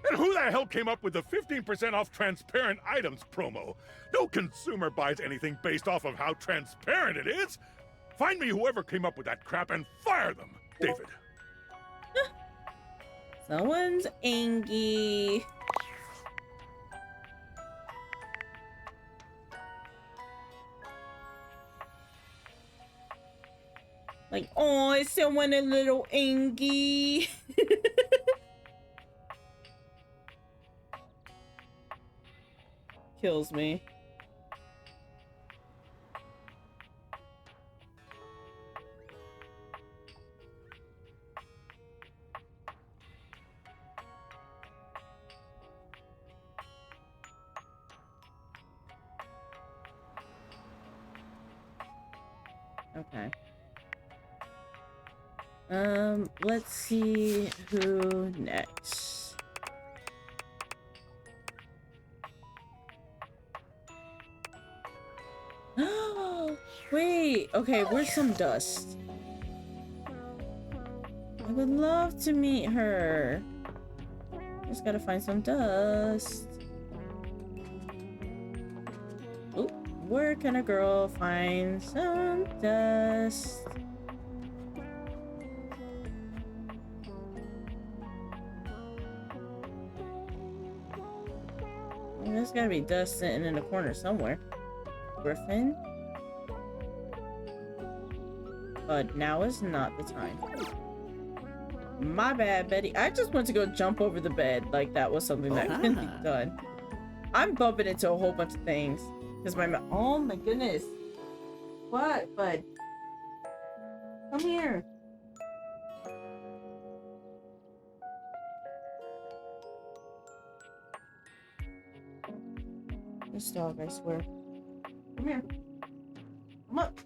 Speaker 6: And who the hell came up with the 15% off transparent items promo? No consumer buys anything based off of how transparent it is! Find me whoever came up with that crap and fire them! David.
Speaker 1: Someone's Angy. Like, oh, is someone a little Angy? Kills me. Okay. Let's see who next. Wait, okay, where's some dust? I would love to meet her. Just gotta find some dust. Oop, where can a girl find some dust? There's gotta be dust sitting in the corner somewhere. Griffin? but now is not the time. My bad, Betty. I just went to go jump over the bed. Like that was something that couldn't be done. I'm bumping into a whole bunch of things. Because oh my goodness. What, bud? Come here. This dog, I swear. Come here. Come up.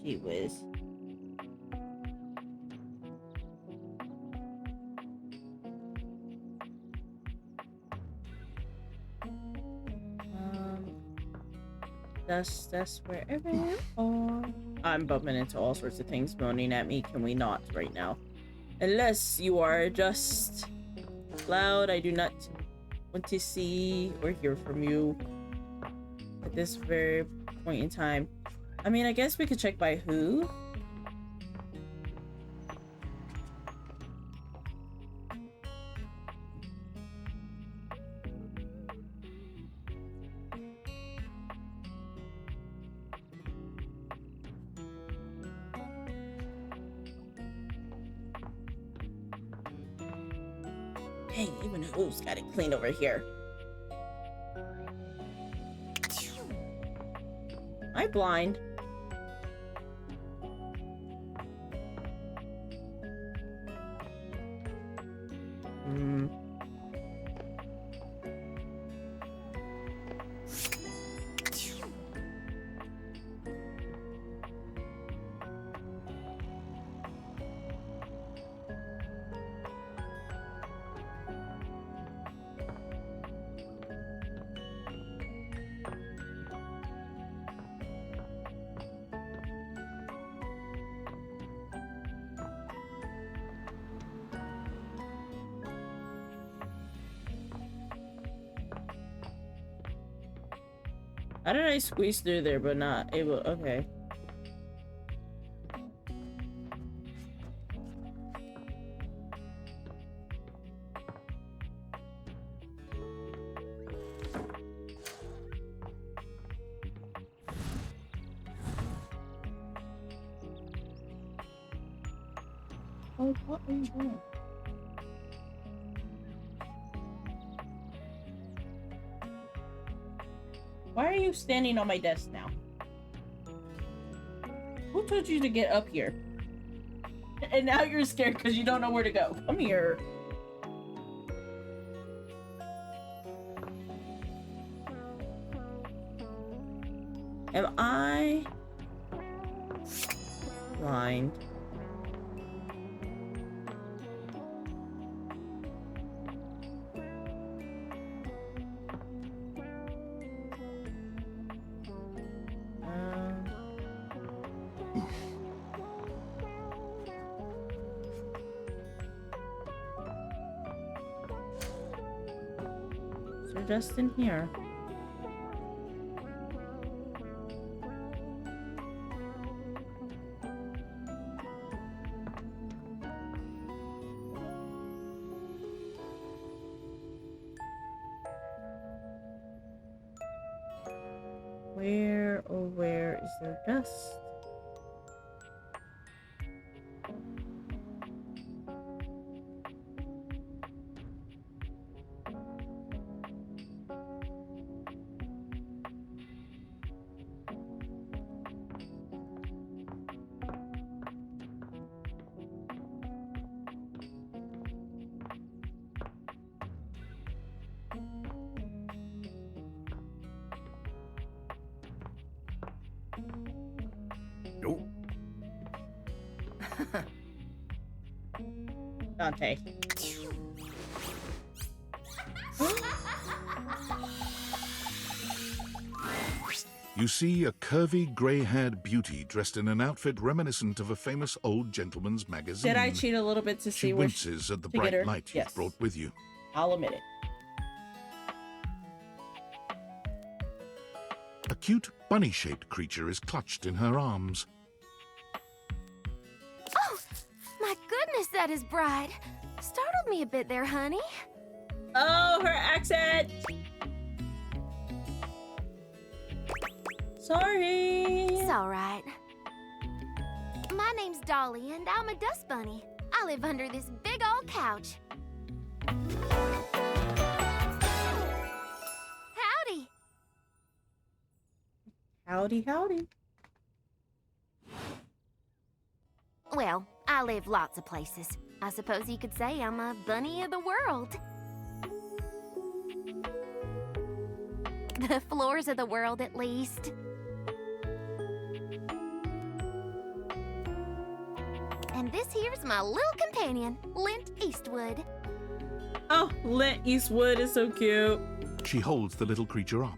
Speaker 1: Gee whiz. That's wherever you are. I'm bumping into all sorts of things moaning at me. Can we not right now? Unless you are just loud, I do not want to see or hear from you at this very point in time. I mean, I guess we could check by who. Hey, even who's got it clean over here? Am I blind? How did I squeeze through there but not able? Okay. Oh, what are you doing? Why are you standing on my desk now? Who told you to get up here? And now you're scared because you don't know where to go. Come here. Am I blind? Just in here. Where, oh where is there dust? Dante.
Speaker 2: You see a curvy, grey-haired beauty dressed in an outfit reminiscent of a famous old gentleman's magazine.
Speaker 1: Did I cheat a little bit to see
Speaker 2: She
Speaker 1: where
Speaker 2: winces at the
Speaker 1: to get her?
Speaker 2: bright light
Speaker 1: Yes.
Speaker 2: you've brought with you.
Speaker 1: I'll admit it.
Speaker 2: A cute, bunny-shaped creature is clutched in her arms.
Speaker 7: Oh, my goodness, that is bright. Startled me a bit there, honey.
Speaker 1: Oh, her accent! Sorry.
Speaker 7: It's all right. My name's Dolly, and I'm a dust bunny. I live under this big old couch. Howdy.
Speaker 1: Howdy, howdy.
Speaker 7: Well, I live lots of places. I suppose you could say I'm a bunny of the world. The floors of the world, at least. And this here's my little companion, Lint Eastwood.
Speaker 1: Oh, Lint Eastwood is so cute.
Speaker 2: She holds the little creature up.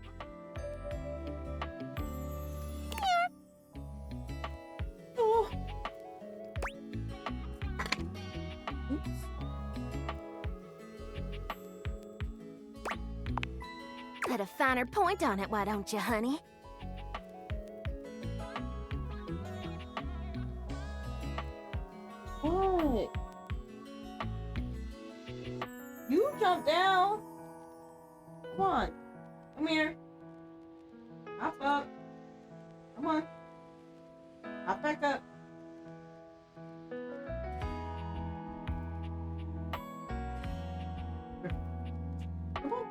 Speaker 1: Oh. Oops.
Speaker 7: Put a finer point on it, why don't you, honey?
Speaker 1: What? You jump down. Come on. Come here. Hop up. Come on. Hop back up. Come on.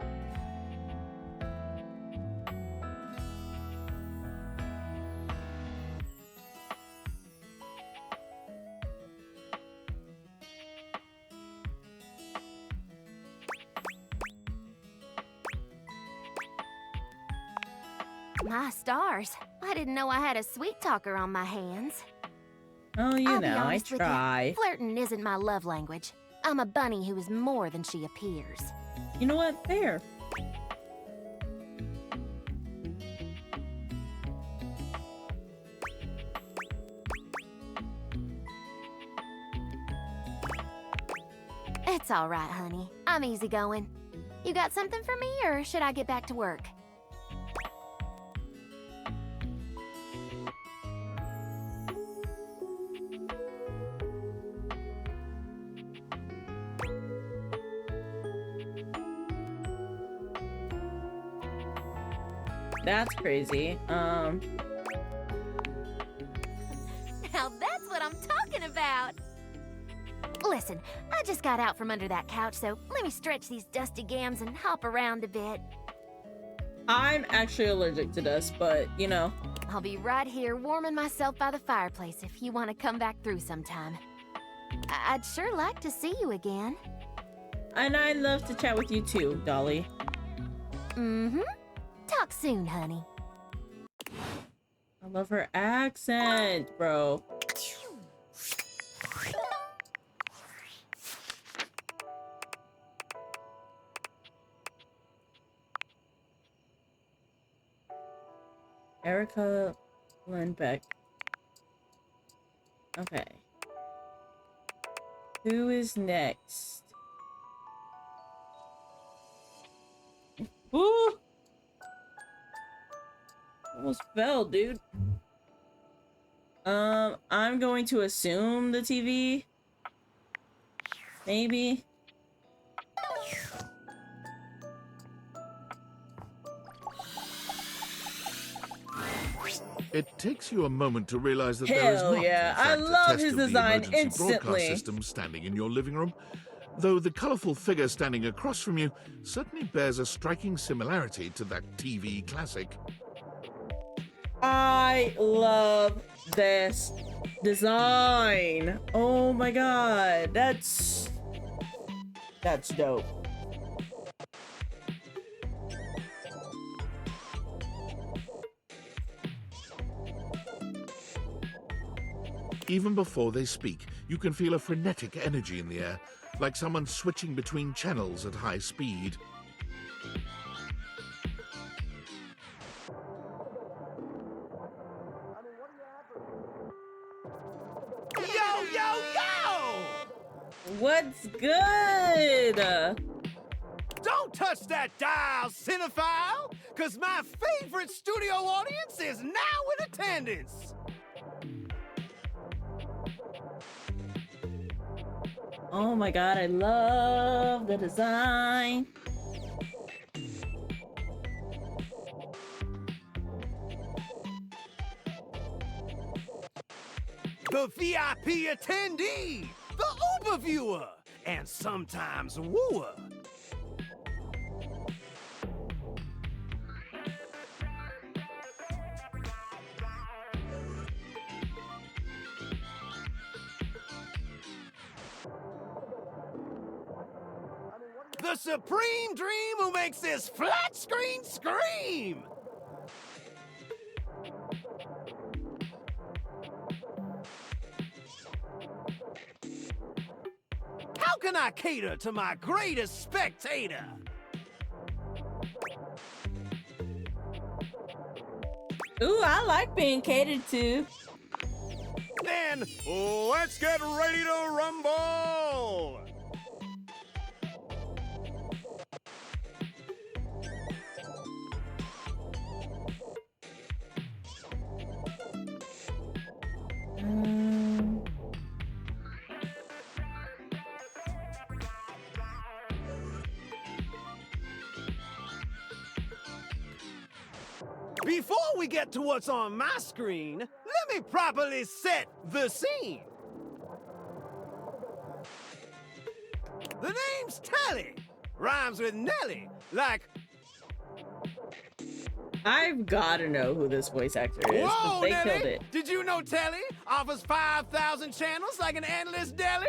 Speaker 7: My stars. I didn't know I had a sweet talker on my hands.
Speaker 1: Oh, you
Speaker 7: I'll be
Speaker 1: know, I
Speaker 7: honest with you,
Speaker 1: try.
Speaker 7: flirting isn't my love language. I'm a bunny who is more than she appears.
Speaker 1: You know what? Fair.
Speaker 7: It's all right, honey. I'm easygoing. You got something for me, or should I get back to work?
Speaker 1: That's crazy.
Speaker 7: Now that's what I'm talking about! Listen, I just got out from under that couch, so let me stretch these dusty gams and hop around a bit.
Speaker 1: I'm actually allergic to dust, but, you know.
Speaker 7: I'll be right here warming myself by the fireplace if you want to come back through sometime. I'd sure like to see you again.
Speaker 1: And I'd love to chat with you too, Dolly.
Speaker 7: Mm-hmm. Talk soon, honey.
Speaker 1: I love her accent, bro. Erica Lindbeck. Okay. Who is next? Ooh! Almost fell, dude. I'm going to assume the TV. Maybe.
Speaker 2: It takes you a moment to realize that there is
Speaker 1: Hell
Speaker 2: not,
Speaker 1: yeah,
Speaker 2: in fact,
Speaker 1: I
Speaker 2: a
Speaker 1: love
Speaker 2: test
Speaker 1: his
Speaker 2: of the
Speaker 1: design
Speaker 2: emergency
Speaker 1: instantly.
Speaker 2: broadcast system standing in your living room, though the colorful figure standing across from you certainly bears a striking similarity to that TV classic.
Speaker 1: I love this design. Oh my god, that's dope.
Speaker 2: Even before they speak, you can feel a frenetic energy in the air, like someone switching between channels at high speed.
Speaker 16: Yo, yo, yo!
Speaker 1: What's good?
Speaker 16: Don't touch that dial, cinephile, because my favorite studio audience is now in attendance.
Speaker 1: Oh my god, I love the design.
Speaker 16: the VIP attendee, the overviewer, and sometimes wooer. The supreme dream who makes this flat screen scream! How can I cater to my greatest spectator?
Speaker 1: Ooh, I like being catered to.
Speaker 16: Then, let's get ready to rumble! Before we get to what's on my screen, let me properly set the scene. The name's Telly. Rhymes with Nelly, like...
Speaker 1: I've gotta know who this voice actor is.
Speaker 16: Whoa,
Speaker 1: They
Speaker 16: Nelly!
Speaker 1: killed it.
Speaker 16: Did you know Telly offers 5,000 channels like an endless deli?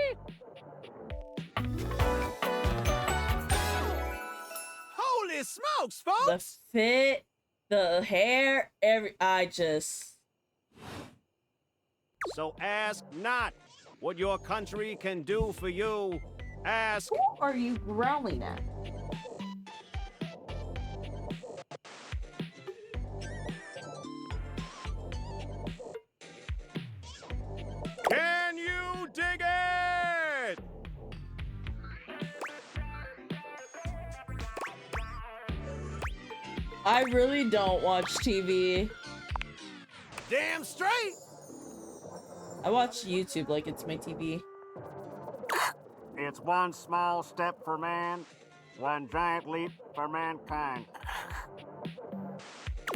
Speaker 16: Holy smokes, folks!
Speaker 1: The fit, the hair,
Speaker 16: So ask not what your country can do for you. Ask...
Speaker 1: Who are you growling at?
Speaker 16: Can you dig it?
Speaker 1: I really don't watch TV.
Speaker 16: Damn straight!
Speaker 1: I watch YouTube like it's my TV.
Speaker 17: It's one small step for man, one giant leap for mankind.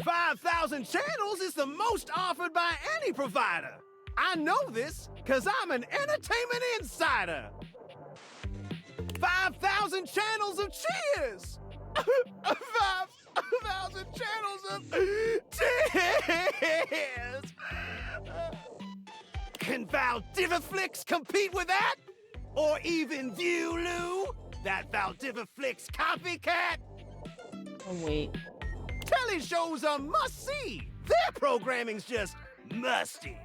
Speaker 16: 5,000 channels is the most offered by any provider. I know this because I'm an entertainment insider. 5,000 channels of cheers. 5,000 channels of tears. Can Valdiviflix compete with that? Or even Viewloo? That Valdiviflix copycat?
Speaker 1: Oh, wait.
Speaker 16: Telly shows are must-see. Their programming's just musty.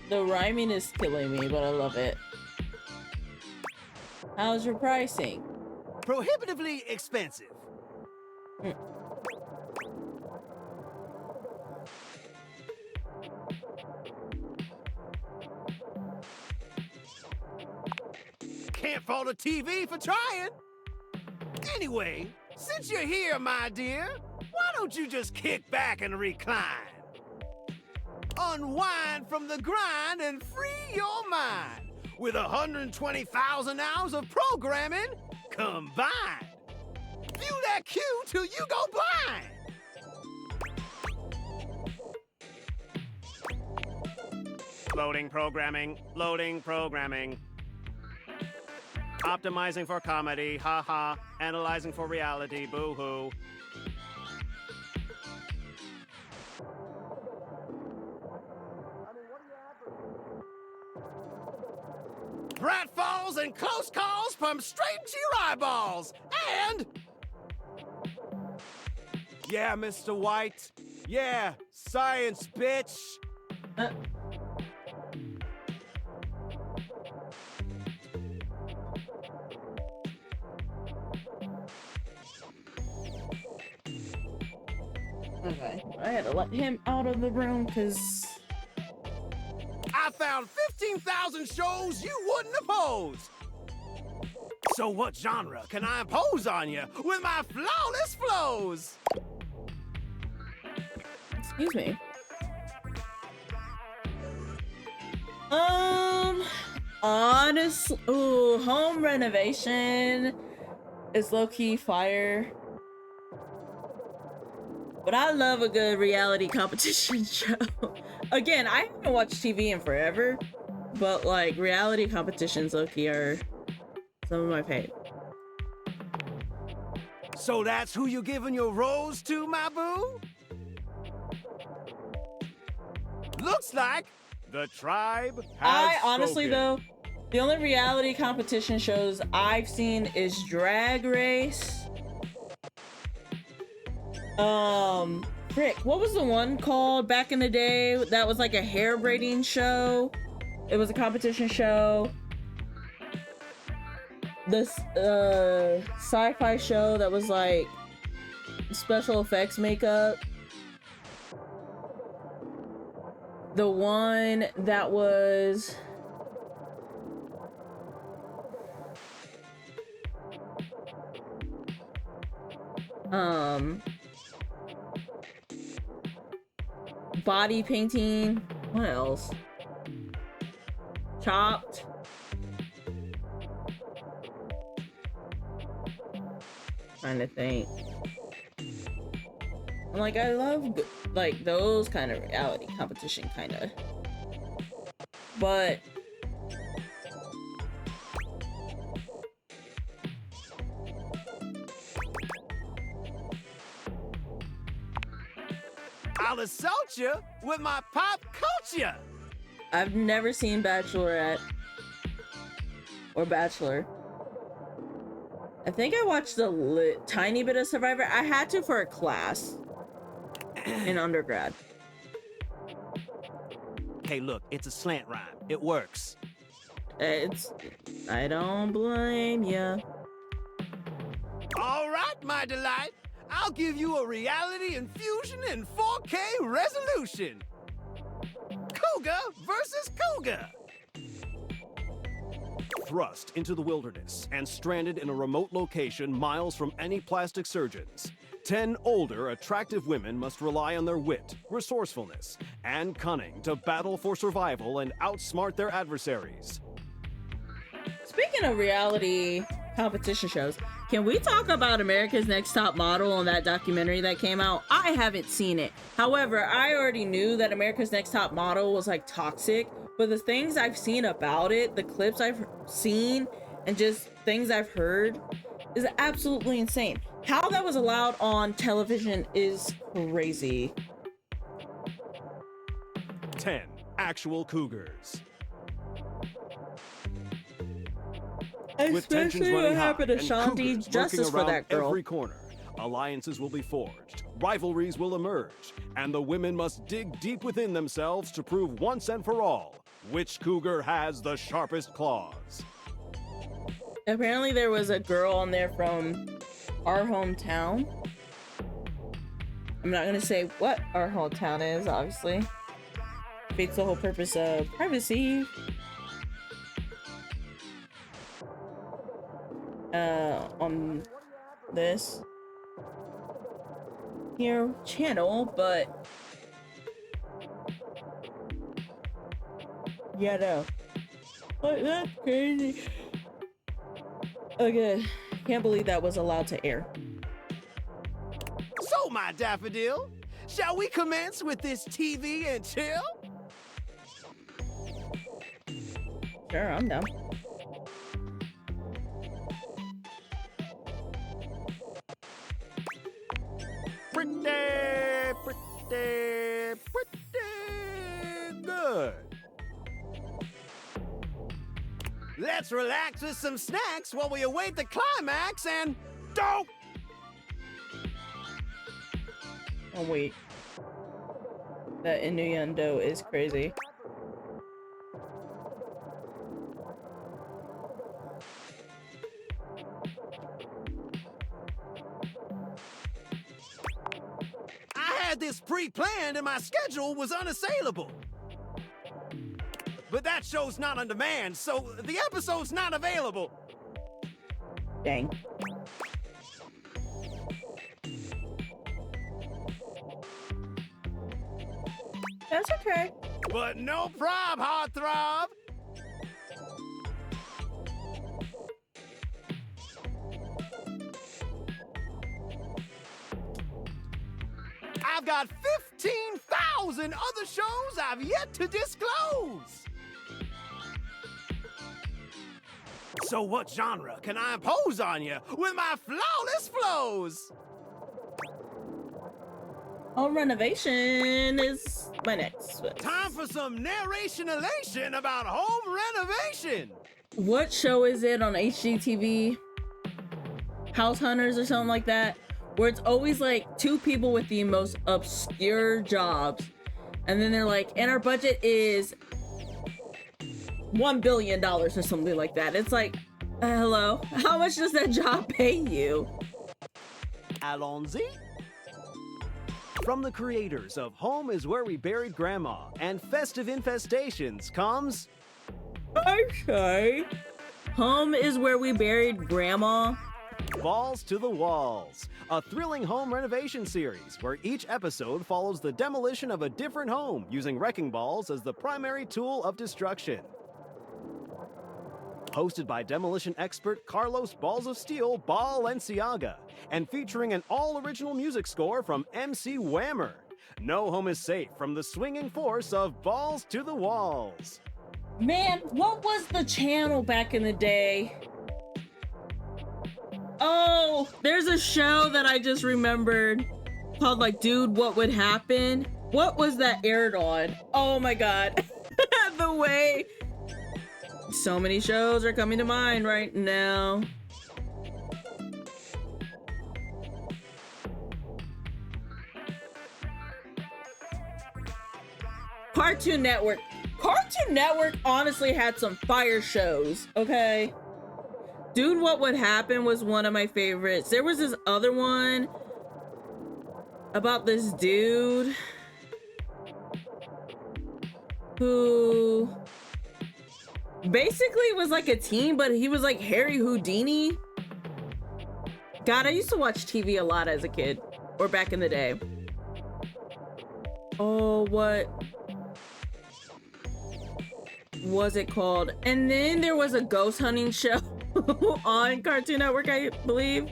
Speaker 1: The rhyming is killing me, but I love it. How's your pricing?
Speaker 16: Prohibitively expensive. Can't fault a TV for trying. Anyway, since you're here, my dear, why don't you just kick back and recline? Unwind from the grind and free your mind with 120,000 hours of programming combined. View that cue till you go blind. Loading programming, loading programming. Optimizing for comedy, haha. Analyzing for reality, boo-hoo. Pratfalls and close calls from straight to your eyeballs. And... yeah, Mr. White. Yeah, science, bitch.
Speaker 1: Okay, I had to let him out of the room because...
Speaker 16: I found 15,000 shows you wouldn't oppose. So what genre can I impose on you with my flawless flows?
Speaker 1: Excuse me. Honestly, ooh, home renovation is low-key fire. But I love a good reality competition show. Again, I haven't watched TV in forever, but like reality competitions, low-key, are some of my favorite.
Speaker 16: So that's who you giving your rose to, my boo? Looks like the tribe has
Speaker 1: I honestly,
Speaker 16: spoken.
Speaker 1: though, the only reality competition shows I've seen is Drag Race. Frick, what was the one called back in the day that was like a hair braiding show? It was a competition show. This sci-fi show that was like special effects makeup. The one that was body painting. What else? Chopped. Trying to think. I'm like, I love like those kind of reality competition kind of, but
Speaker 16: I'll assault you with my pop culture.
Speaker 1: I've never seen Bachelorette or Bachelor. I think I watched a tiny bit of Survivor. I had to for a class in undergrad.
Speaker 16: Hey, look, it's a slant rhyme. It works.
Speaker 1: I don't blame ya.
Speaker 16: All right, my delight. I'll give you a reality infusion in 4K resolution. Cougar versus Cougar. Thrust into the wilderness and stranded in a remote location miles from any plastic surgeons, 10 older, attractive women must rely on their wit, resourcefulness, and cunning to battle for survival and outsmart their adversaries.
Speaker 1: Speaking of reality competition shows, can we talk about America's Next Top Model and that documentary that came out? I haven't seen it. However, I already knew that America's Next Top Model was like toxic, but the things I've seen about it, the clips I've seen, and just things I've heard is absolutely insane. How that was allowed on television is crazy.
Speaker 16: 10 actual cougars. With tensions
Speaker 1: Especially
Speaker 16: running
Speaker 1: what
Speaker 16: high
Speaker 1: happened to
Speaker 16: and
Speaker 1: Sean D.
Speaker 16: cougars
Speaker 1: Justice
Speaker 16: lurking
Speaker 1: for
Speaker 16: around
Speaker 1: that girl.
Speaker 16: every corner, alliances will be forged, rivalries will emerge, and the women must dig deep within themselves to prove once and for all which cougar has the sharpest claws.
Speaker 1: Apparently there was a girl on there from our hometown. I'm not gonna say what our hometown is, obviously. Defeats the whole purpose of privacy. On this here channel, but yeah, no. But that's crazy. Okay, can't believe that was allowed to air.
Speaker 16: So, my daffodil, shall we commence with this TV and chill?
Speaker 1: Sure, I'm down.
Speaker 16: Pretty good. Let's relax with some snacks while we await the climax and don't.
Speaker 1: Oh wait, that innuendo is crazy.
Speaker 16: I had this pre-planned and my schedule was unassailable. But that show's not on demand, so the episode's not available.
Speaker 1: Dang. That's okay.
Speaker 16: But no prob, heartthrob. I've got 15,000 other shows I've yet to disclose! So what genre can I impose on you with my flawless flows?
Speaker 1: Home renovation is my next one.
Speaker 16: Time for some narration elation about home renovation!
Speaker 1: What show is it on HGTV? House Hunters or something like that? Where it's always like two people with the most obscure jobs. And then they're like, and our budget is $1 billion or something like that. It's like, hello? How much does that job pay you?
Speaker 16: Allons-y. From the creators of Home is Where We Buried Grandma and Festive Infestations comes...
Speaker 1: Okay. Home is Where We Buried Grandma.
Speaker 16: Balls to the Walls, a thrilling home renovation series where each episode follows the demolition of a different home using wrecking balls as the primary tool of destruction. Hosted by demolition expert Carlos Balls of Steel Balenciaga, and featuring an all-original music score from MC Whammer. No home is safe from the swinging force of Balls to the Walls.
Speaker 1: Man, what was the channel back in the day? Oh, there's a show that I just remembered called like, Dude, What Would Happen? What was that aired on? Oh my God. The way so many shows are coming to mind right now. Cartoon Network. Cartoon Network honestly had some fire shows, okay? Dude, What Would Happen was one of my favorites. There was this other one about this dude who basically was like a teen, but he was like Harry Houdini. God, I used to watch TV a lot as a kid, or back in the day. Oh, what was it called? And then there was a ghost hunting show on Cartoon Network, I believe.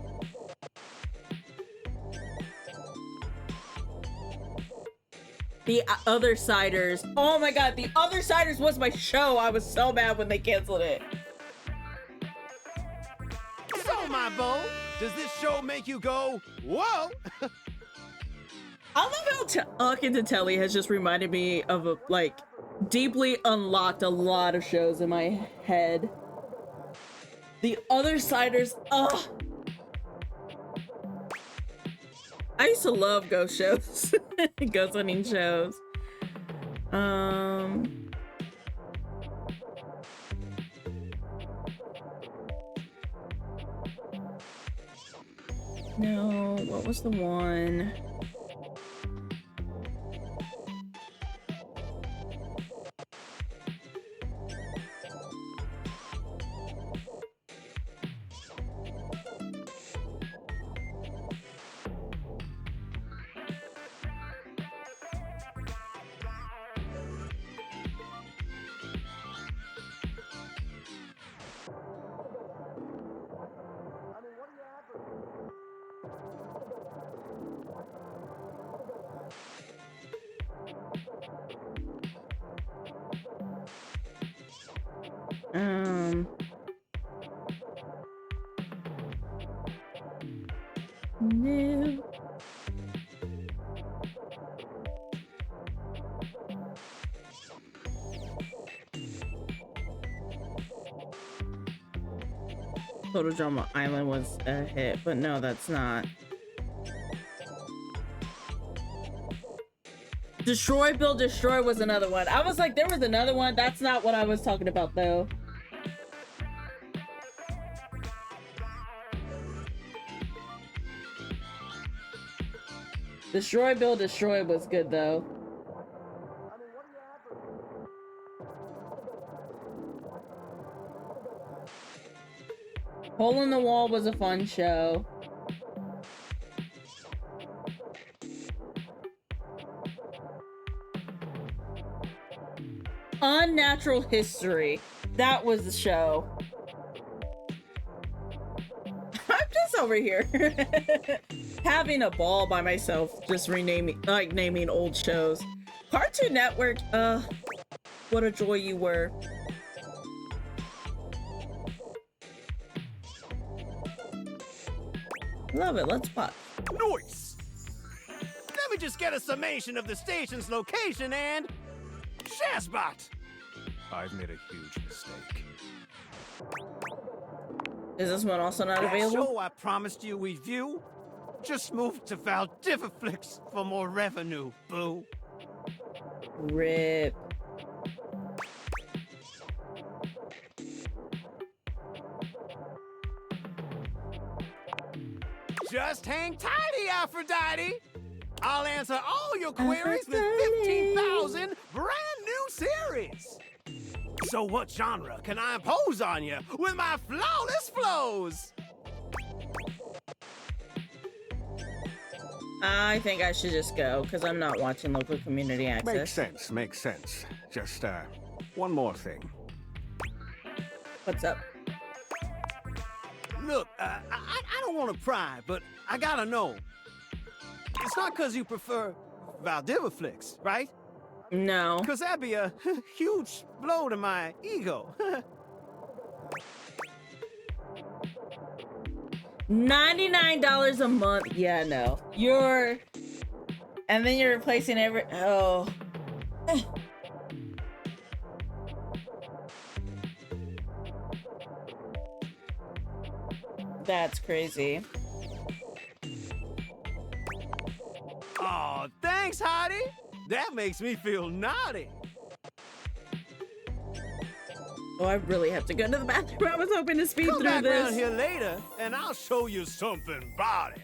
Speaker 1: The Other Siders. Oh my God, The Other Siders was my show. I was so mad when they canceled it.
Speaker 16: So, my beau, does this show make you go, whoa?
Speaker 1: I love how Telly has just reminded me of a, like, deeply unlocked a lot of shows in my head. The Other Siders, ugh. I used to love ghost shows. Ghost hunting shows. No, what was the one? No. Total Drama Island was a hit, but no, that's not. Destroy, Build, Destroy was another one. I was like, there was another one. That's not what I was talking about, though. Destroy, Build, Destroy was good, though. Hole in the Wall was a fun show. Unnatural History. That was the show. I'm just just over here having a ball by myself, just naming old shows. Cartoon Network, what a joy you were. Love it, let's watch.
Speaker 17: Nice! Let me just get a summation of the station's location and... Shazbot!
Speaker 16: I've made a huge mistake.
Speaker 1: Is this one also not
Speaker 17: That
Speaker 1: available?
Speaker 17: show I promised you we'd view just moved to Valdiviflix for more revenue, boo.
Speaker 1: RIP.
Speaker 17: Just hang tighty, Aphrodite! I'll answer all your queries with 15,000 brand new series! So what genre can I impose on you with my flawless flows?
Speaker 1: I think I should just go, because I'm not watching local community access.
Speaker 16: Makes sense. Just, one more thing.
Speaker 1: What's up?
Speaker 17: Look, I don't want to pry, but I gotta know. It's not because you prefer Valdiviflix, right?
Speaker 1: No.
Speaker 17: Because that'd be a huge blow to my ego.
Speaker 1: $99 a month. Yeah, no. And then you're replacing oh. That's crazy.
Speaker 17: Oh, thanks, Hottie. That makes me feel naughty.
Speaker 1: Oh, I really have to go to the bathroom. I was hoping to speed
Speaker 17: Come
Speaker 1: through
Speaker 17: back
Speaker 1: this.
Speaker 17: around here later, and I'll show you something body.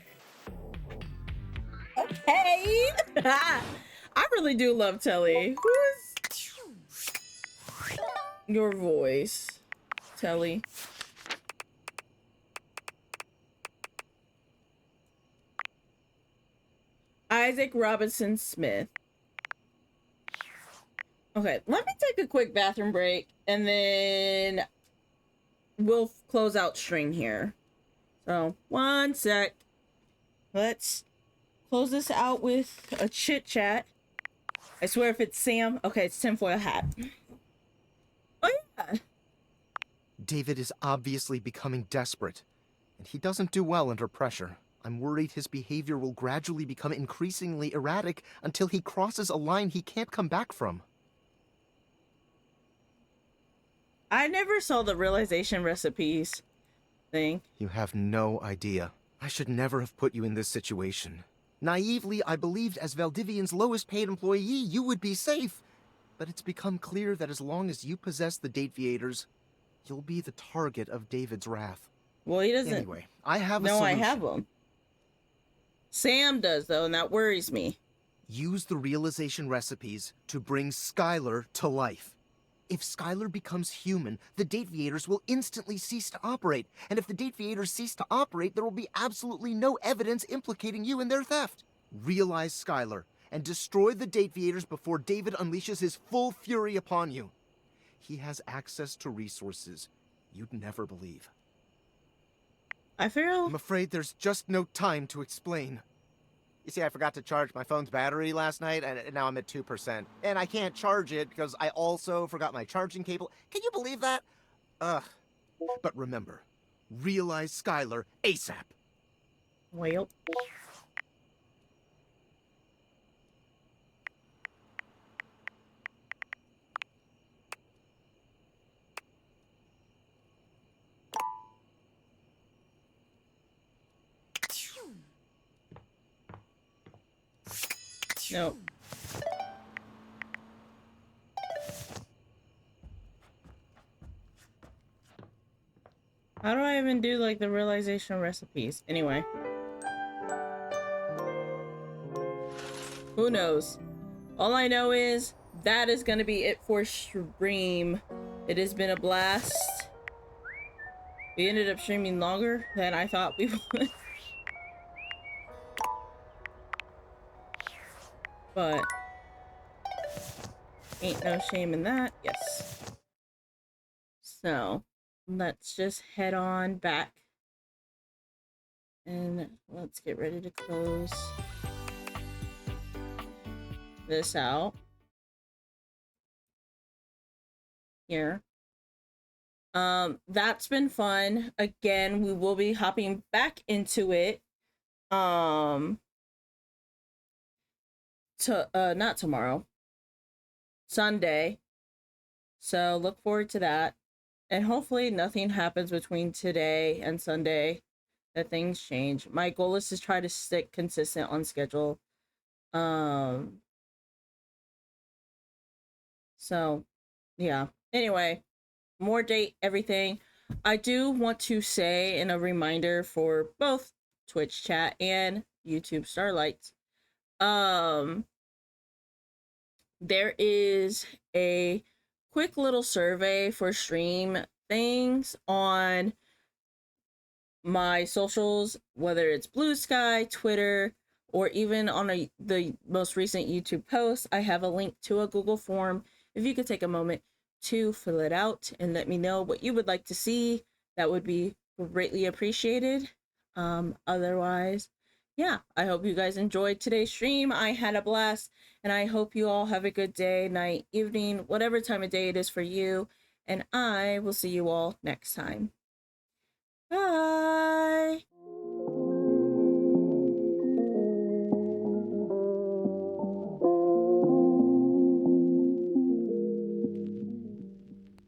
Speaker 1: Okay. I really do love Telly. Who's your voice, Telly? Isaac Robinson Smith. Okay, let me take a quick bathroom break and then we'll close out stream here. So, one sec. Let's close this out with a chit chat. I swear if it's Sam. Okay, it's tinfoil hat. Oh, yeah.
Speaker 8: David is obviously becoming desperate, and he doesn't do well under pressure. I'm worried his behavior will gradually become increasingly erratic until he crosses a line he can't come back from.
Speaker 1: I never saw the realization recipes thing.
Speaker 8: You have no idea. I should never have put you in this situation. Naively, I believed as Valdivian's lowest paid employee, you would be safe. But it's become clear that as long as you possess the Dateviators, you'll be the target of David's wrath.
Speaker 1: Well, he doesn't.
Speaker 8: Anyway, I have a
Speaker 1: No, I
Speaker 8: solution.
Speaker 1: have them. Sam does, though, and that worries me.
Speaker 8: Use the realization recipes to bring Skylar to life. If Skylar becomes human, the Dateviators will instantly cease to operate. And if the Dateviators cease to operate, there will be absolutely no evidence implicating you in their theft. Realize Skylar, and destroy the Dateviators before David unleashes his full fury upon you. He has access to resources you'd never believe. I'm afraid there's just no time to explain. You see, I forgot to charge my phone's battery last night, and now I'm at 2%. And I can't charge it because I also forgot my charging cable. Can you believe that? Ugh. But remember, realize Skylar ASAP.
Speaker 1: Well. No. How do I even do, like, the realization recipes? Anyway. Who knows? All I know is that is going to be it for stream. It has been a blast. We ended up streaming longer than I thought we would. But ain't no shame in that. Yes. So let's just head on back And let's get ready to close this out here. That's been fun. Again, we will be hopping back into it. Not tomorrow. Sunday. So look forward to that. And hopefully nothing happens between today and Sunday that things change. My goal is to try to stick consistent on schedule. So yeah. Anyway, more date, everything. I do want to say, in a reminder for both Twitch chat and YouTube Starlights, there is a quick little survey for stream things on my socials, whether it's Blue Sky, Twitter, or even on the most recent YouTube post. I have a link to a Google form. If you could take a moment to fill it out and let me know what you would like to see, that would be greatly appreciated. Otherwise, yeah, I hope you guys enjoyed today's stream. I had a blast, and I hope you all have a good day, night, evening, whatever time of day it is for you. And I will see you all next time. Bye.